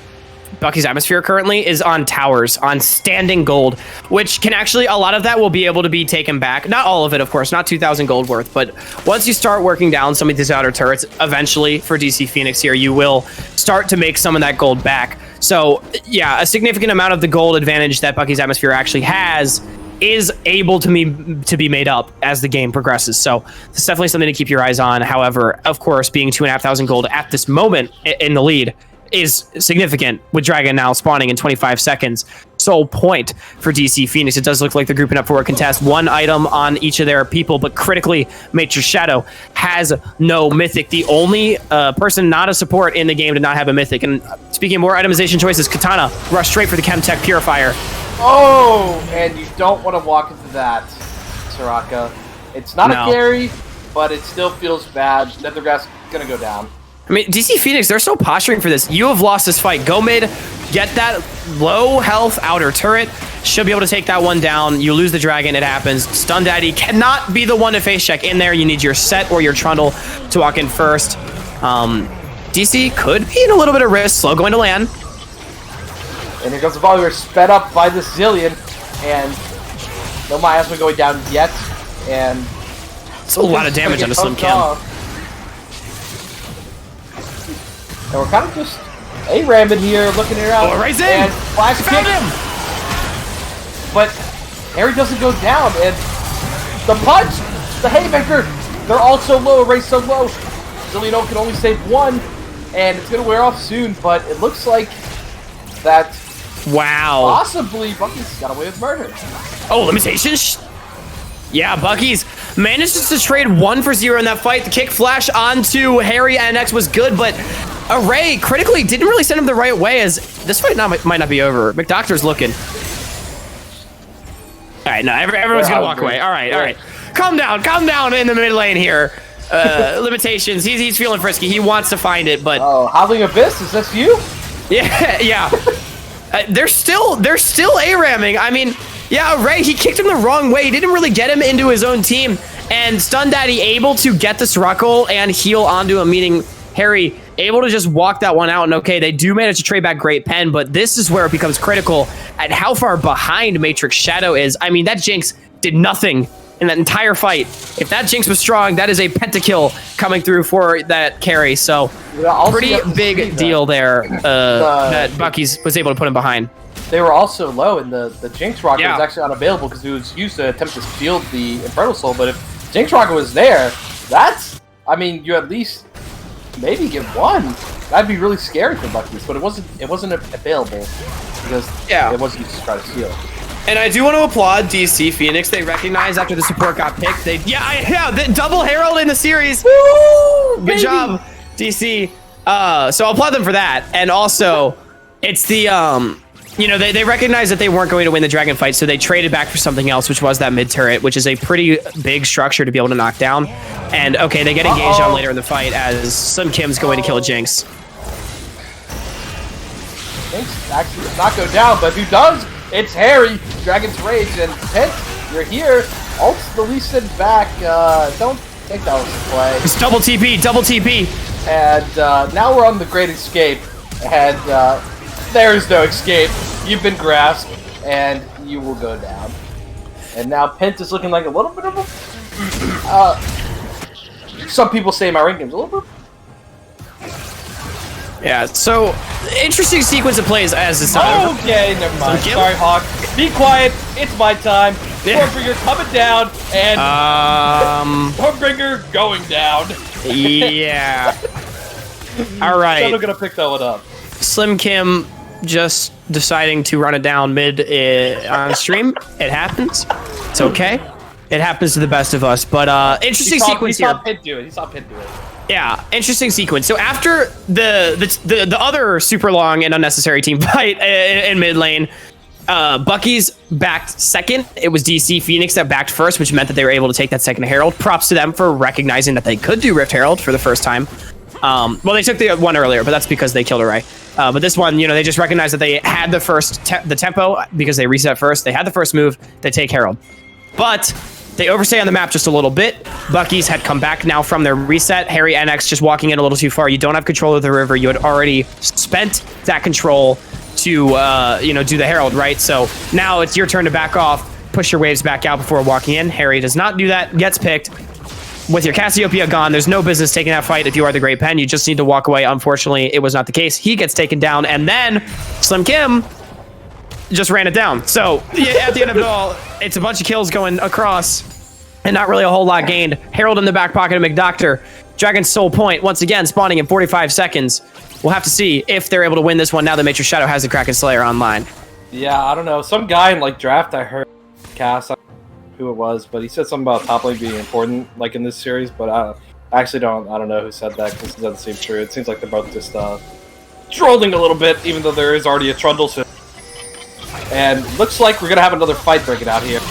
Bucky's Atmosphere currently is on towers, on standing gold, which can actually, a lot of that will be able to be taken back. Not all of it, of course, not 2,000 gold worth, but once you start working down some of these outer turrets, eventually, for DC Phoenix here, you will start to make some of that gold back. So, yeah, a significant amount of the gold advantage that Bucky's Atmosphere actually has is able to be made up as the game progresses. So it's definitely something to keep your eyes on. However, of course, being 2,500 gold at this moment in the lead is significant, with Dragon now spawning in 25 seconds. Sole point for DC Phoenix. It does look like they're grouping up for a contest. 1 item on each of their people, but critically, Matrix Shadow has no mythic. The only person not a support in the game to not have a mythic. And speaking of more itemization choices, Katana rushed straight for the Chemtech Purifier. Oh, and you don't want to walk into that, Soraka. It's not a carry, but it still feels bad. Nethergrass gonna go down. I mean, DC Phoenix, they're so posturing for this. You have lost this fight. Go mid, get that low health outer turret. Should be able to take that one down. You lose the dragon, it happens. Stun Daddy cannot be the one to face check in there. You need your set or your trundle to walk in first. DC could be in a little bit of risk. Slow going to land. And here comes the volley. We're sped up by the Zillion. And no miasma going down yet. And it's a lot of damage on a Slim Kim. And we're kind of just A-ramming here, looking around. Oh, right in! And flash found kick. him! But Harry doesn't go down. And the punch, the haymaker, they're all so low, Ray's so low. Zillion can only save 1. And it's going to wear off soon. But it looks like that... Wow. Possibly Bucky's got away with murder. Oh, limitations? Yeah, Bucky's manages to trade 1 for 0 in that fight. The kick flash onto Harry NX was good, but Array critically didn't really send him the right way, as this fight might not be over. McDoctor's looking. All right, no, everyone's going to walk away. All right. Calm down in the mid lane here. Limitations, he's feeling frisky. He wants to find it, but... Oh, Howling Abyss, is this you? Yeah. They're still A-ramming. I mean, yeah, Ray, he kicked him the wrong way. He didn't really get him into his own team. And Stun Daddy able to get the Sruckle and heal onto him, meaning Harry able to just walk that one out, and okay, they do manage to trade back Great Pen, but this is where it becomes critical at how far behind Matrix Shadow is. I mean, that Jinx did nothing in that entire fight. If that Jinx was strong, that is a pentakill coming through for that carry. So pretty big deal there that Bucky's was able to put him behind. They were also low, and the Jinx Rocket was actually unavailable because it was used to attempt to steal the Infernal Soul. But if Jinx Rocket was there, that's, I mean, you at least maybe get one. That'd be really scary for Bucky's, but it wasn't available because it wasn't used to try to steal. And I do want to applaud DC Phoenix. They recognized after the support got picked. They the double Herald in the series. Woo! Good job, DC. So I'll applaud them for that. And also, it's the you know, they recognized that they weren't going to win the dragon fight, so they traded back for something else, which was that mid turret, which is a pretty big structure to be able to knock down. And okay, they get engaged on later in the fight as Slim Kim's going to kill a Jinx. Jinx actually does not go down, but who does? It's Harry, Dragon's Rage, and Pent, you're here. Ult's the least in back. Don't think that was the play. It's double TP, double TP. And now we're on the Great Escape, and there's no escape. You've been grasped, and you will go down. And now Pent is looking like a little bit of a... some people say my ranking's a little bit... Yeah, so interesting sequence of plays as this time. Okay, never mind. Sorry, Hawk. Be quiet. It's my time. Stormbringer coming down, and Stormbringer going down. Yeah. All right. Still gonna pick that one up. Slim Kim just deciding to run it down mid on stream. It happens. It's okay. It happens to the best of us. But interesting sequence here. He saw Pit do it. Yeah, interesting sequence. So after the other super long and unnecessary team fight in mid lane, Bucky's backed second. It was DC Phoenix that backed first, which meant that they were able to take that second Herald. Props to them for recognizing that they could do Rift Herald for the first time. Well, they took the one earlier, but that's because they killed Array. But this one, you know, they just recognized that they had the first the tempo because they reset first. They had the first move. They take Herald, but they overstay on the map just a little bit. Bucky's had come back now from their reset. Harry NX just walking in a little too far. You don't have control of the river. You had already spent that control to, you know, do the Herald, right? So now it's your turn to back off, push your waves back out before walking in. Harry does not do that, gets picked. With your Cassiopeia gone, there's no business taking that fight if you are the Great Pen. You just need to walk away. Unfortunately, it was not the case. He gets taken down, and then Slim Kim just ran it down. So yeah, at the end of it all, it's a bunch of kills going across and not really a whole lot gained. Herald in the back pocket of McDoctor. Dragon's Soul Point, once again, spawning in 45 seconds. We'll have to see if they're able to win this one now that Matrix Shadow has the Kraken Slayer online. Yeah, I don't know. Some guy in, like, draft I heard cast, I don't know who it was, but he said something about top lane being important, like, in this series, but I actually don't know who said that, because it doesn't seem true. It seems like they're both just trolling a little bit, even though there is already a Trundle system. And looks like we're going to have another fight breaking out here.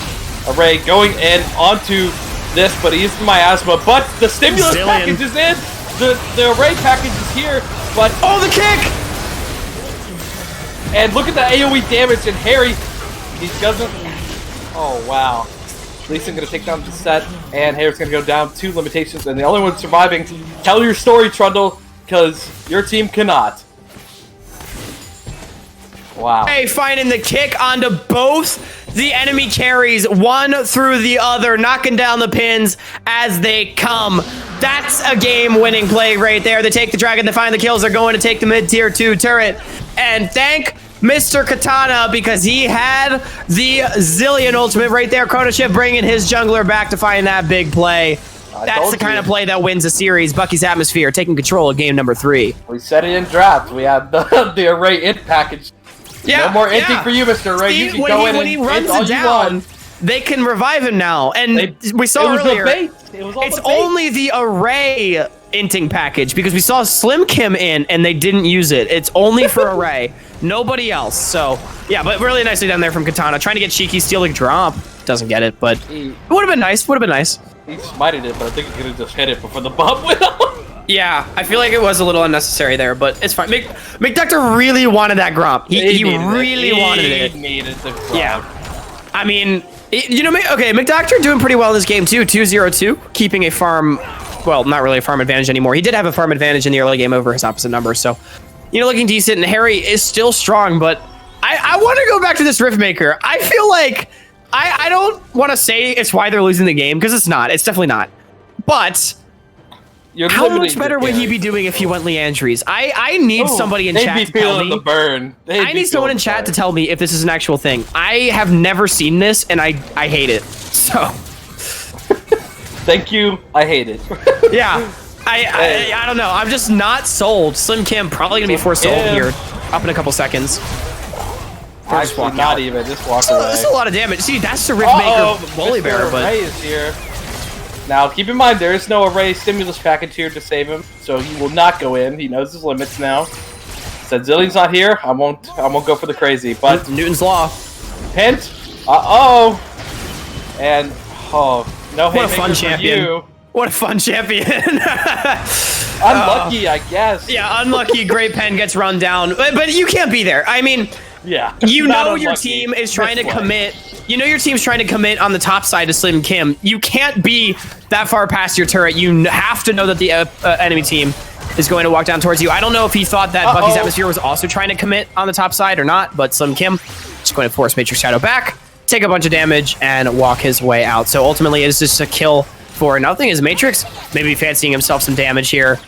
Array going in onto this, but he's miasma. But the stimulus package is in. The Array package is here. But oh, the kick! And look at the AoE damage. And Harry, he doesn't. Oh wow. Lee's going to take down the set, and Harry's going to go down 2 limitations. And the only one surviving. Tell your story, Trundle, because your team cannot. Wow. Hey, finding the kick onto both the enemy carries, one through the other, knocking down the pins as they come. That's a game-winning play right there. They take the dragon, they find the kills, they're going to take the mid-tier 2 turret. And thank Mr. Katana, because he had the Zillion ultimate right there. Chrono Shift bringing his jungler back to find that big play. That's the kind of play that wins a series. Bucky's Atmosphere taking control of game number 3. We said it in draft. We had the Array Int package. Yeah, no more inting for you, Mr. Ray. You can go in when he runs it down, they can revive him now. And we saw earlier, it's only the Array inting package because we saw Slim Kim in and they didn't use it. It's only for Array, nobody else. So yeah, but really nicely done there from Katana, trying to get cheeky, steal a drop. Doesn't get it, but it would have been nice. Would have been nice. He smited it, but I think he could have just hit it before the bump went on. Yeah, I feel like it was a little unnecessary there, but it's fine. McDoctor really wanted that Gromp. He really wanted it. He needed the Gromp. Yeah. I mean, you know, okay, McDoctor doing pretty well in this game, too. 2-0-2, keeping a farm well, not really a farm advantage anymore. He did have a farm advantage in the early game over his opposite number, so, you know, looking decent. And Harry is still strong, but I want to go back to this Riftmaker. I feel like I don't want to say it's why they're losing the game, because it's not. It's definitely not. But how much better would he be doing if he went Leandries? I need somebody in chat to tell me. I need someone in chat to tell me if this is an actual thing. I have never seen this, and I hate it. So. Thank you. I hate it. Yeah. I don't know. I'm just not sold. Slim Kim probably going to be forced to ult here up in a couple seconds. Actually, not even. Just walk away. That's a lot of damage. See, that's the Riftmaker Volibear, but Array is here. Now, keep in mind, there is no Array stimulus package here to save him, so he will not go in. He knows his limits now. Said Zillion's not here. I won't go for the crazy. But Newton's Law. Hint. And no. What a fun champion. You. What a fun champion. Unlucky, I guess. Yeah, unlucky. Great Pen gets run down, but you can't be there. I mean. Yeah. You know your team is trying to commit. You know your team's trying to commit on the top side to Slim Kim. You can't be that far past your turret. You have to know that the enemy team is going to walk down towards you. I don't know if he thought that Bucky's Atmosphere was also trying to commit on the top side or not, but Slim Kim is going to force Matrix Shadow back, take a bunch of damage, and walk his way out. So ultimately, it's just a kill for nothing. Is Matrix maybe fancying himself some damage here?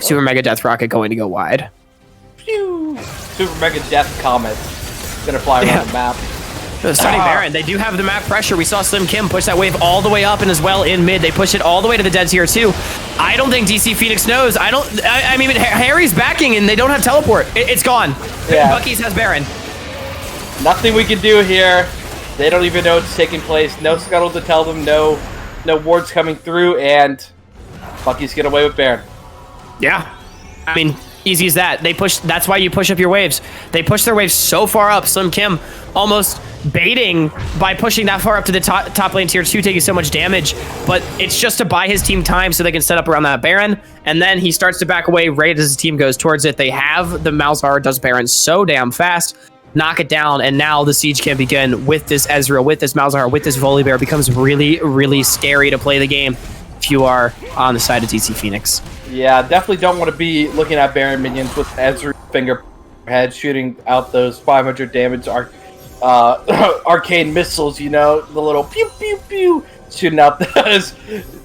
Super Mega Death Rocket going to go wide. Pew! Super Mega Death Comet. Gonna fly around the map. Stunning Baron. They do have the map pressure. We saw Slim Kim push that wave all the way up and as well in mid. They push it all the way to the deads here too. I don't think DC Phoenix knows. I mean, Harry's backing and they don't have teleport. It's gone. Yeah. Bucky's has Baron. Nothing we can do here. They don't even know what's taking place. No Scuttle to tell them. No wards coming through, and Bucky's get away with Baron. Yeah. I mean, easy as that. They push. That's why you push up your waves. They push their waves so far up. Slim Kim almost baiting by pushing that far up to the top lane tier 2, taking so much damage. But it's just to buy his team time so they can set up around that Baron. And then he starts to back away right as his team goes towards it. They have the Malzahar does Baron so damn fast. Knock it down, and now the siege can begin with this Ezreal, with this Malzahar, with this Volibear. It becomes really, really scary to play the game if you are on the side of DC Phoenix. Yeah, definitely don't want to be looking at Baron minions with Ezreal finger head shooting out those 500 damage arcane missiles, you know, the little pew pew pew shooting out those.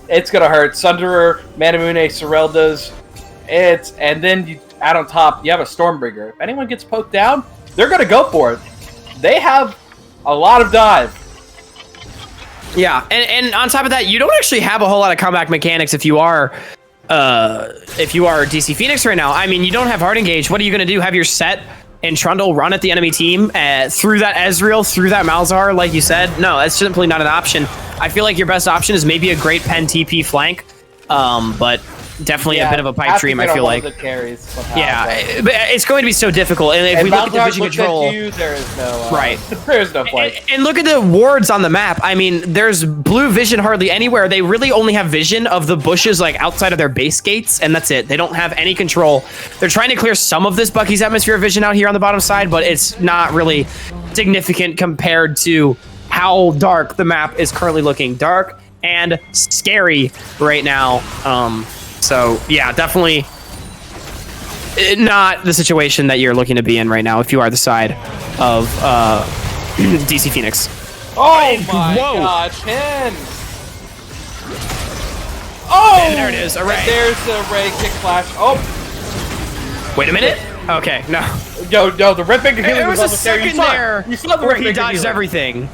It's gonna hurt. Sunderer, Manamune, Sorelda's, and then you add on top, you have a Stormbringer. If anyone gets poked down, they're gonna go for it. They have a lot of dive. Yeah, and on top of that, you don't actually have a whole lot of comeback mechanics if you are DC Phoenix right now. I mean, you don't have hard engage. What are you going to do? Have your set and Trundle run at the enemy team through that Ezreal, through that Malzahar, like you said? No, that's simply not an option. I feel like your best option is maybe a great pen TP flank, but definitely a bit of a pipe dream, I feel like. But it's going to be so difficult. And if we look at the vision control, there is no right. There is no fight. And look at the wards on the map. I mean, there's blue vision hardly anywhere. They really only have vision of the bushes like outside of their base gates, and that's it. They don't have any control. They're trying to clear some of this Bucky's Atmosphere vision out here on the bottom side, but it's not really significant compared to how dark the map is currently looking. Dark and scary right now. So yeah, definitely not the situation that you're looking to be in right now if you are the side of DC Phoenix. Oh my god, Pen! Oh! And there it is, Array. There's the Array kick flash. Oh! Wait a minute. Okay, no. No, the Red Finger healing was almost there. You saw the where he dodged everything.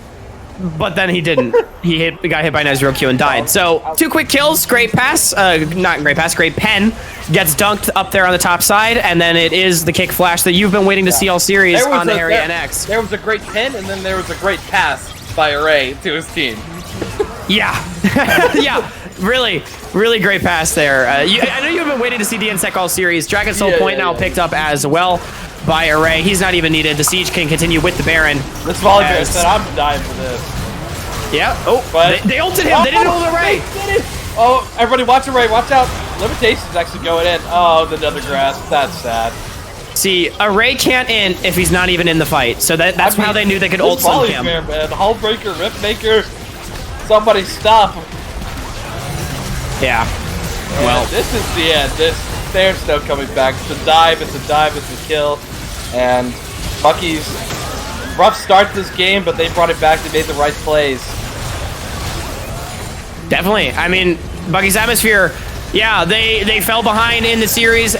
But then he didn't. He got hit by an Ezreal Q and died. So 2 quick kills, great pass. Not great pass, great pen. Gets dunked up there on the top side, and then it is the kick flash that you've been waiting to see all series on the Harry NX. There was a great pen, and then there was a great pass by Array to his team. Yeah. Yeah. Really, really great pass there. I know you've been waiting to see the NSEC all series. Dragon Soul Point now picked up as well by Array. He's not even needed. The siege can continue with the Baron. This Volibear said, I'm dying for this. Yeah. Oh, but they ulted him. They didn't ult Array. Oh, everybody watch Array. Watch out. Limitation's actually going in. Oh, the Nether Grass. That's sad. See, Array can't in if he's not even in the fight. So that's how they knew they could ult Slim Kim. Man, Hullbreaker, Riftmaker. Somebody stop him. Yeah. Well, this is the end. There's no coming back. It's a dive, it's a kill. And Bucky's rough start to this game, but they brought it back. They made the right plays. Definitely. I mean, Bucky's Atmosphere, yeah, they fell behind in the series.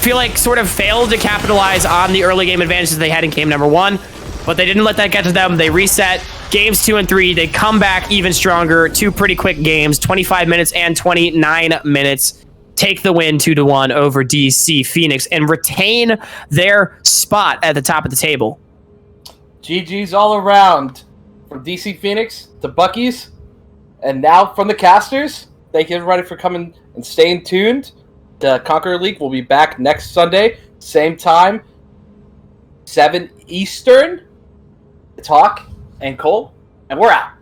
Feel like sort of failed to capitalize on the early game advantages they had in game number 1, but they didn't let that get to them. They reset. Games 2 and 3, they come back even stronger. 2 pretty quick games, 25 minutes and 29 minutes. Take the win 2-1 over DC Phoenix and retain their spot at the top of the table. GG's all around. From DC Phoenix to Bucky's. And now from the casters, thank you everybody for coming and staying tuned. The Conqueror League will be back next Sunday, same time, 7 Eastern. It's Hawk and Cole, and we're out.